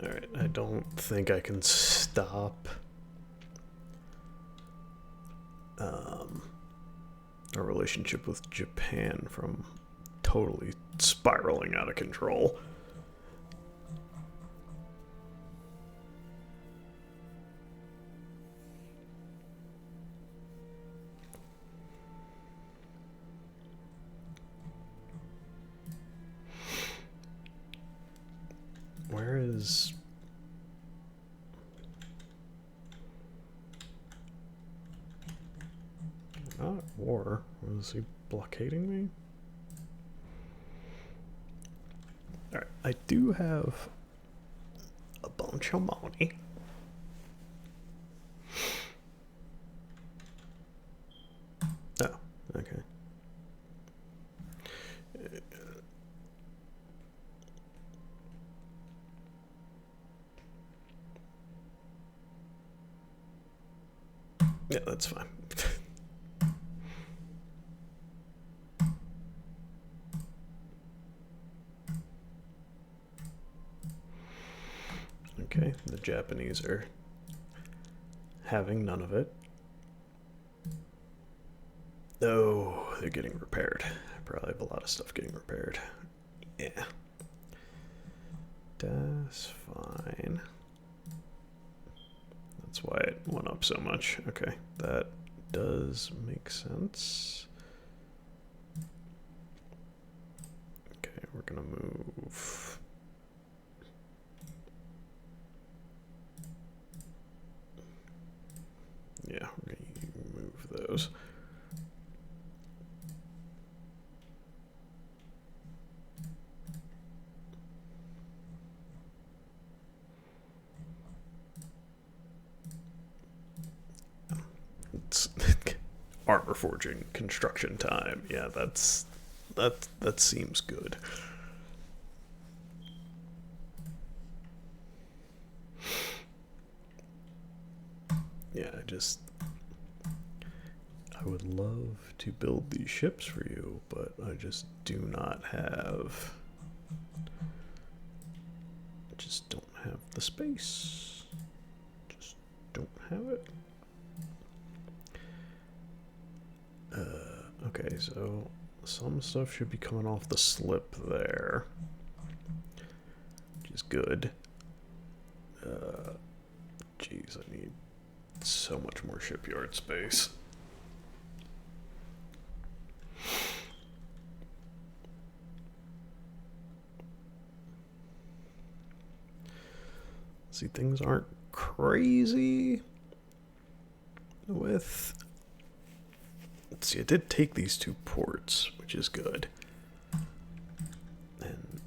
Alright, I don't think I can stop our relationship with Japan from totally spiraling out of control. Where is... Not at war. Was he blockading me? Alright, I do have a bunch of money. Oh, okay. Yeah, that's fine. Okay, the Japanese are having none of it. Oh, they're getting repaired. I probably have a lot of stuff getting repaired. Yeah. That's fine. That's why it went up so much. Okay, that does make sense. Okay, we're gonna move. Yeah, we're gonna move those. It's armor forging construction time. Yeah, that seems good. Yeah, I would love to build these ships for you, but I just do not have, just don't have the space. Just don't have it. Okay, so some stuff should be coming off the slip there. good. Jeez, I need so much more shipyard space. See, things aren't crazy with... Let's see, I did take these 2 ports, which is good. And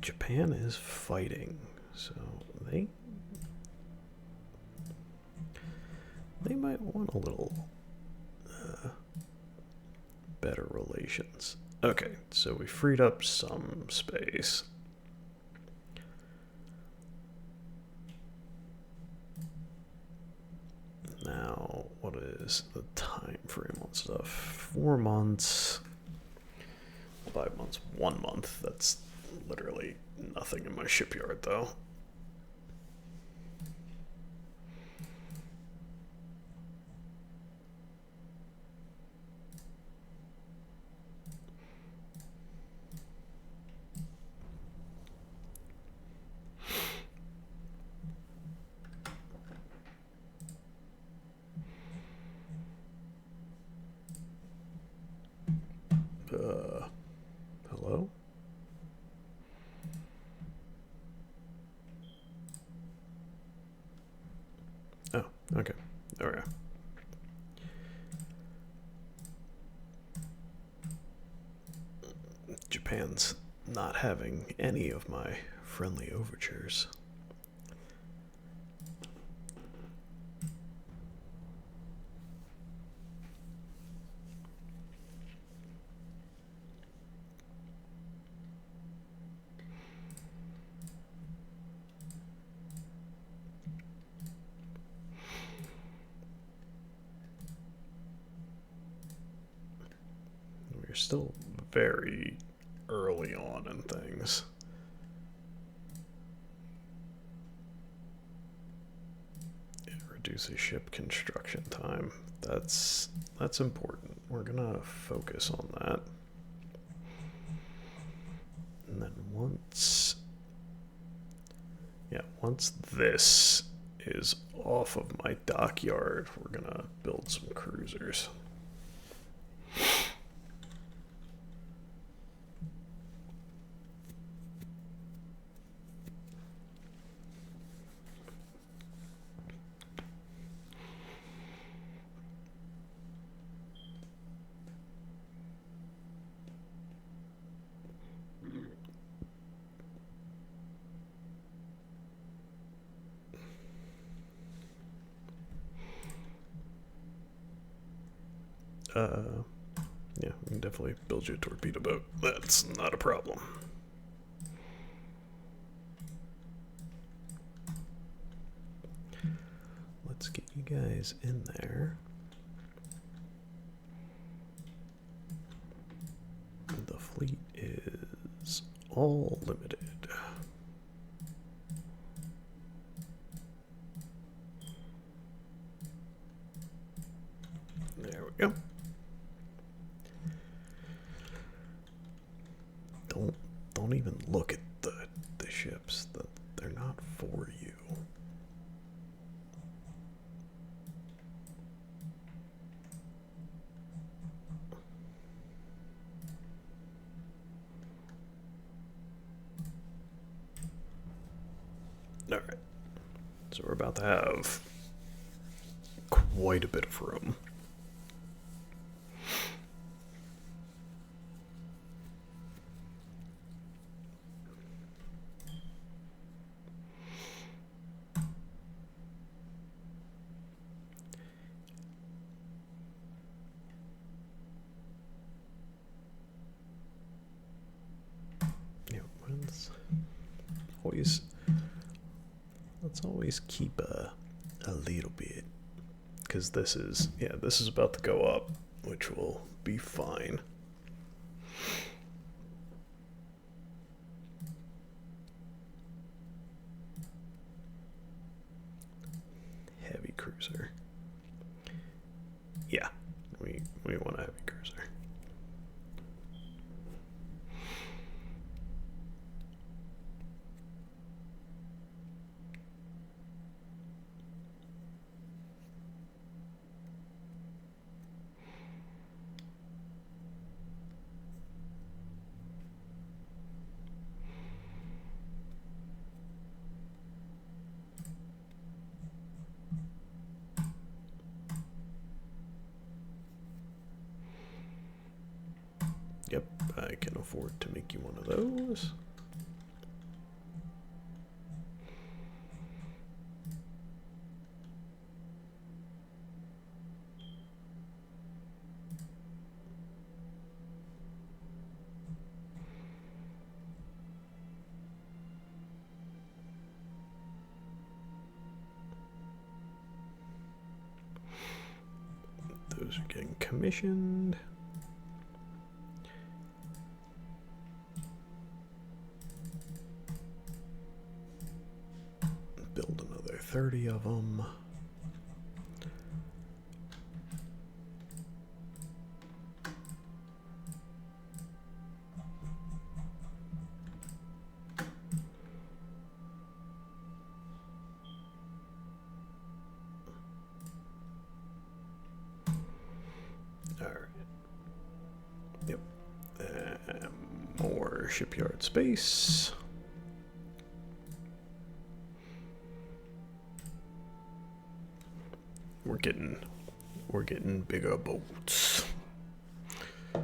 Japan is fighting, so they might want a little better relations. Okay, so we freed up some space. Now, what is the time frame on stuff? 4 months, 5 months, 1 month. That's literally nothing in my shipyard, though. Hello? Oh, okay. There we go. Japan's not having any of my friendly overtures. We're still very early on in things. It reduces ship construction time. That's important. We're gonna focus on that. And then once this is off of my dockyard, we're gonna build some cruisers. Yeah, we can definitely build you a torpedo boat. That's not a problem. Let's get you guys in there. The fleet is all limited. There we go. Don't even look at the ships. They're not for you. All right. So we're about to have quite a bit of room. Let's always keep a little bit, because this is about to go up, which will be fine. Heavy cruiser. Yeah, we want a heavy cruiser. I can afford to make you one of those. Those are getting commissioned. Build another 30 of them. More shipyard space. We're getting bigger boats. All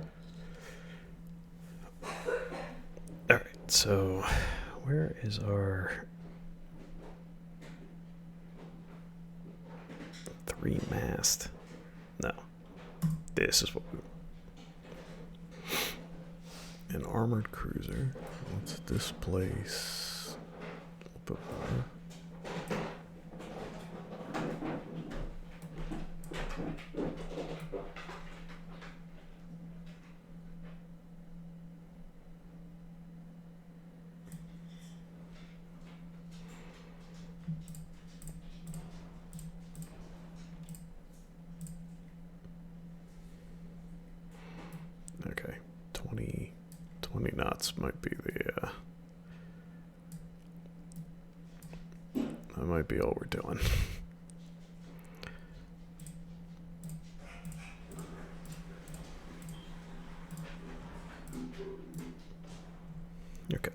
right, so where is our 3-mast? No, this is what we. An armored cruiser. Let's displace a bit more. Okay, 20 knots might be the, that might be all we're doing. Okay.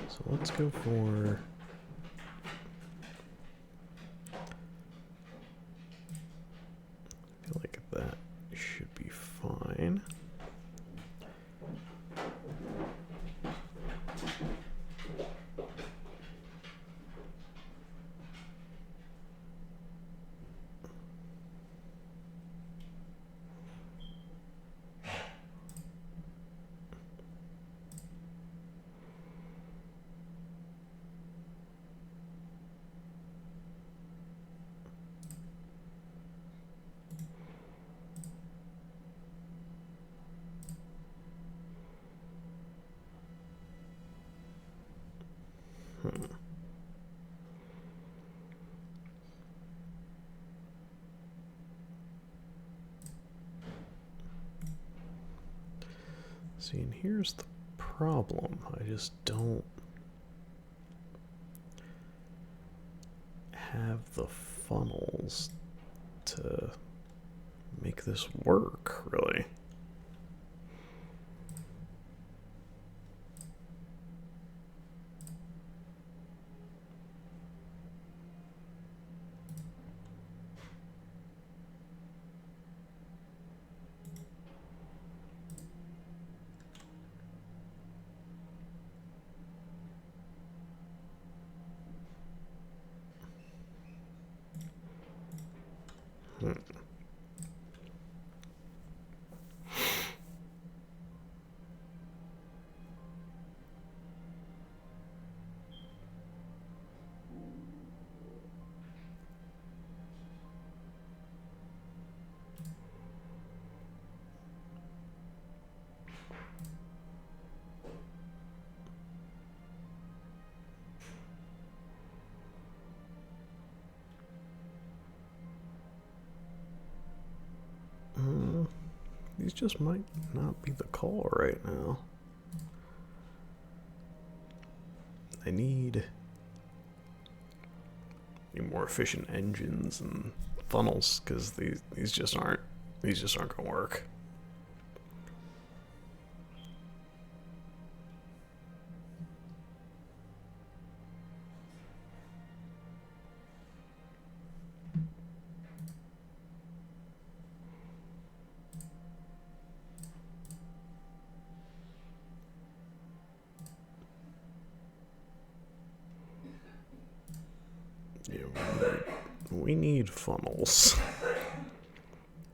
So let's go for I feel like that should be fine. See, and here's the problem. I just don't have the funnels to make this work, really. These just might not be the call right now. I need more efficient engines and funnels because these just aren't gonna work. Yeah, we need funnels.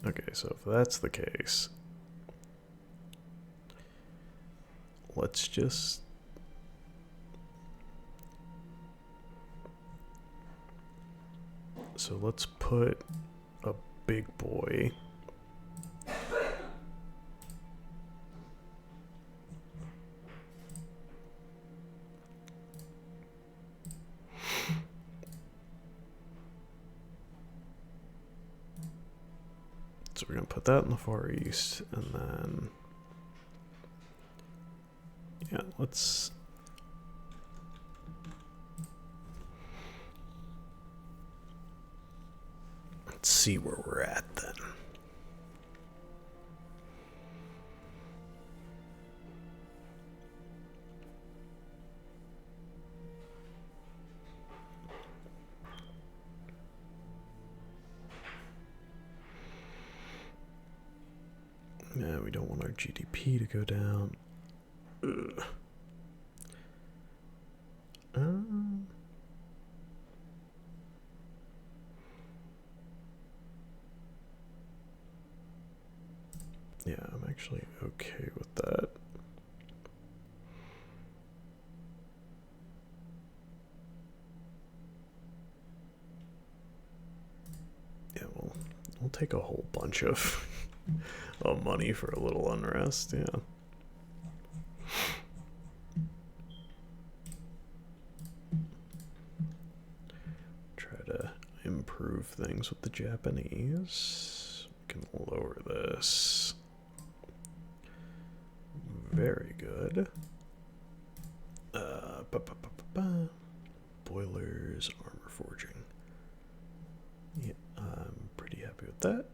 Okay, so if that's the case, let's just... So let's put a big boy. So we're going to put that in the Far East, and then... Yeah, let's see where we're at then. Yeah, we don't want our GDP to go down. Ugh. Yeah, I'm actually okay with that. Yeah, we'll take a whole bunch of money for a little unrest, yeah. Try to improve things with the Japanese. We can lower this. Very good. Boilers, armor forging. Yeah, I'm pretty happy with that.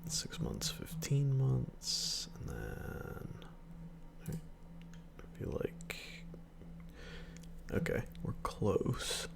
6 months, 15 months, and then I feel like, okay, we're close.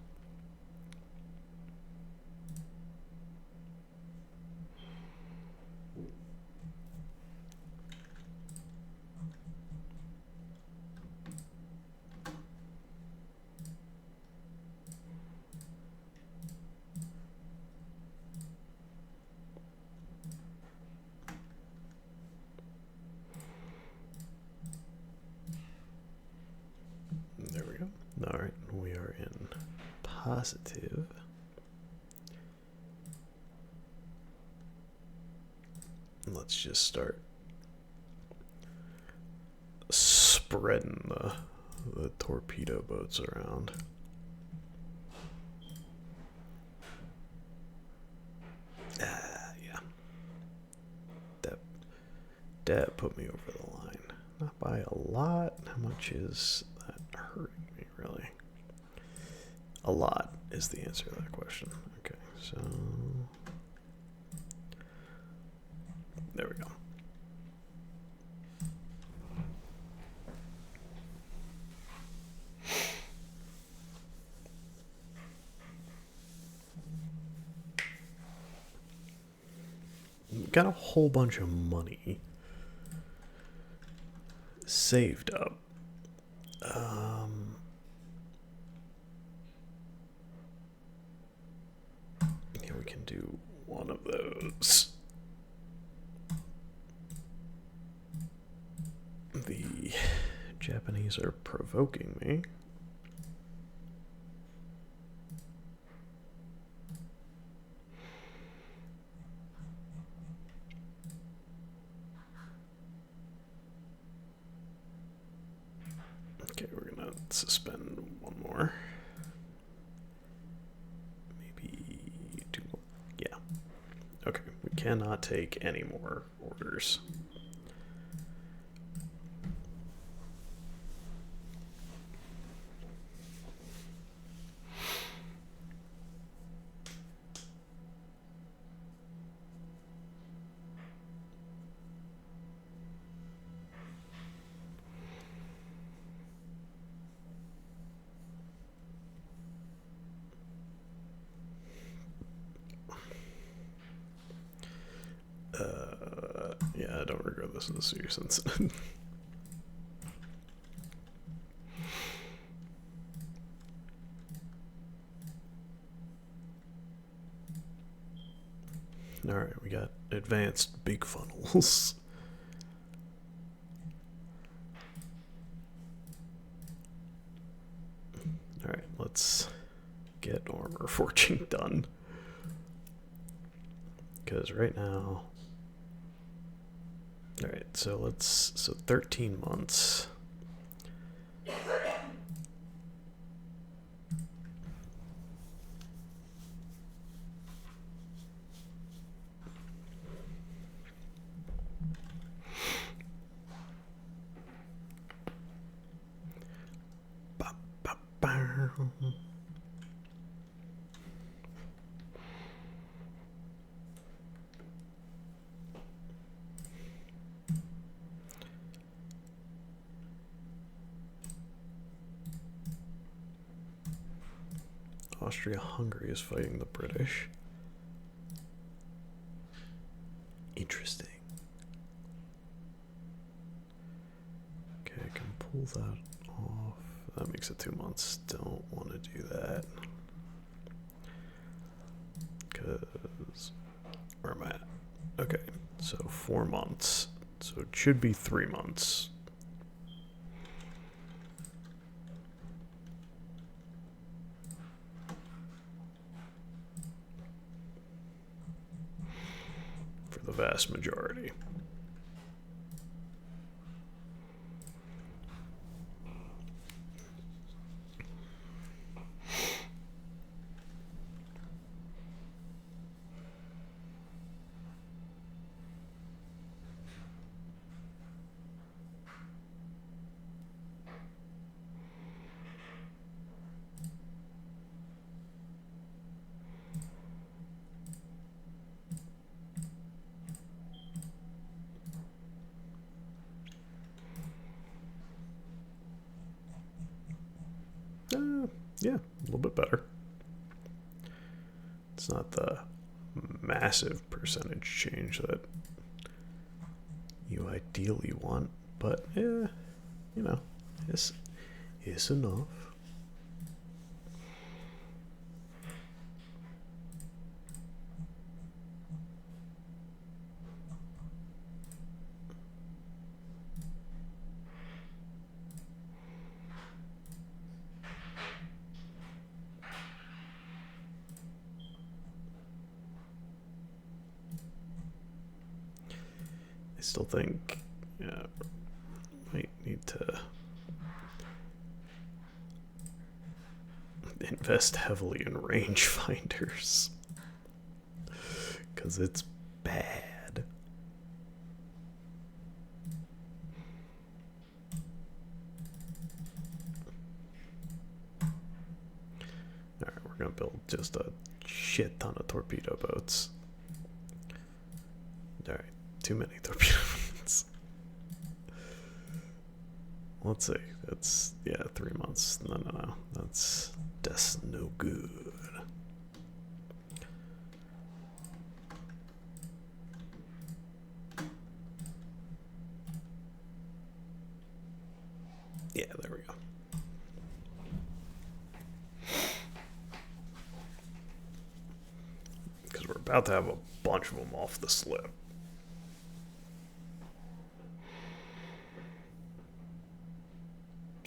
There we go. All right, we are in positive. Let's just start spreading the torpedo boats around. Yeah. That put me over the line. Not by a lot. How much is that hurting me, really? A lot is the answer to that question. Okay, so... There we go. Got a whole bunch of money saved up. Yeah, we can do one of those. The Japanese are provoking me. Okay, we're gonna suspend one more. Maybe two more. Yeah. Okay, we cannot take any more orders. Yeah, I don't regret this in a serious incident. Alright, we got advanced big funnels. Alright, let's get armor forging done. Because right now... Alright, so 13 months. Austria-Hungary is fighting the British. Interesting. Okay, I can pull that off. That makes it 2 months. Don't want to do that. Because... where am I at? Okay, so 4 months. So it should be 3 months. The vast majority. Yeah, a little bit better. It's not the massive percentage change that you ideally want, but yeah, you know, it's enough. Still think, yeah, might need to invest heavily in rangefinders because it's bad. All right, we're gonna build just a shit ton of torpedo boats. All right. Too many torpedo boats. Let's see. That's, yeah, 3 months. No. That's no good. Yeah, there we go. Because we're about to have a bunch of them off the slip.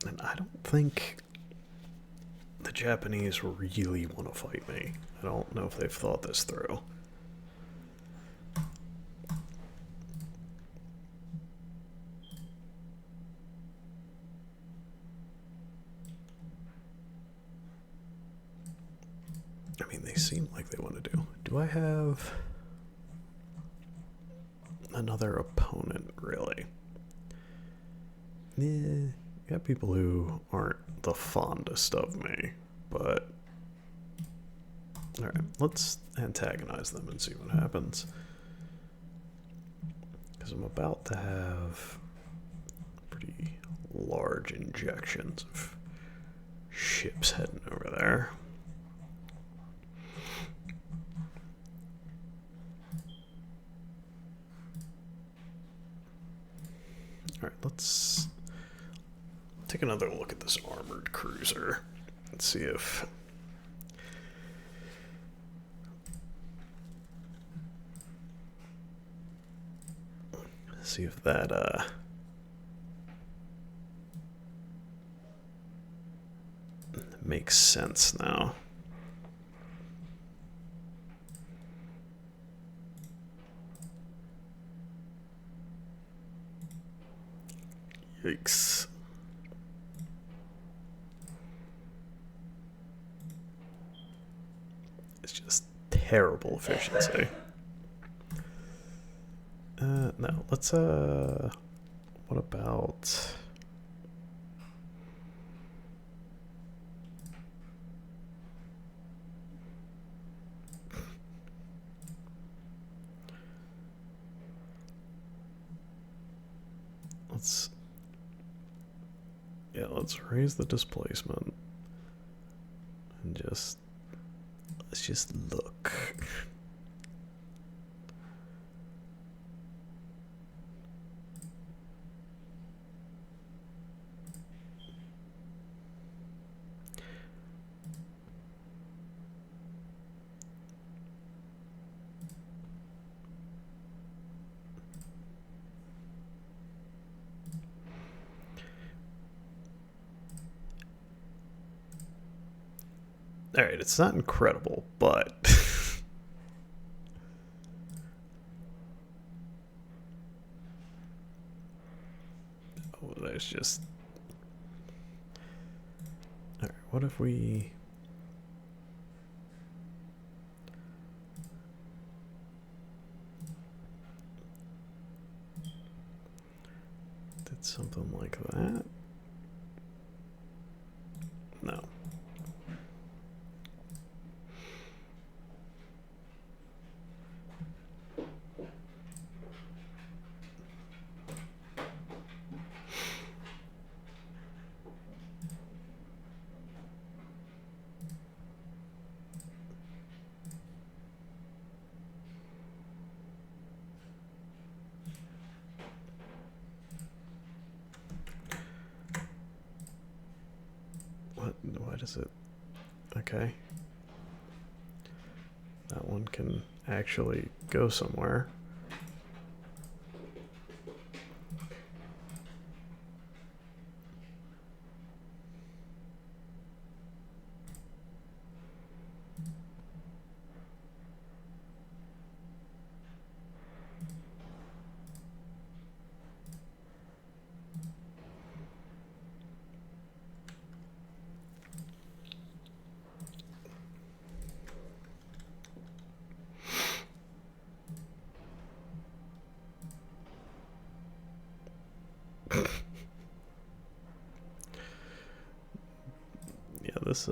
And I don't think the Japanese really want to fight me. I don't know if they've thought this through. I mean, they seem like they want to do. Do I have another opponent, really? Yeah. Got people who aren't the fondest of me, but alright, let's antagonize them and see what happens. Because I'm about to have pretty large injections of ships heading over there. Alright, let's take another look at this armored cruiser and see if See if that makes sense now. Yikes. It's just terrible efficiency. No, let's, what about... Let's... Yeah, let's raise the displacement. And just... Let's just look. Alright, it's not incredible, but... oh, there's just... Alright, what if we... did something like that? No. What is it? Okay. That one can actually go somewhere. Yeah, this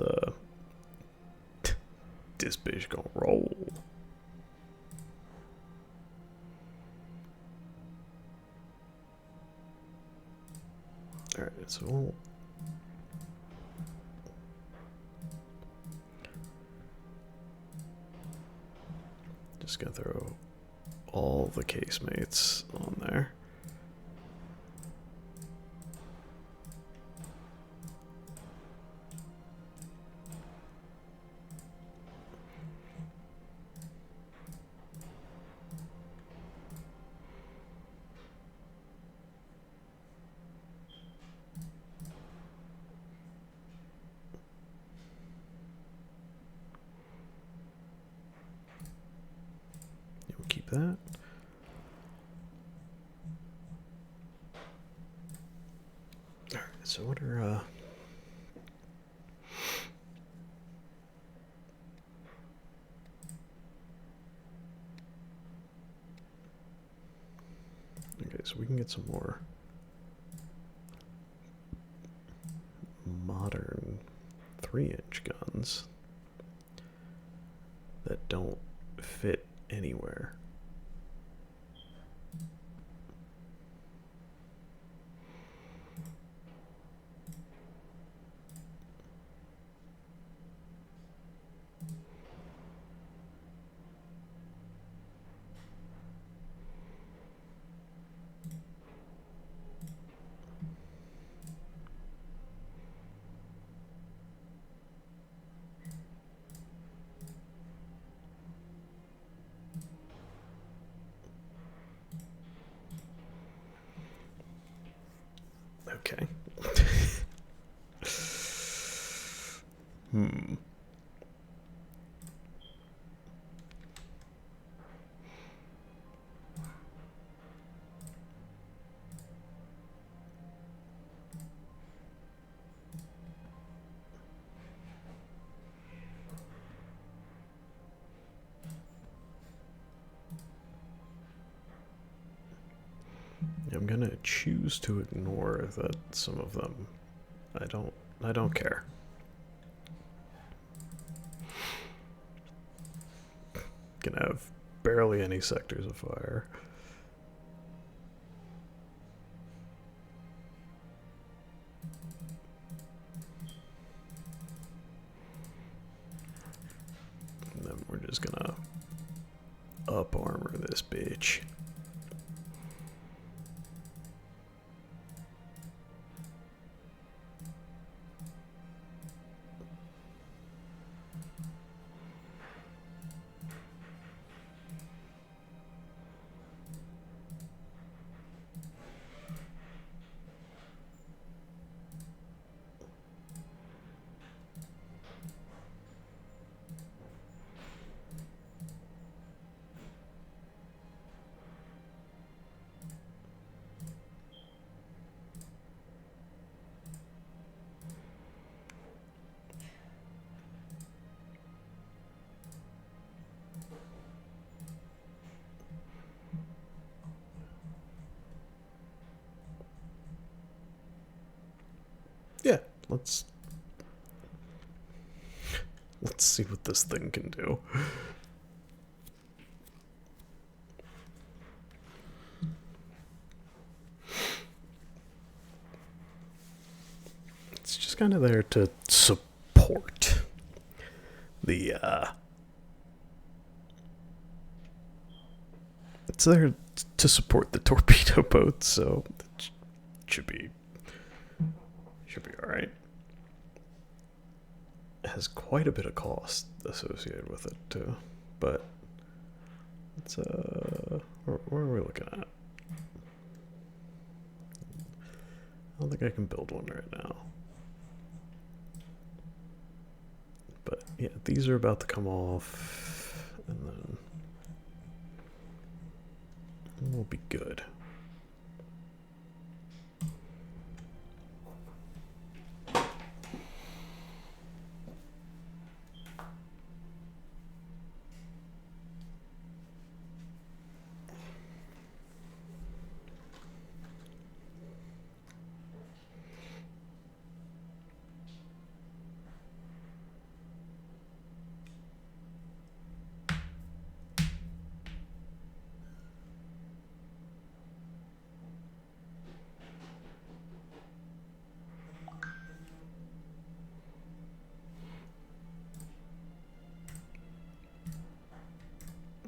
this bitch gonna roll. Alright, so we'll just gonna throw all the casemates on there. We'll keep that. Alright, so what are okay, so we can get some more modern 3-inch guns that don't fit anywhere. I'm gonna choose to ignore that some of them. I don't care. Gonna have barely any sectors of fire. And then we're just gonna up armor this bitch. Yeah, let's see what this thing can do. It's just kind of there to support the it's there to support the torpedo boat, so it should be all right. It has quite a bit of cost associated with it too, but it's where are we looking at? I don't think I can build one right now. But yeah, these are about to come off, and then we'll be good.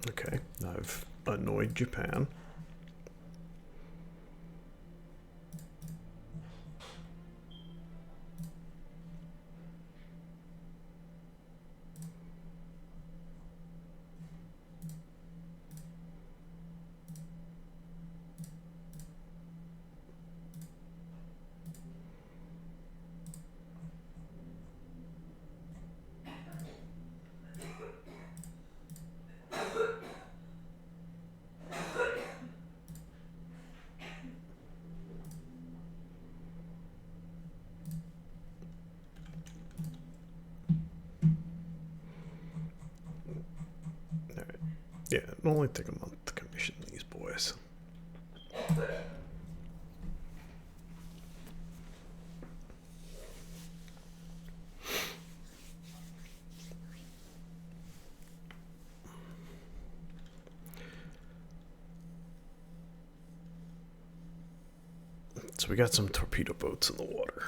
Okay, I've annoyed Japan. Alright. Yeah, it'll only take a month to commission these boys. So we got some torpedo boats in the water.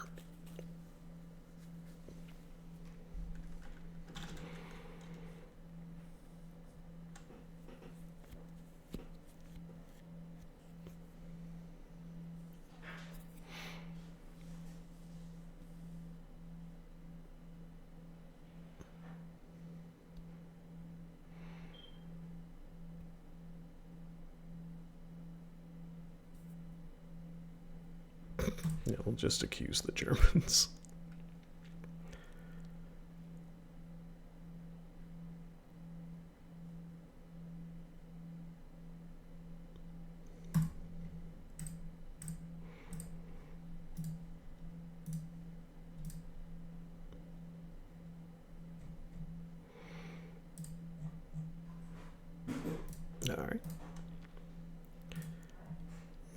Yeah, we'll just accuse the Germans.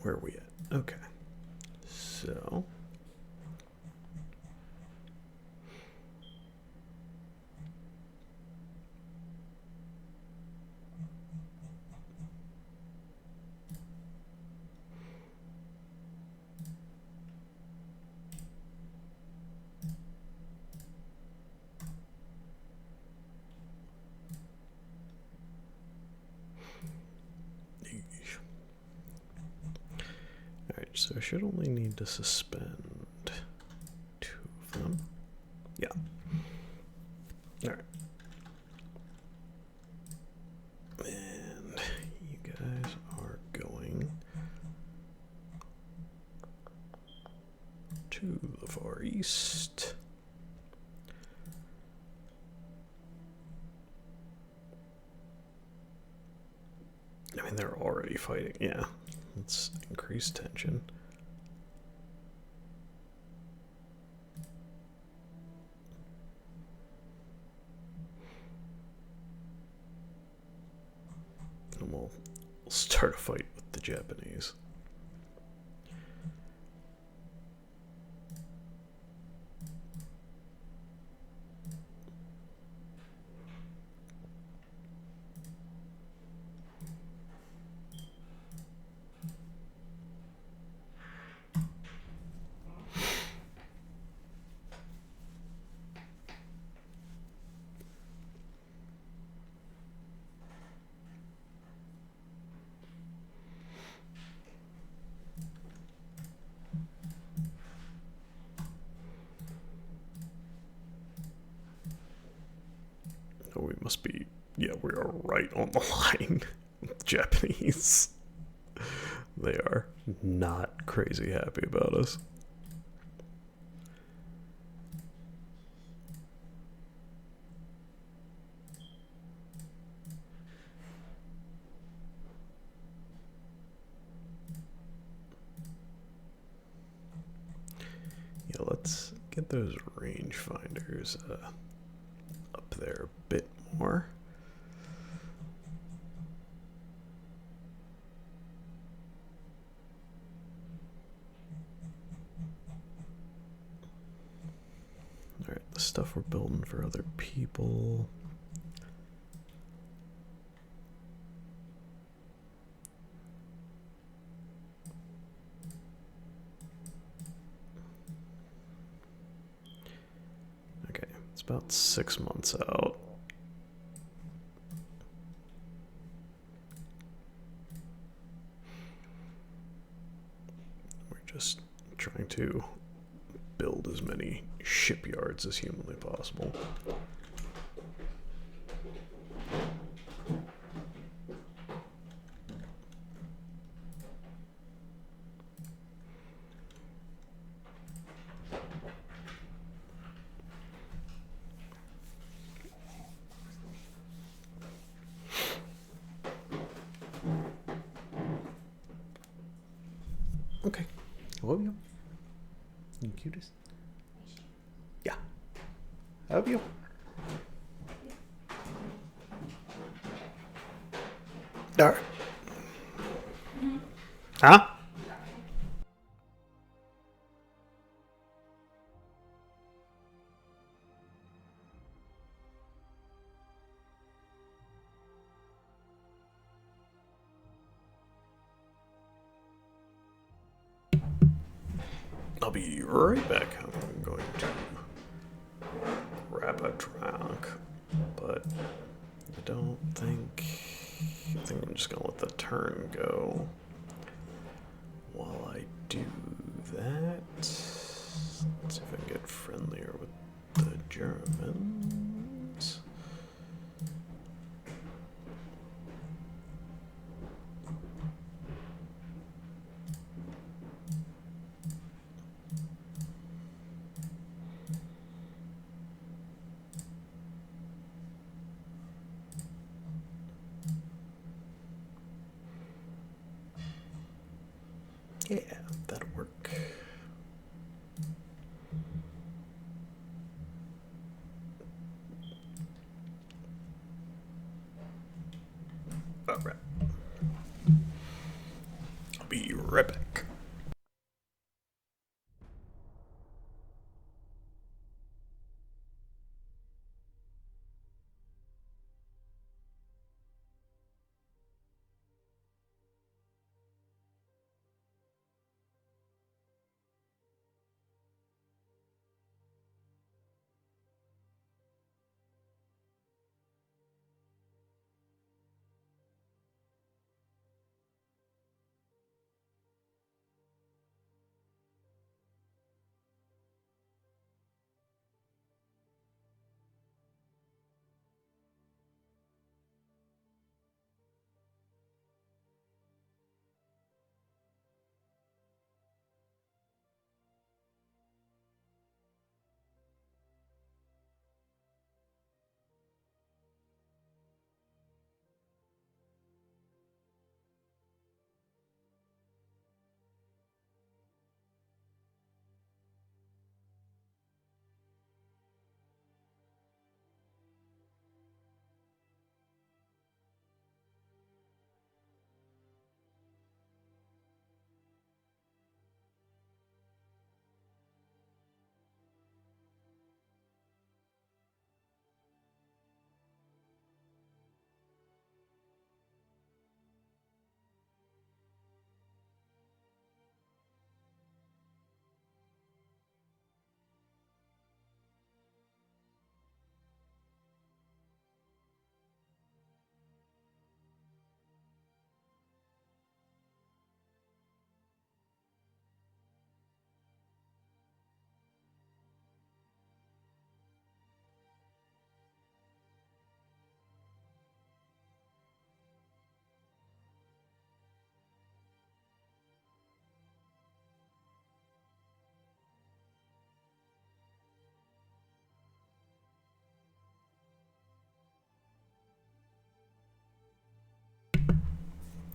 Where are we at? Okay. So. Alright, so I should only need to suspend 2 of them. Yeah. Alright. And you guys are going to the Far East. I mean, they're already fighting. Yeah. Let's increase tension. And we'll start a fight with the Japanese. Oh, we must be. Yeah, we are right on the line with the Japanese. They are not crazy happy about us. Yeah, let's get those rangefinders up there a bit more. Alright, the stuff we're building for other people. Okay, it's about 6 months out. We're just trying to build as many shipyards as humanly possible. Okay. I love you. You cutest. Yeah. I love you. Alright. Huh? I'll be right back. I'm going to grab a drink, but I don't think. I think I'm just gonna let the turn go. While I do that, let's see if I can get friendlier with the Germans. Yeah, that'll work. Alright. I'll be Terrific.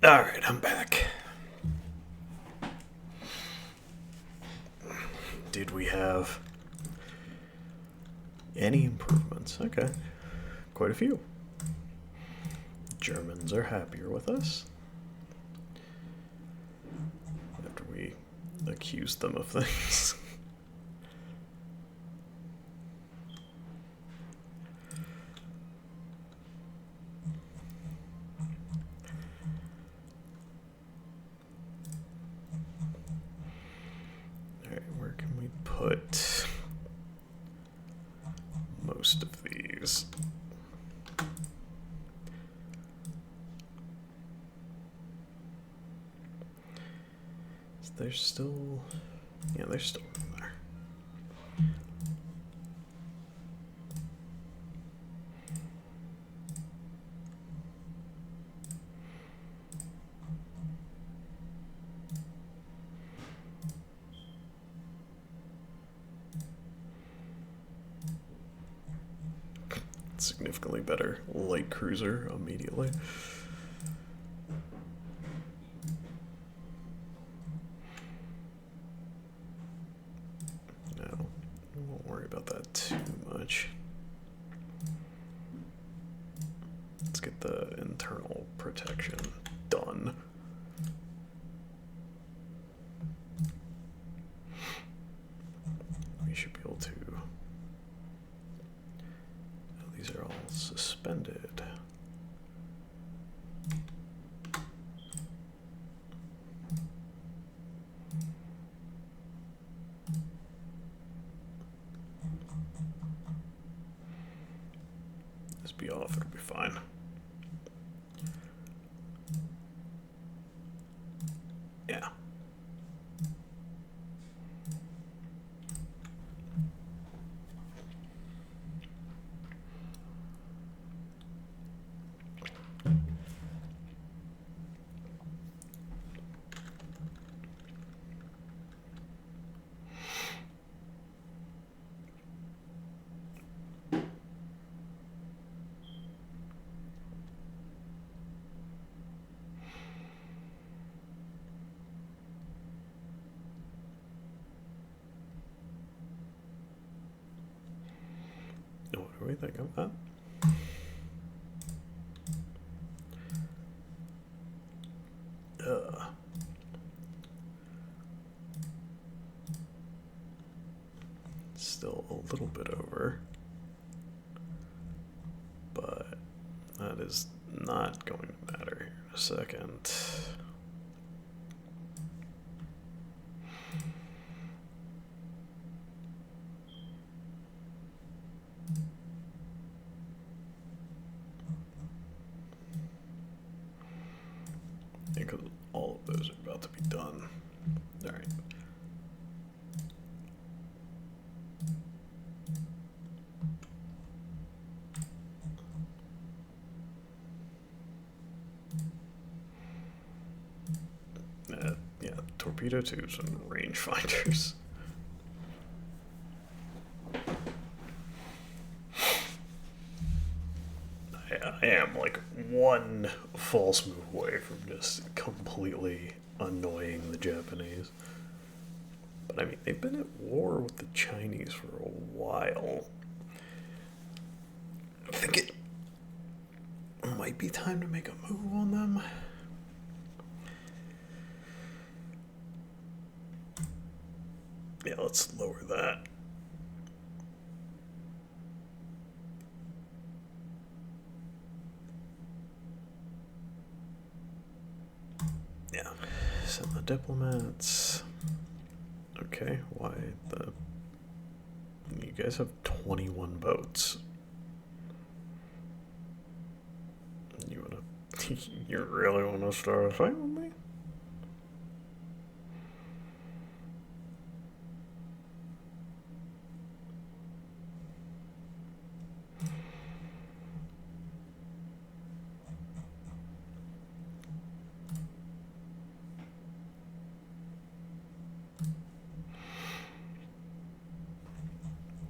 Alright, I'm back. Did we have any improvements? Okay. Quite a few. Germans are happier with us. After we accused them of things. Alright, where can we put most of these? They're still... yeah, they're still in there. Significantly better light cruiser immediately. No, we won't worry about that too much. Let's get the internal protection done. We should be able to... oh, these are all suspended. Just be off, it'll be fine. Yeah. What do we think of that? little bit over, but that is not going to matter here in a second. Because all of those are about to be done. All right. Yeah, torpedo tubes and rangefinders. I am like one false move away from just completely annoying the Japanese. But I mean, they've been at war with the Chinese for a while. I think it might be time to make a move on them. Yeah, let's lower that. Yeah, send the diplomats. Okay, why the... You guys have 21 boats. You wanna... You really wanna start a fight with me?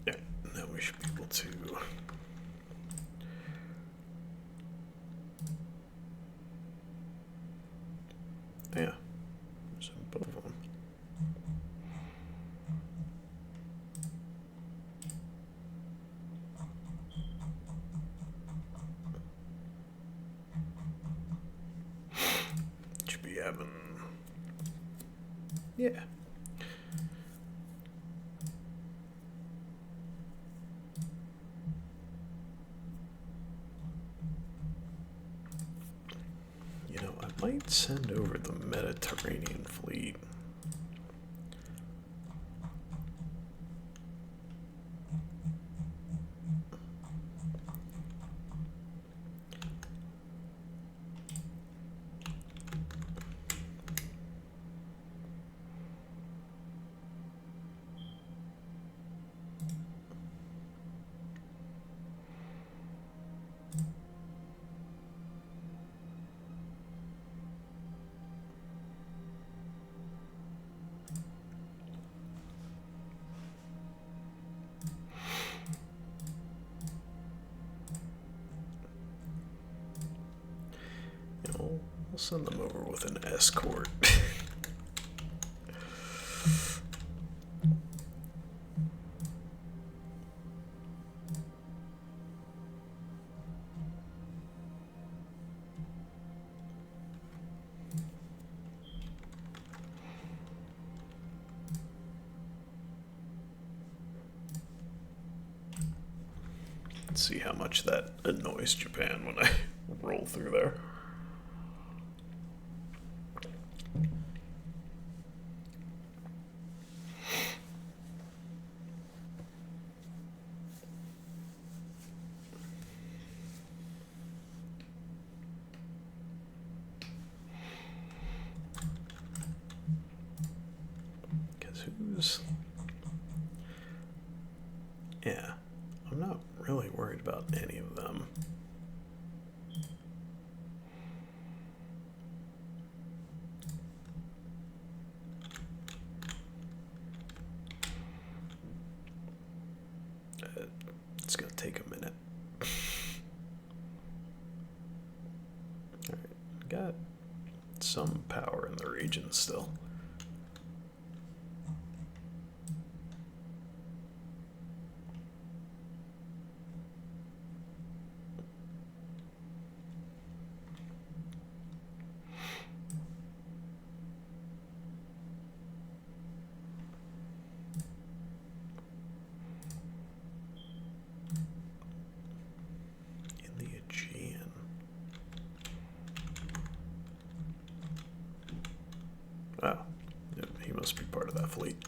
Yeah, now we should be able to... Yeah, send both of them. Should be having... Yeah. You know, I might send over the Mediterranean fleet. You know, we'll send them over with an escort. Let's see how much that annoys Japan when I roll through there. Guess who's... Yeah, I'm not really worried about any of them. It's gonna take a minute. Alright, got some power in the region still. Sweet.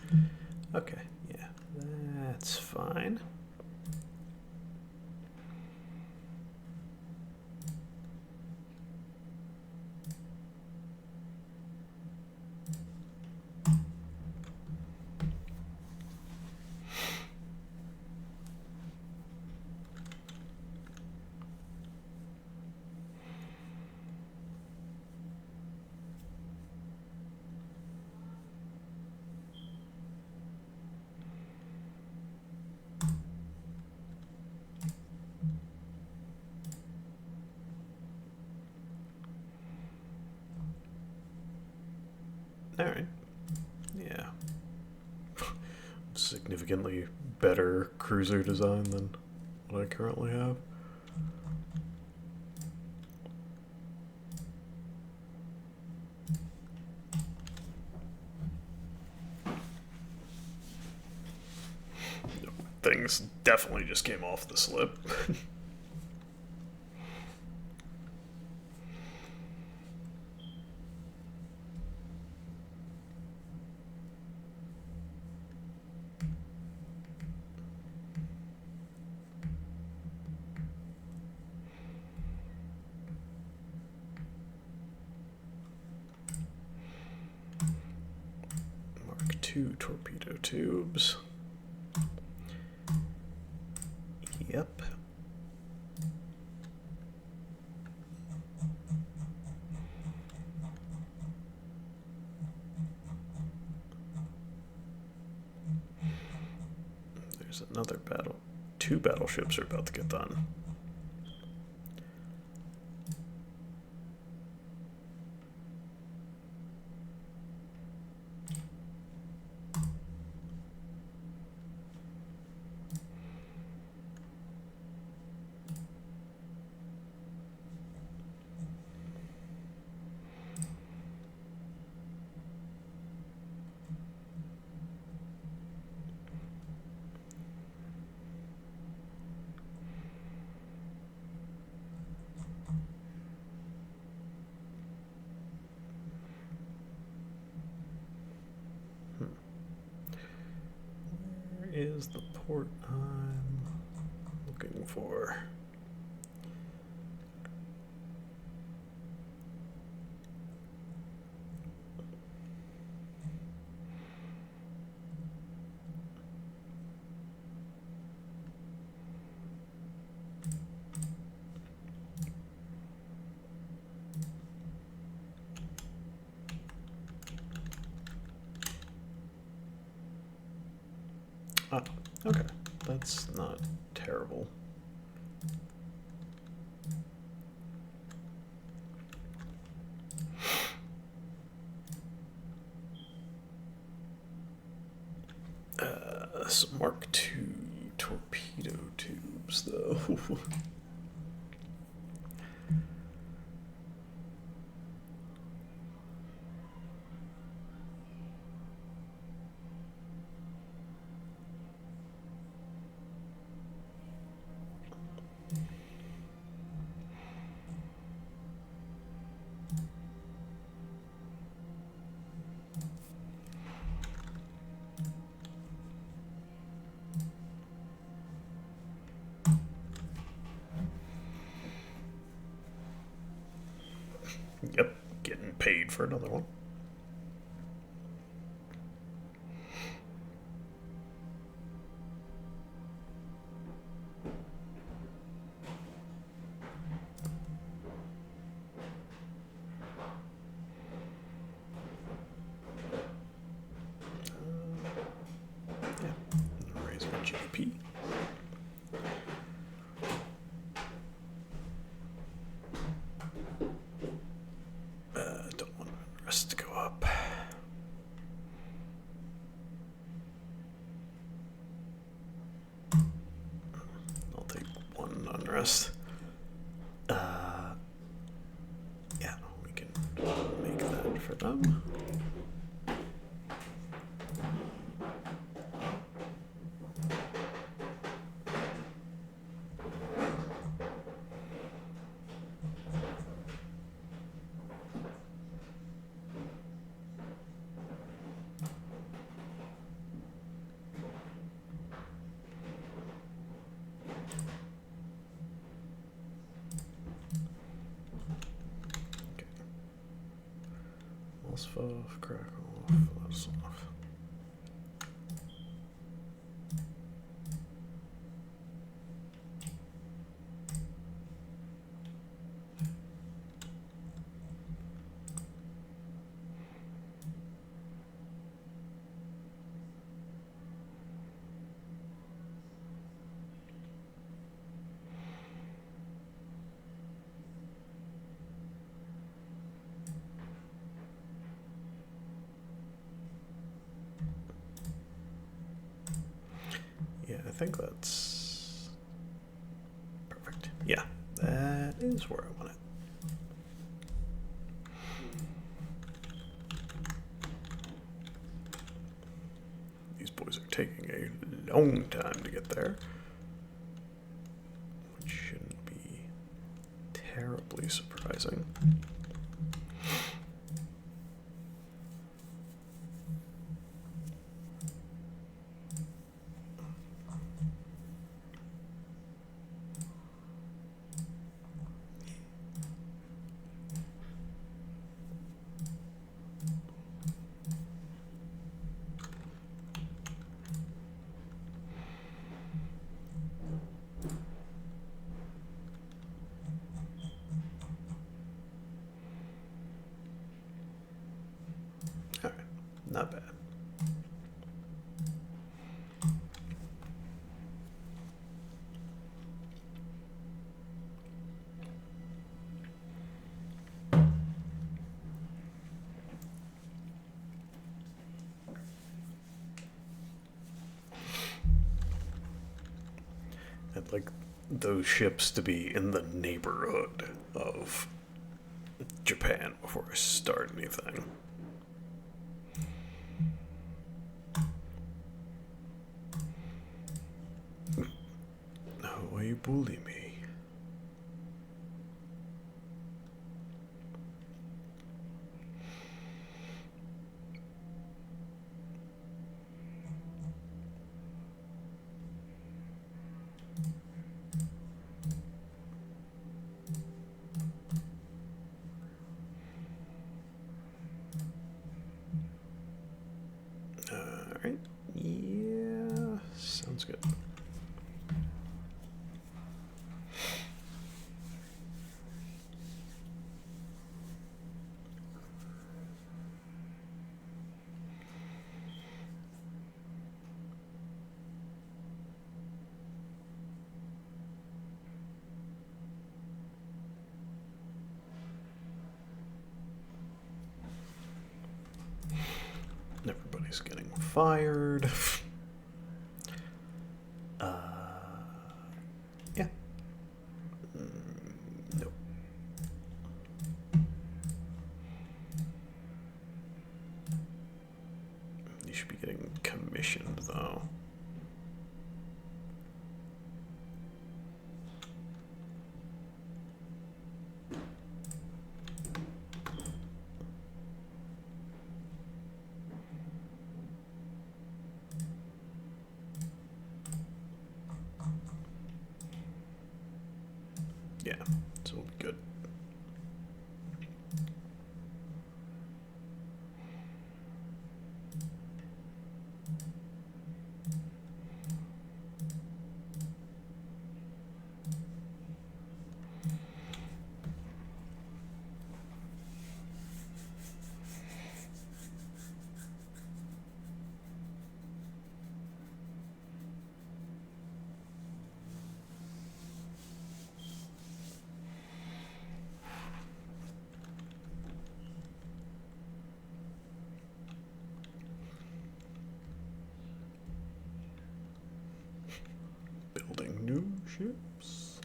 Okay, yeah, that's fine. All right. Yeah. Significantly better cruiser design than what I currently have. Things definitely just came off the slip. Mark II torpedo tubes. Yep. There's another battle. 2 battleships are about to get done. Is the port I'm looking for? Ah, okay. That's not terrible. Some Mark II torpedo tubes, though. Yep, getting paid for another one. Yeah, raise my GDP. Don't want the rest to go up. I'll take 1 unrest. Yeah, we can make that for them. off, crack off, that's off. Yeah, I think that's perfect. Yeah, that is where I want it. These boys are taking a long time to get there, which shouldn't be terribly surprising. Alright, not bad. I'd like those ships to be in the neighborhood of Japan before I start anything. Why you bully me? Alright, yeah, sounds good. Everybody's getting fired. Yeah. Nope. You should be getting commissioned, though. Yeah, so it'll be good. Building new ships.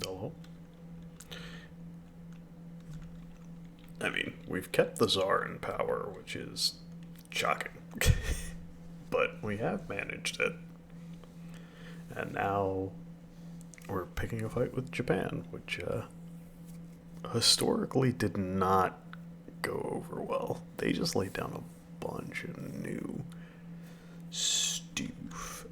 Hello. I mean, we've kept the Tzar in power, which is shocking. But we have managed it. And now we're picking a fight with Japan, which historically did not go over well. They just laid down a bunch of new stoof.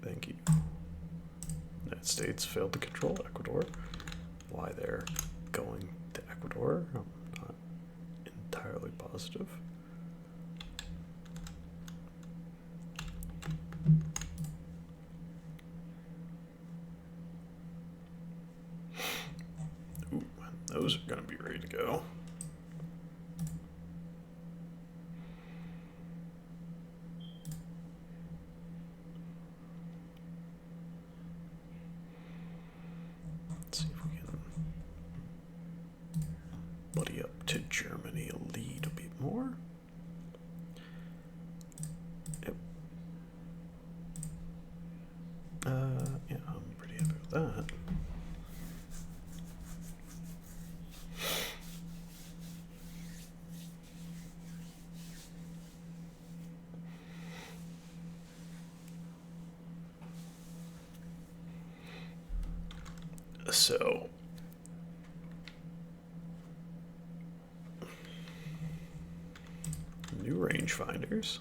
Thank you. United States failed to control Ecuador. Why they're going to Ecuador, I'm not entirely positive. Ooh, those are going to be ready to go. Let's see if we can buddy up to Germany a lead a bit more. Yep. Yeah, I'm pretty happy with that. So, new rangefinders.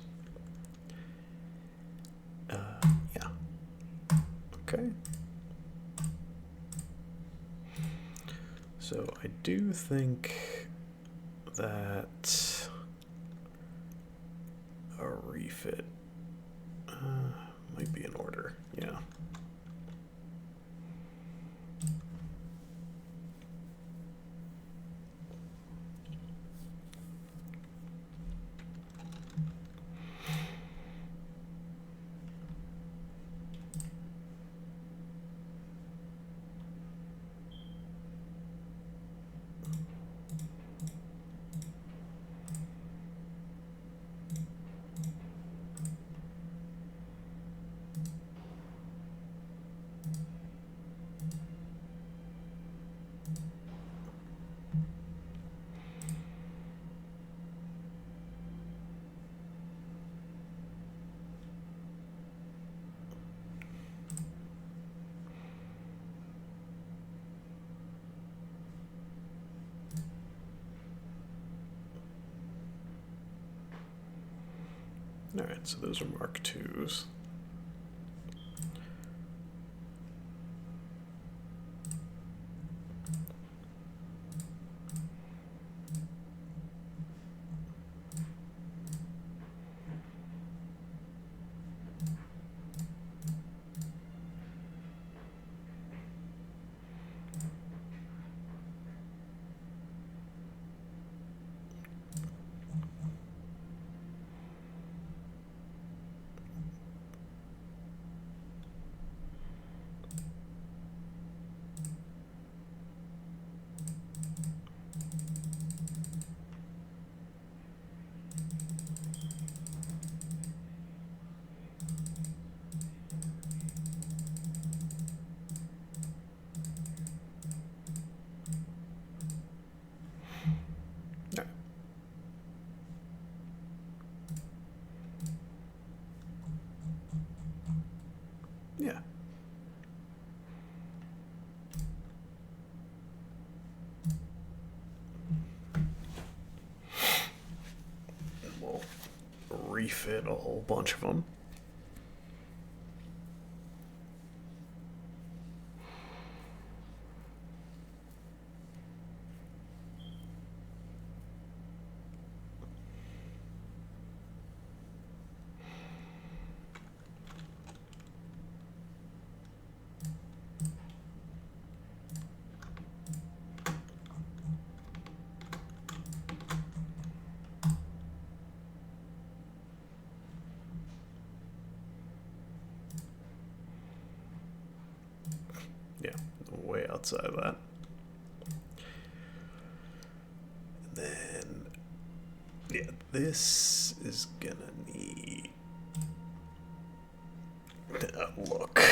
Yeah. Okay. So I do think that a refit might be in order. Yeah. All right, so those are Mark IIs. All right. Yeah. We'll refit a whole bunch of them. Yeah, way outside of that. And then, yeah, this is gonna need look.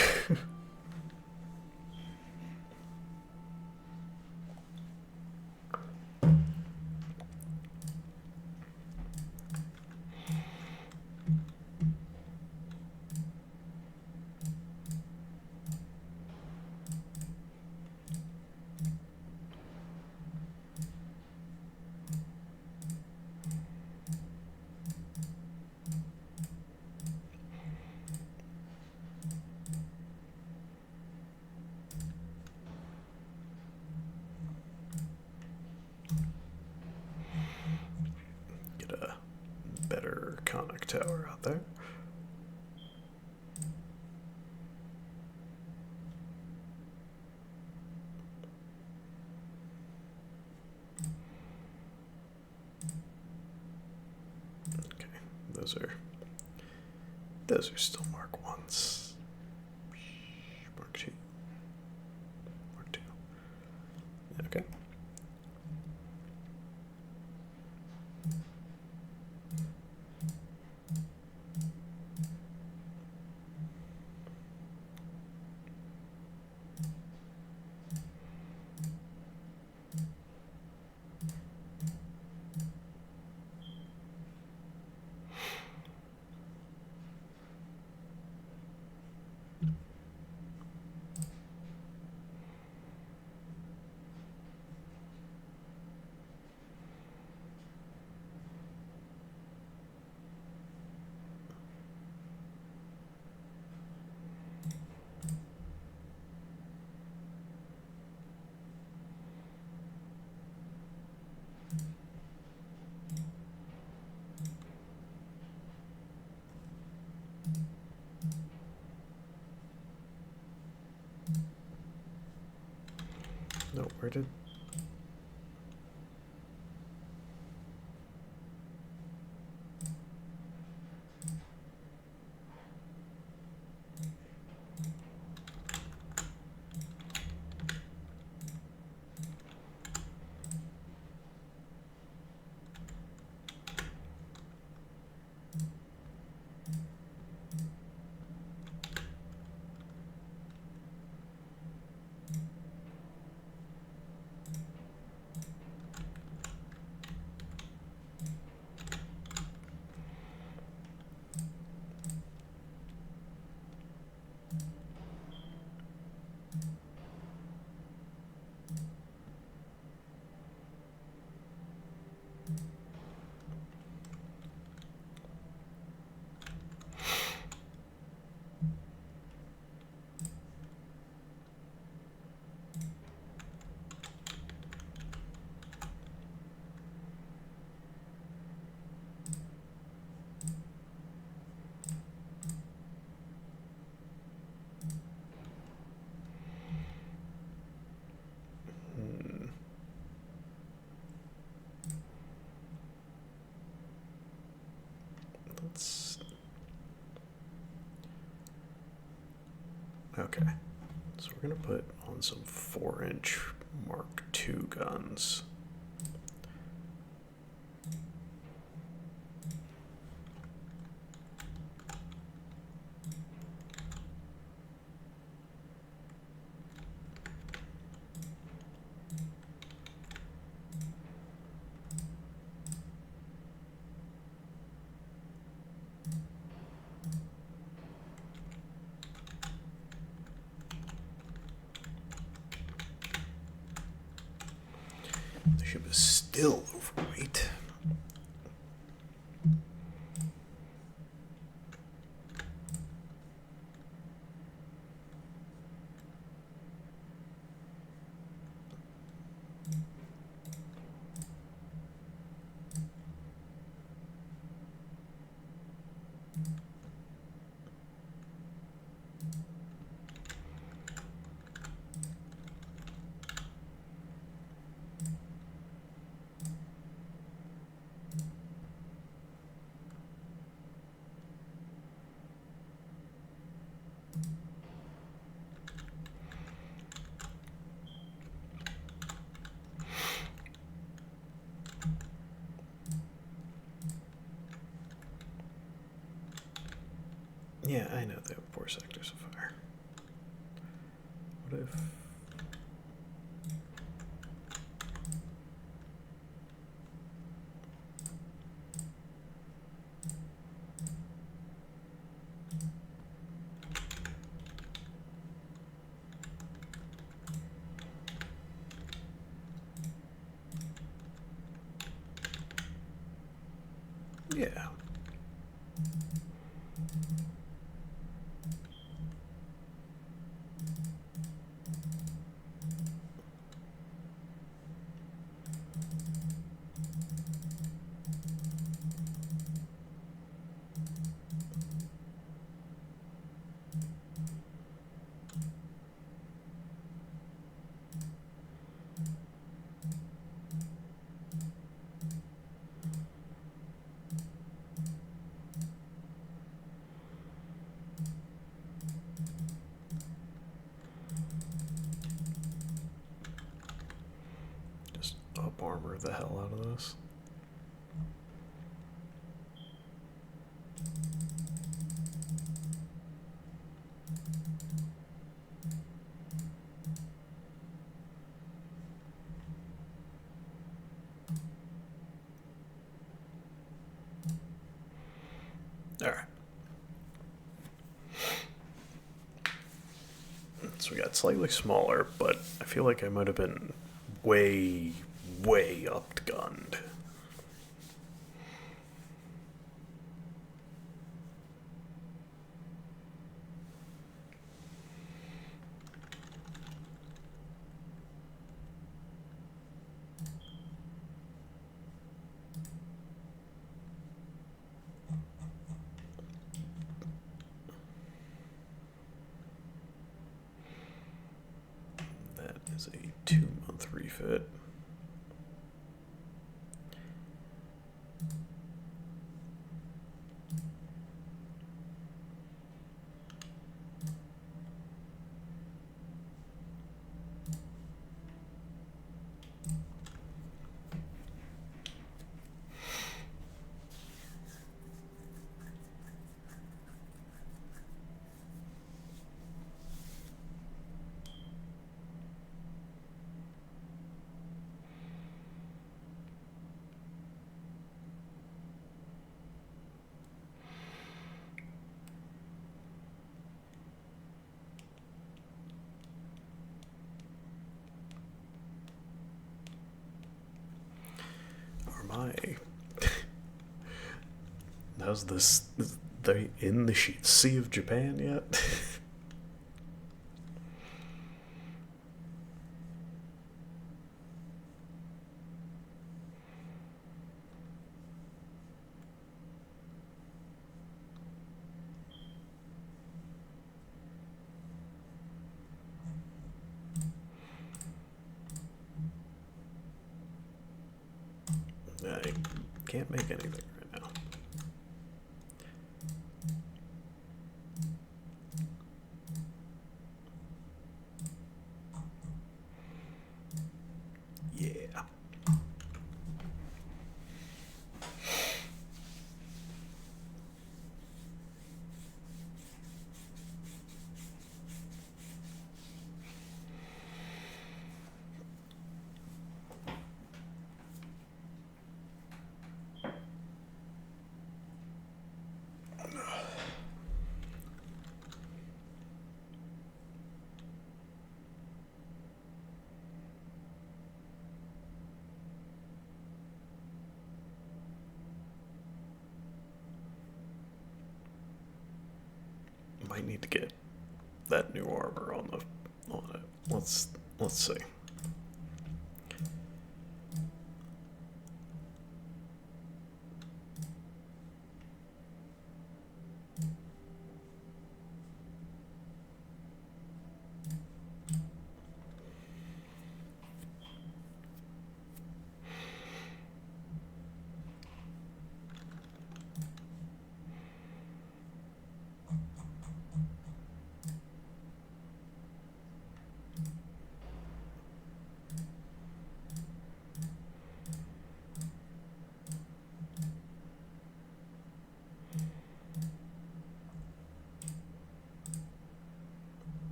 tower out there. Okay, those are still Mark 1s. Mark 2. Mark 2. Okay. No, where did... Let's... Okay. So we're going to put on some 4-inch Mark II guns. The ship is still overweight. Yeah, I know they have 4 sectors of fire. What if... Yeah. up armor the hell out of this. Alright. So we got slightly smaller, but I feel like I might have been way, way outgunned. That is a 2-month refit. My, how's this? They in the Sea of Japan yet? I can't make anything right now. Yeah. Might need to get that new armor on it. Let's see.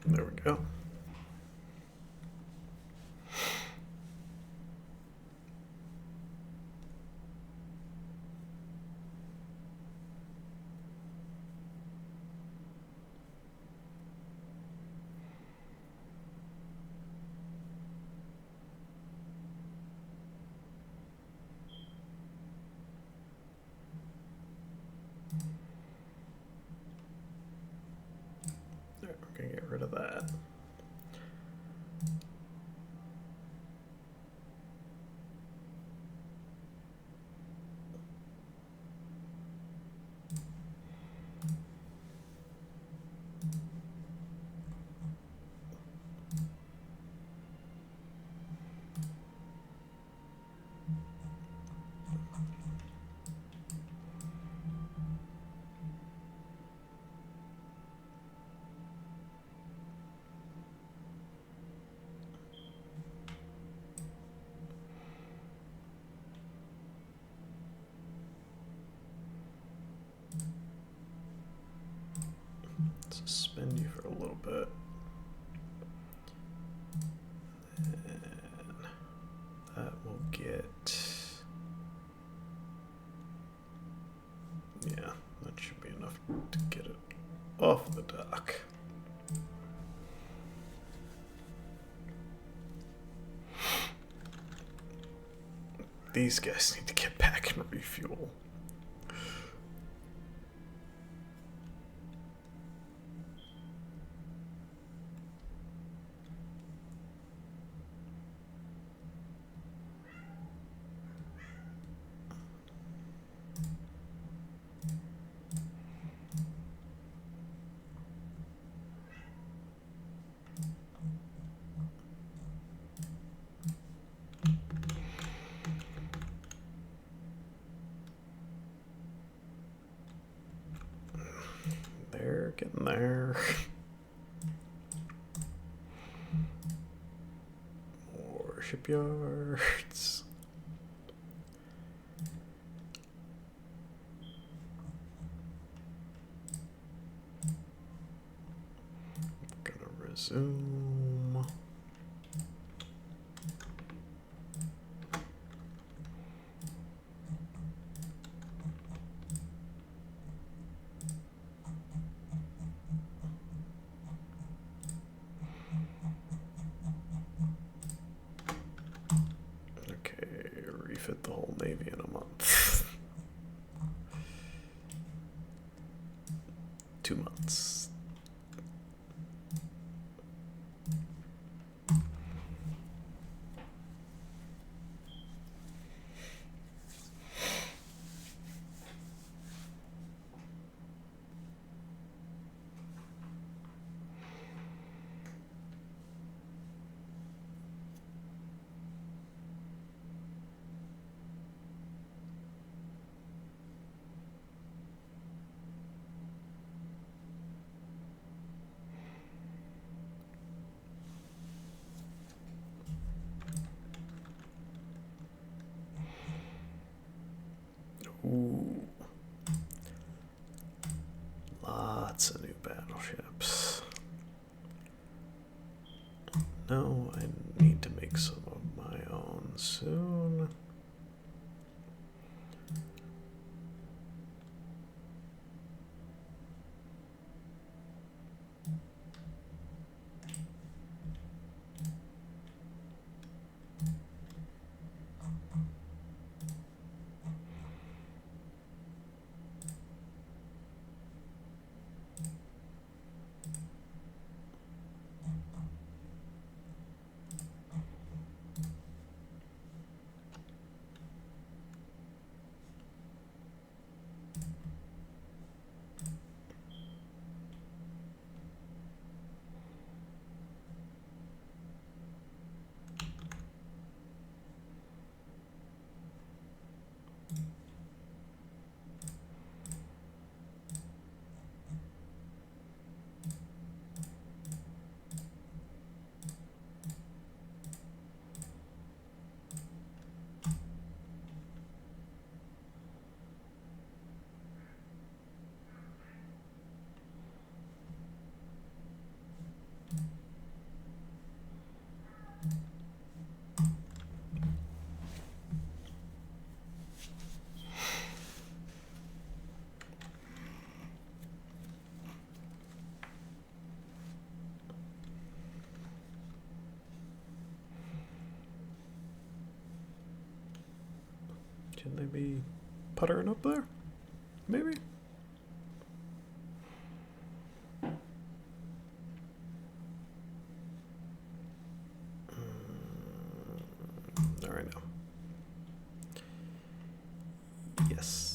There we go. There, we're gonna get rid of that. little bit. And that will get... Yeah, that should be enough to get it off the dock. These guys need to get back and refuel. They're getting there. More shipyards. Gonna resume. Refit the whole Navy in a month. 2 months. Ooh. Lots of new battleships. No, I need to make some of my own soon. Can they be puttering up there? Maybe? All right now. Yes.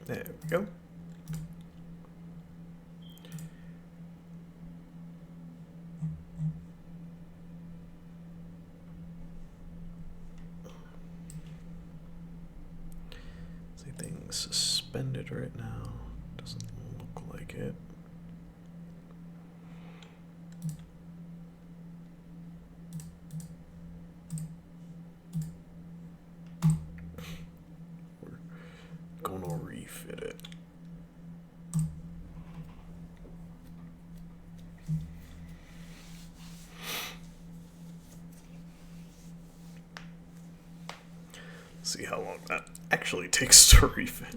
There we go. Everything's suspended right now. Doesn't look like it. We're gonna refit it. See how long that actually takes to refit.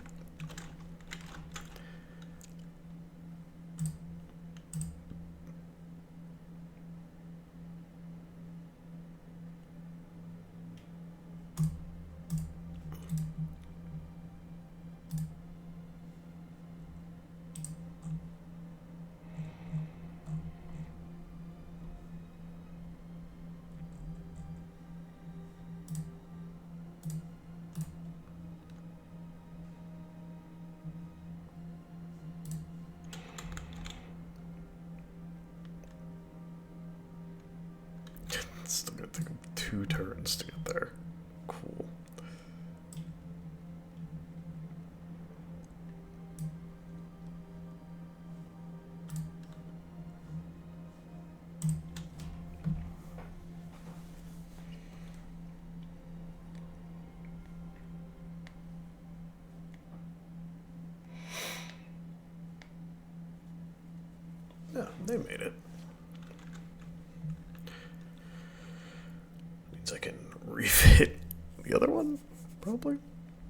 It's still gonna take 2 turns to get there. Cool. Yeah, they made it. Means I can refit the other one? Probably?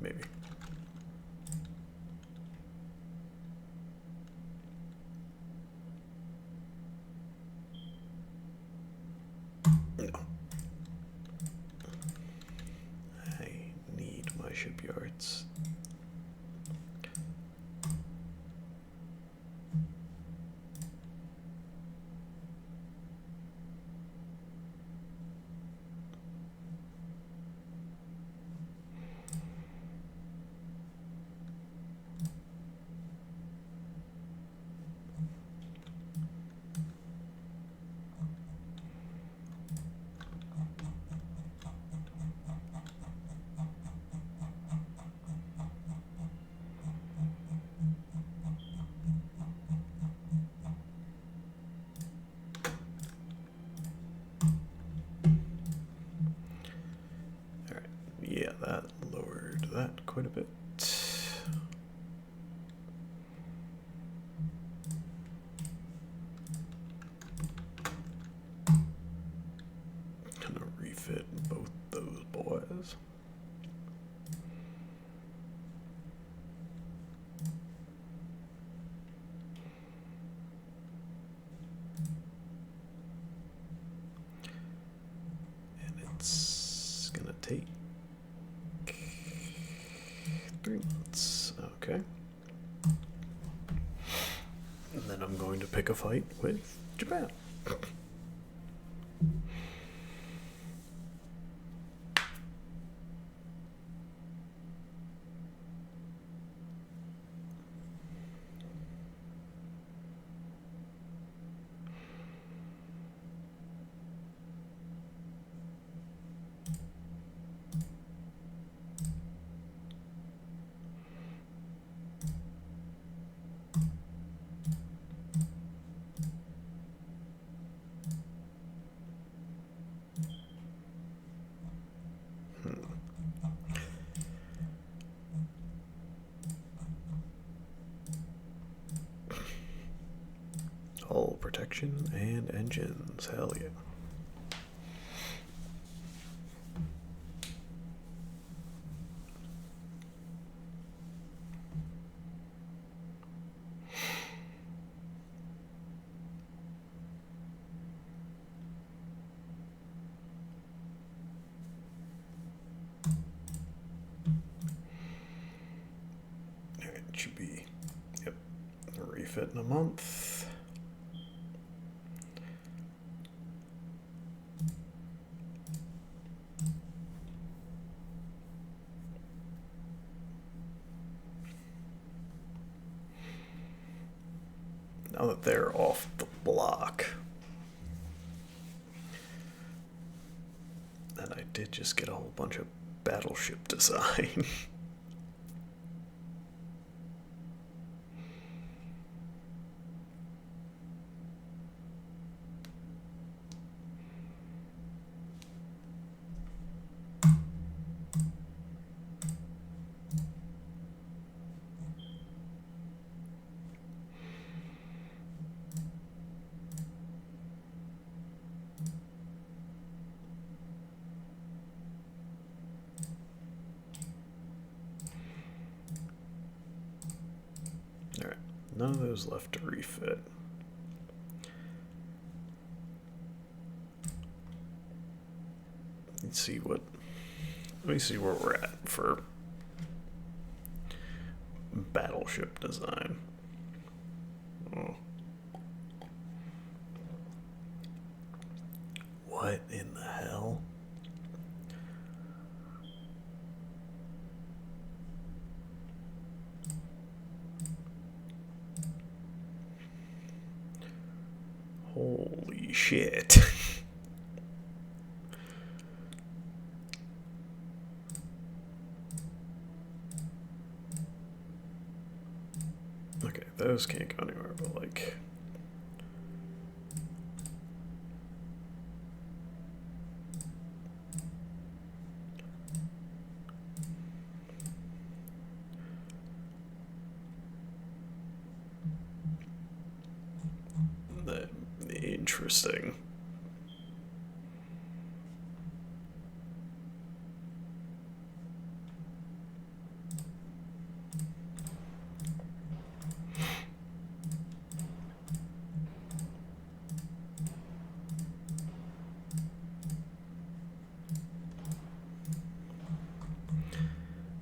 Maybe. No. I need my shipyards. Yeah, that lowered that quite a bit. Gonna refit both those boys. And it's gonna take 3 months. Okay. And then I'm going to pick a fight with Japan. Hull protection and engines. Hell yeah. It should be, yep, a refit in a month. Now that they're off the block. And I did just get a whole bunch of battleship design. Alright, none of those left to refit. Let me see where we're at for battleship design. Oh. What in the hell? Holy shit. Okay, those can't go anywhere, but like... Interesting.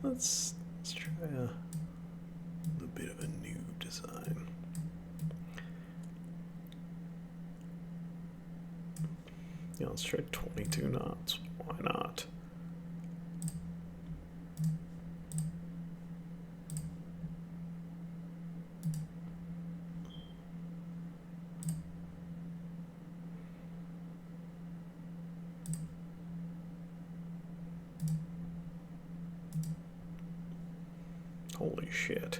Let's try a little bit of a new design. Yeah, let's try 22 knots. Why not? Holy shit.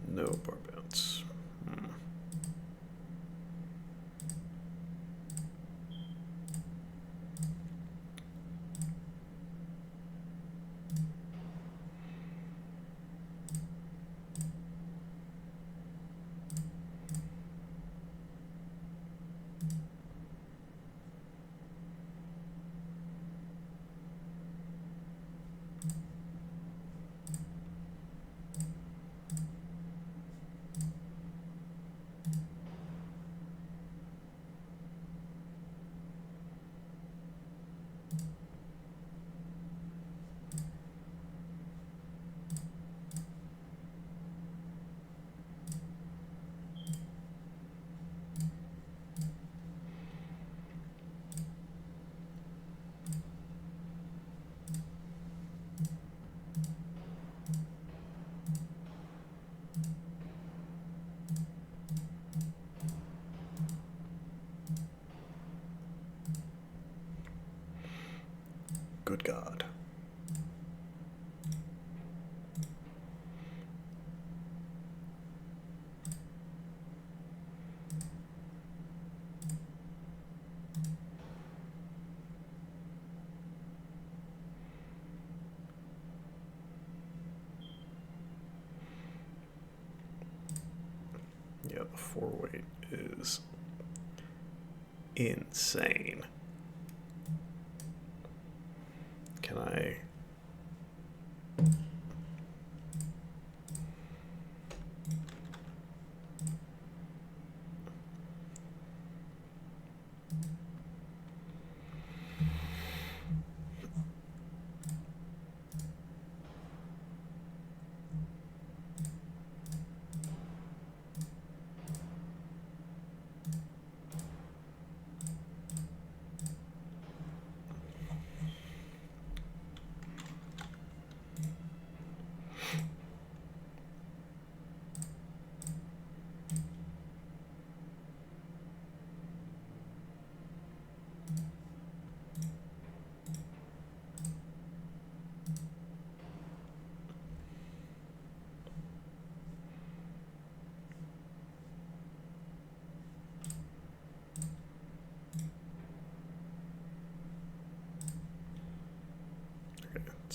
No bar bounce. Good God. Yeah, the 4-weight is insane. Can I...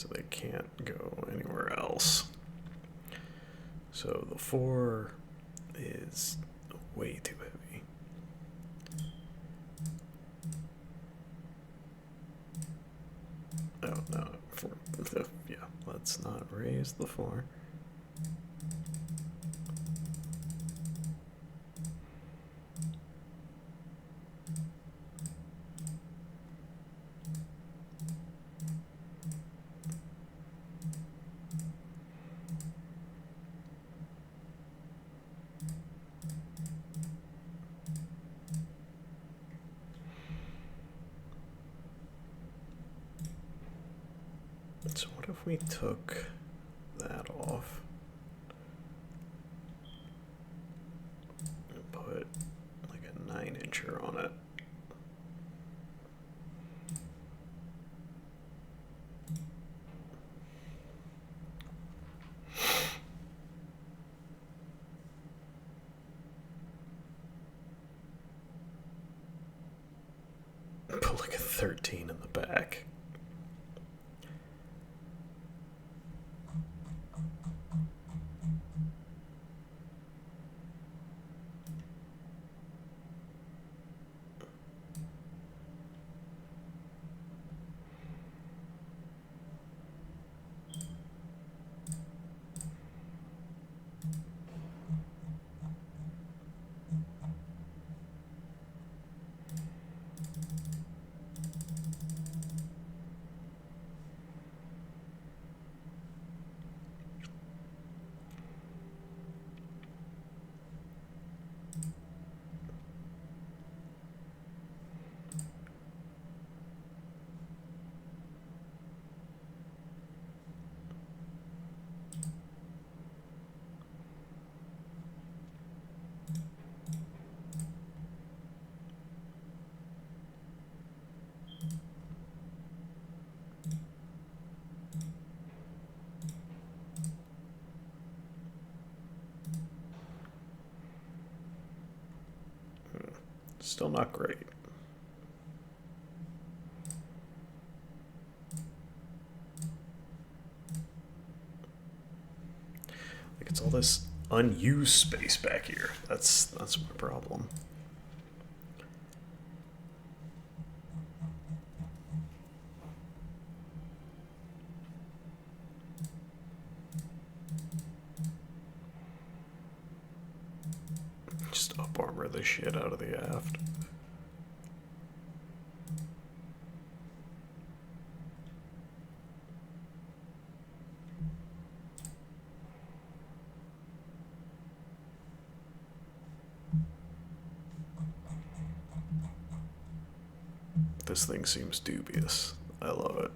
So they can't go anywhere else. So the 4 is way too heavy. Oh no, yeah, let's not raise the 4. So what if we took that off and put like a 9-incher on it? Put like a 13 in the back. Still not great. Like it's all this unused space back here. That's my problem. Just up armor the shit out of the aft. This thing seems dubious. I love it.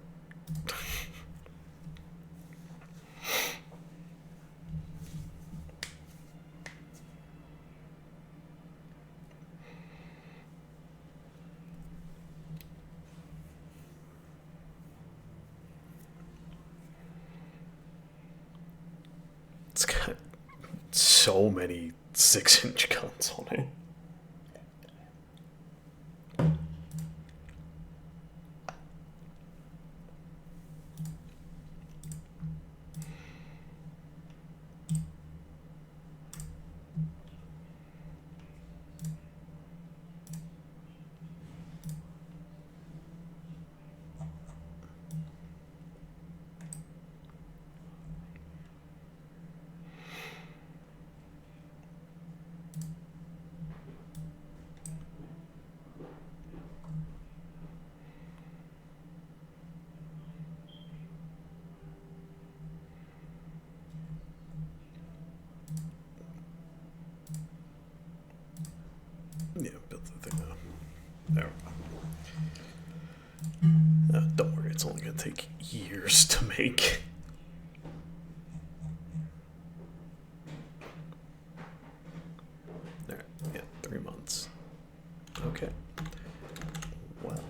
It's got so many 6-inch guns on it. Yeah, build the thing up. There we go. Don't worry, it's only gonna take years to make. Alright, yeah, 3 months. Okay. Well.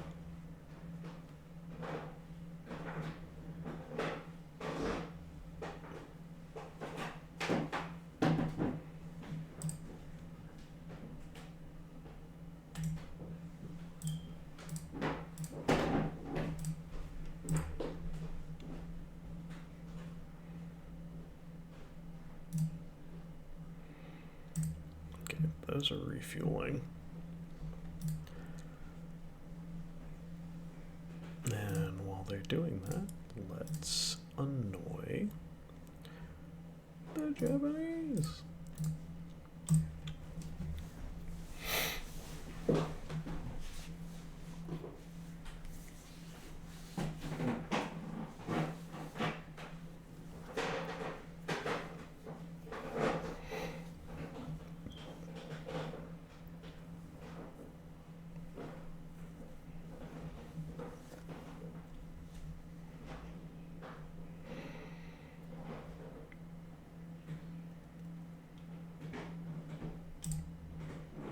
those are refueling. And while they're doing that, let's annoy the Japanese.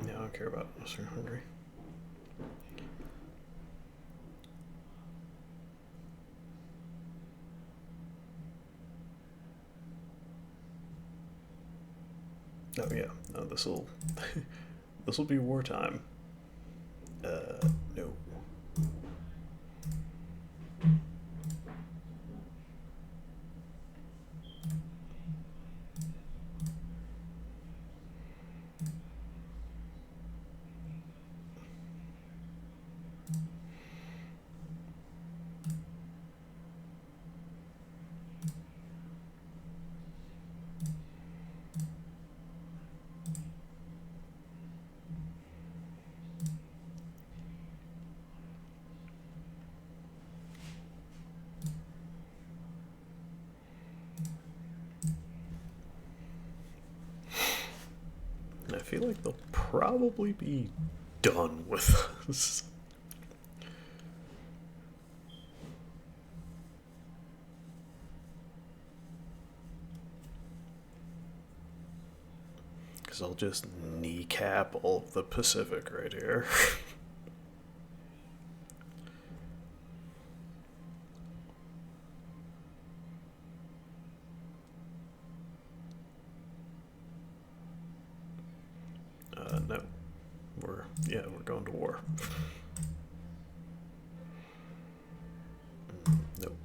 I don't care about us. We're hungry. Oh yeah, no, this'll this'll be wartime. No. I feel like they'll probably be done with us. Because I'll just kneecap all of the Pacific right here. No. We're going to war. Nope.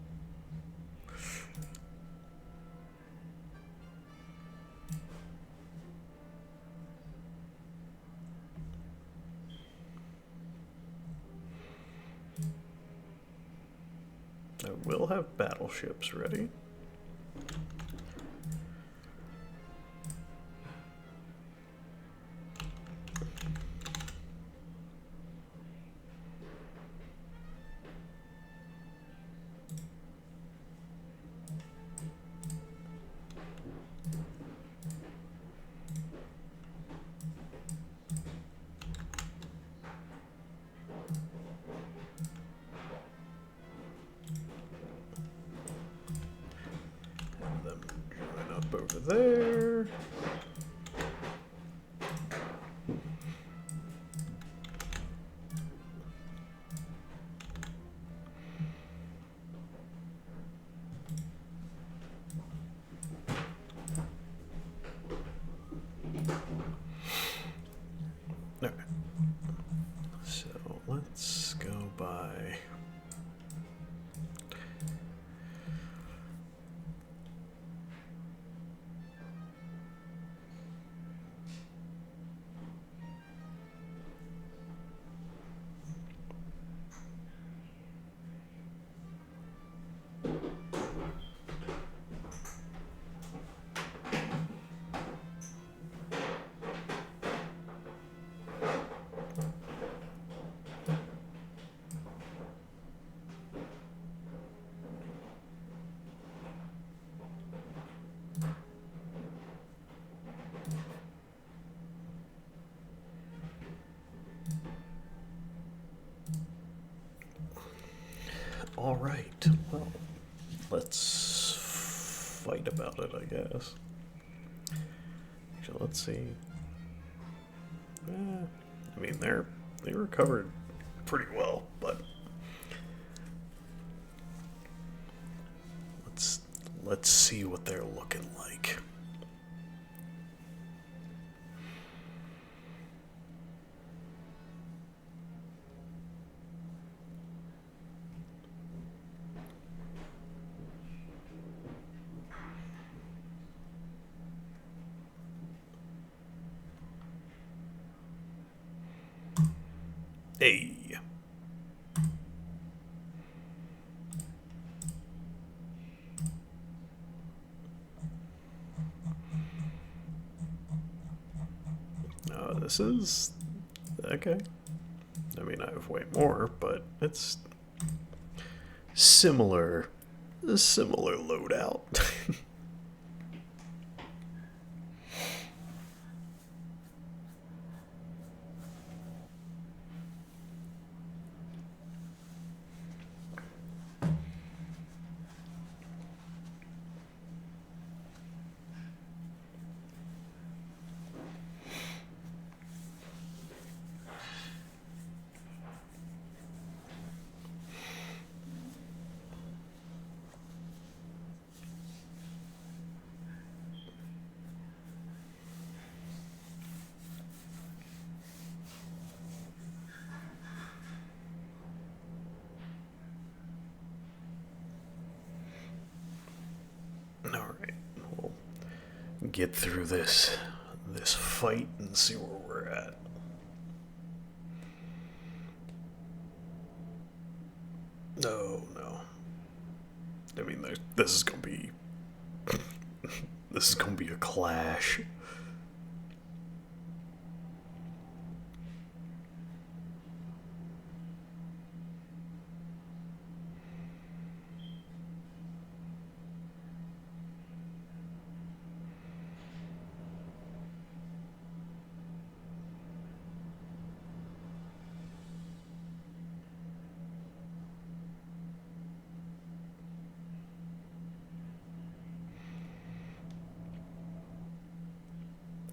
I will have battleships ready. Have them join up over there. Okay. So let's go by. All right. Well, let's fight about it, I guess. Actually, let's see. I mean, they recovered pretty well, but let's see what they're looking like. Hey. This is okay. I mean, I have way more, but it's similar, similar loadout. All right, we'll get through this fight and see where we're at. No, no. I mean, this is gonna be this is gonna be a clash.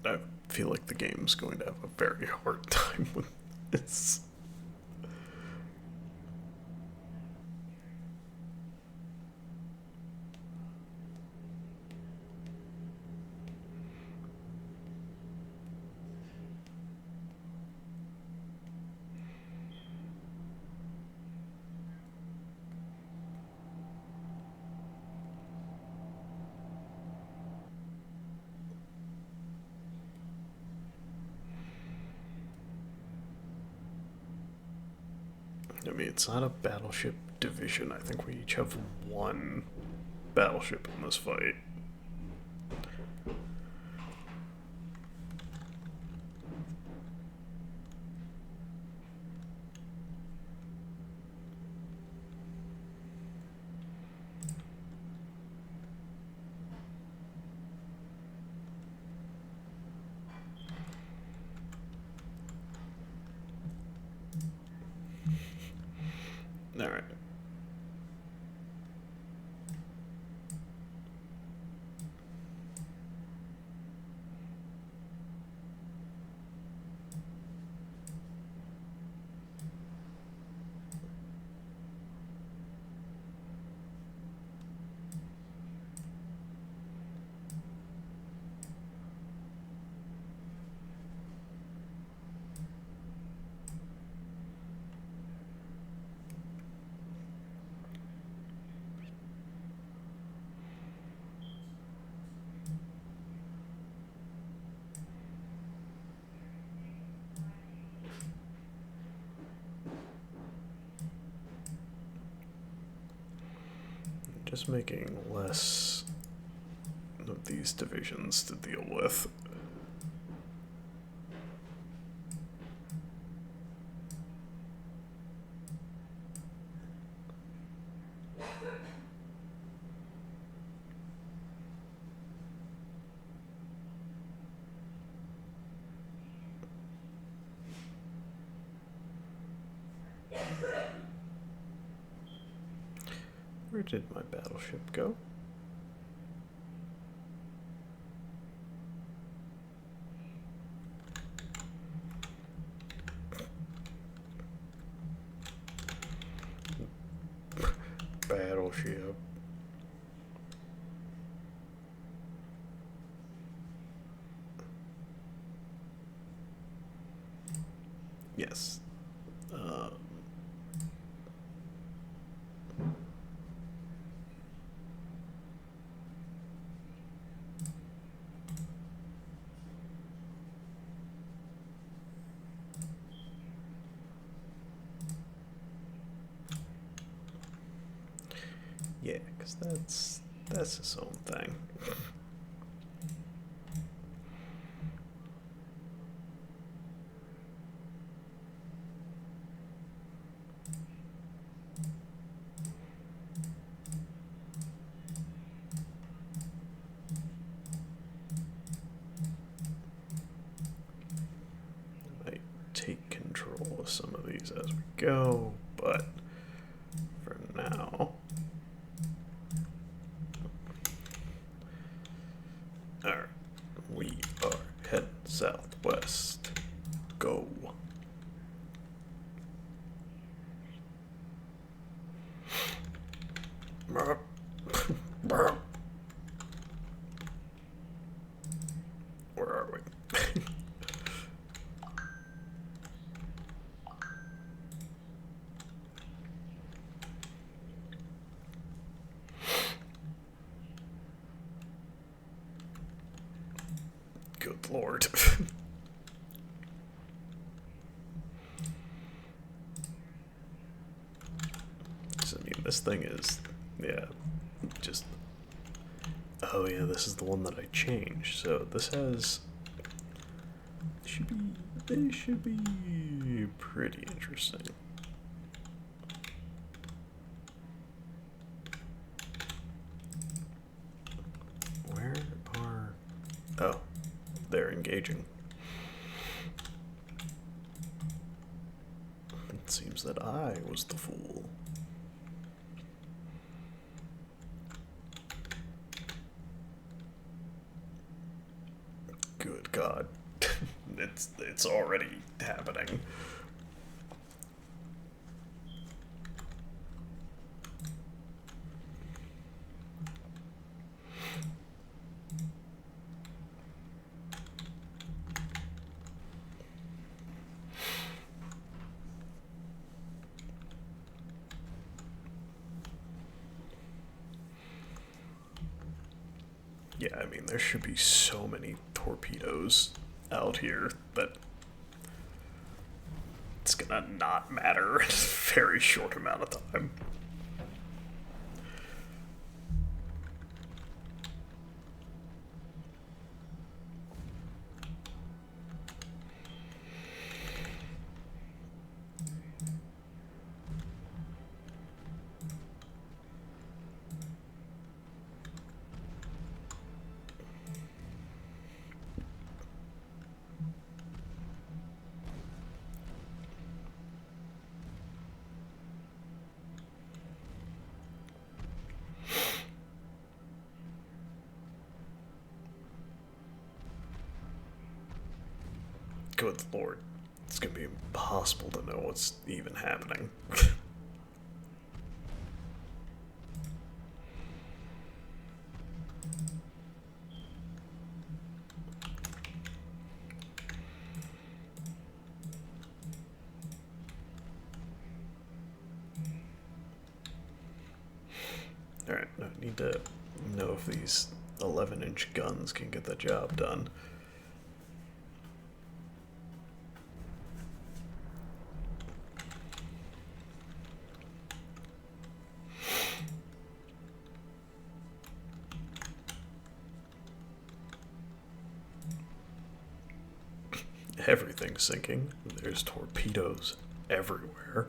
I feel like the game's going to have a very hard time with this. I mean, it's not a battleship division. I think we each have one battleship in this fight. All right. Just making less of these divisions to deal with. Where did my battleship go? Battleship. Yes. That's his own thing. Might take control of some of these as we go, but for now. Alright, we are heading southwest. Go. Where are we? Good lord. I mean, this thing is, yeah, just, oh yeah, this is the one that I changed. So this has, they should be pretty interesting. Where are, oh, they're engaging. It seems that I was the fool. Good God. It's already happening. Yeah, I mean, there should be so many torpedoes out here that it's gonna not matter in a very short amount of time. Good lord. It's gonna be impossible to know what's even happening. Alright, I need to know if these 11-inch guns can get the job done. Everything's sinking. There's torpedoes everywhere.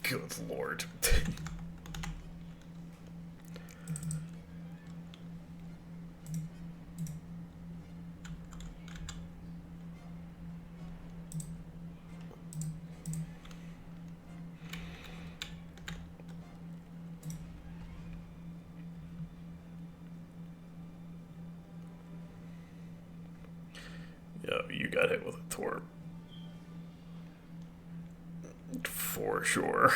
Good lord. Oh, you got hit with a torp. For sure.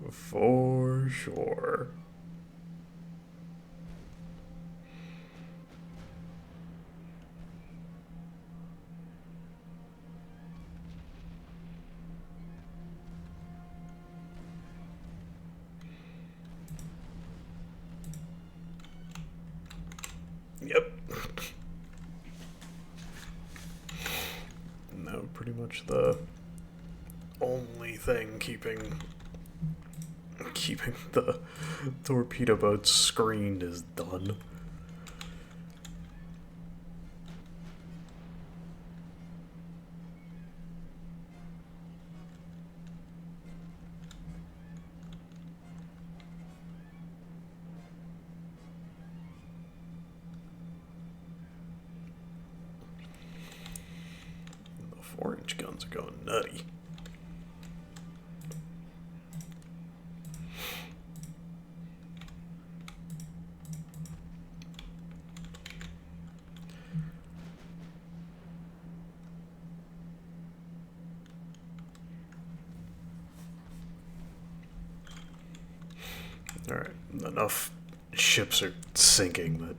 For sure. Yep. No, pretty much the only thing keeping the torpedo boat screened is done. The 4-inch guns are going nutty. Alright, enough ships are sinking that.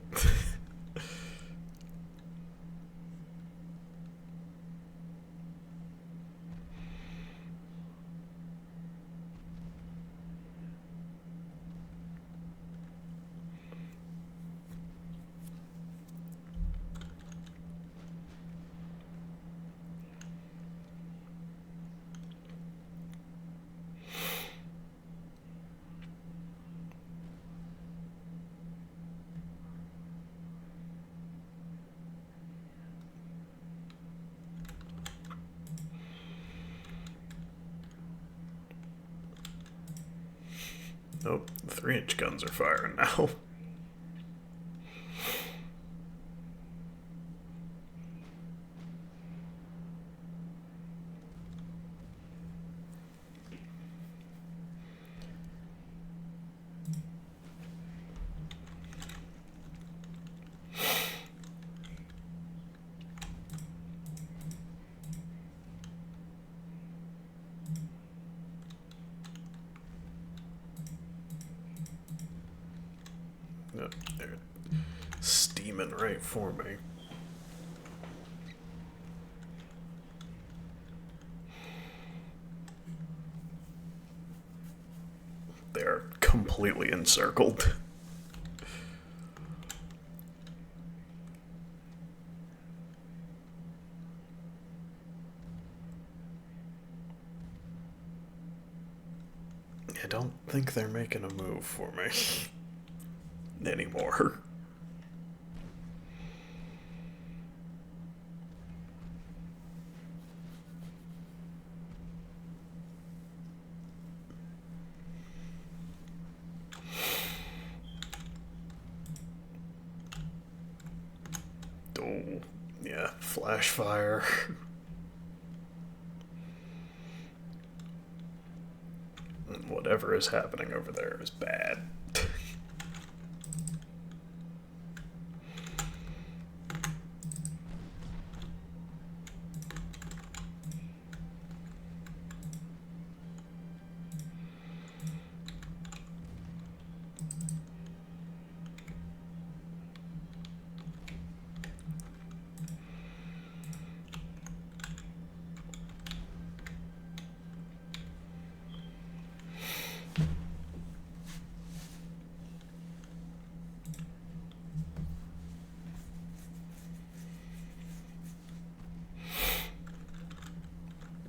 Nope, the 3-inch guns are firing now. Nope, they're steaming right for me. They're completely encircled. I don't think they're making a move for me anymore. Oh, yeah, flash fire. Whatever is happening over there is bad.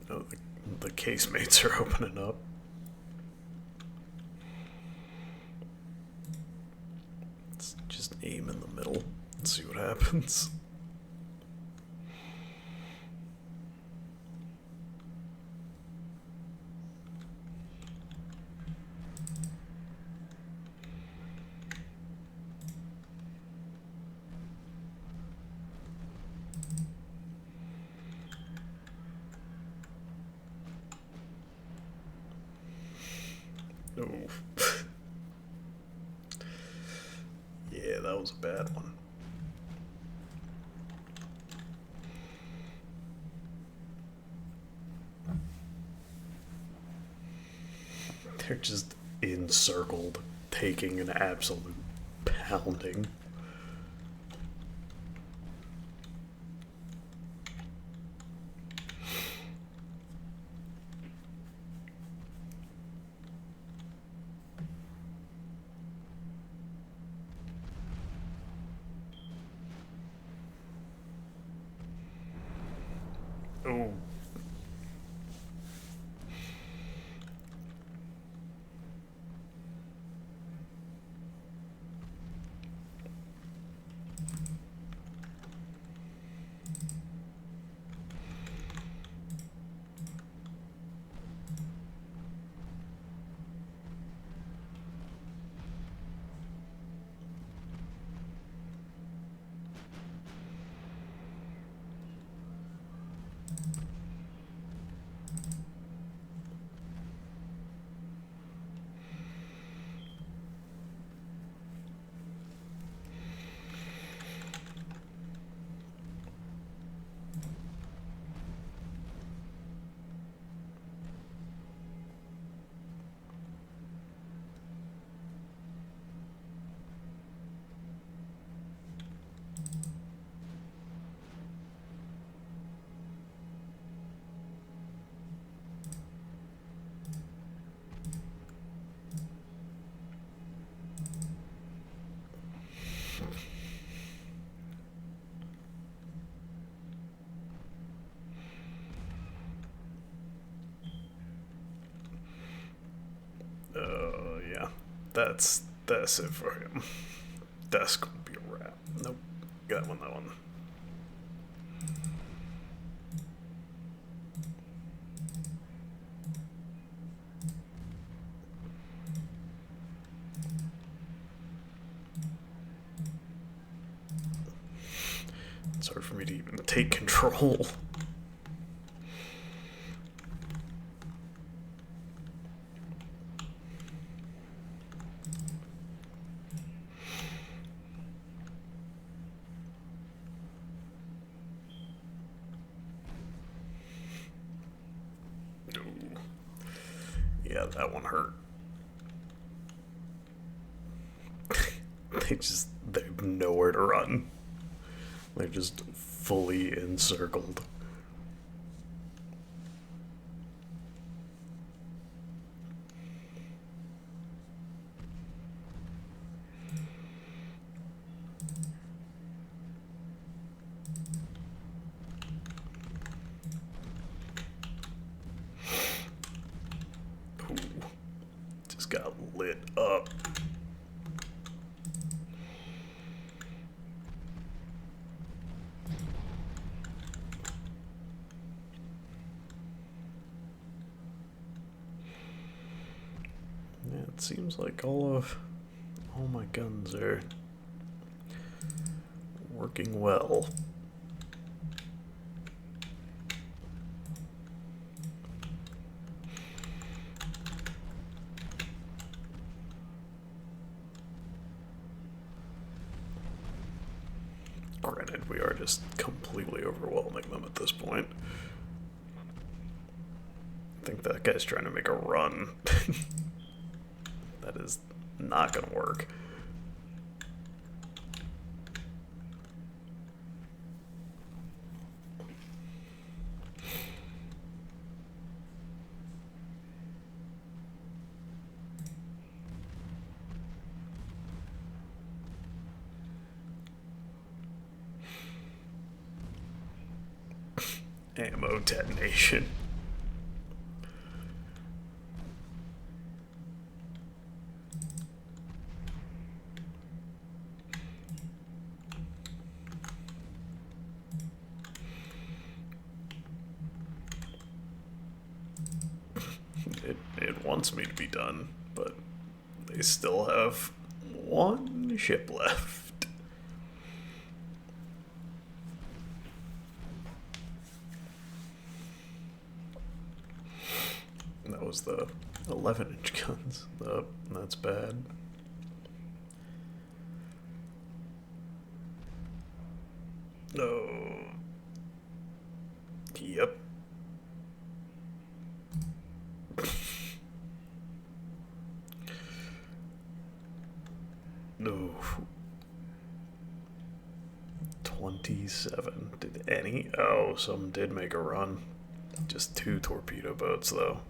Oh, the casemates are opening up. Let's just aim in the middle and see what happens. Oh. Yeah, that was a bad one. They're just encircled, taking an absolute pounding. Oh. Yeah. That's it for him. That's gonna be a wrap. Nope. That one, that one. It's hard for me to even take control. Ooh. Yeah, that one hurt. They have nowhere to run. They're just fully encircled. Ooh, just got lit up. Yeah, it seems like all my guns are working well. Granted, we are just completely overwhelming them at this point. I think that guy's trying to make a run. That is not gonna work. Ammo detonation. It wants me to be done, but they still have one ship left. That was the 11-inch guns. That's bad. No. Yep. 27. Did any? Oh, some did make a run. Just 2 torpedo boats, though.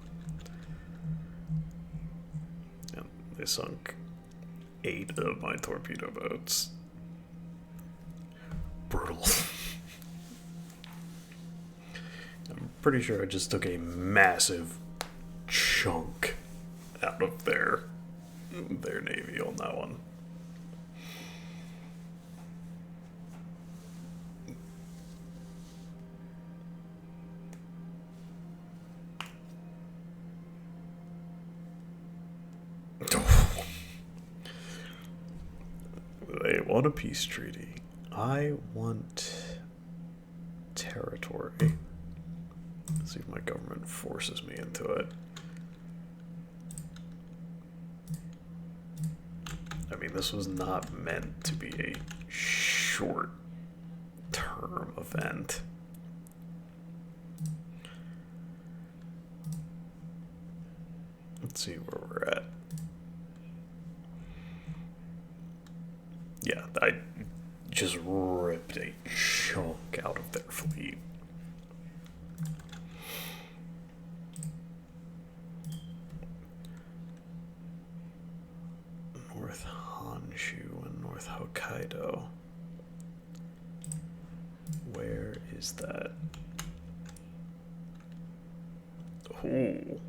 And they sunk 8 of my torpedo boats. Brutal. I'm pretty sure I just took a massive chunk out of their navy on that one. They want a peace treaty. I want territory. Let's see if my government forces me into it. I mean, this was not meant to be a short-term event. Let's see where we're at. Yeah, I just ripped a chunk out of their fleet. North Honshu and North Hokkaido. Where is that? Ooh.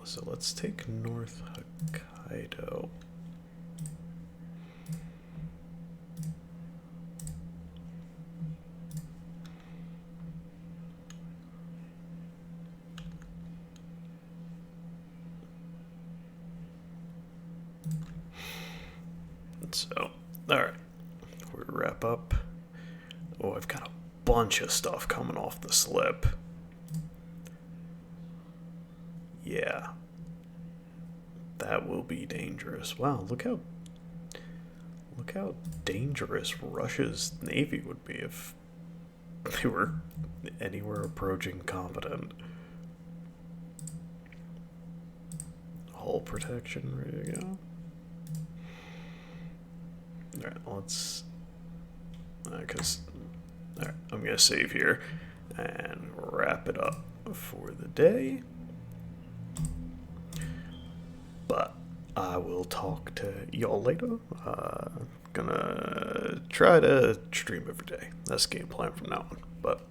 So let's take North Hokkaido. So, alright. We wrap up. Oh, I've got a bunch of stuff coming off the slip. Yeah. That will be dangerous. Wow, look how dangerous Russia's navy would be if they were anywhere approaching competent. Hull protection ready to go. Alright, let's alright, I'm gonna save here and wrap it up for the day. But I will talk to y'all later. Gonna try to stream every day. That's the game plan from now on. But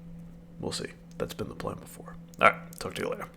we'll see. That's been the plan before. Alright, talk to you later.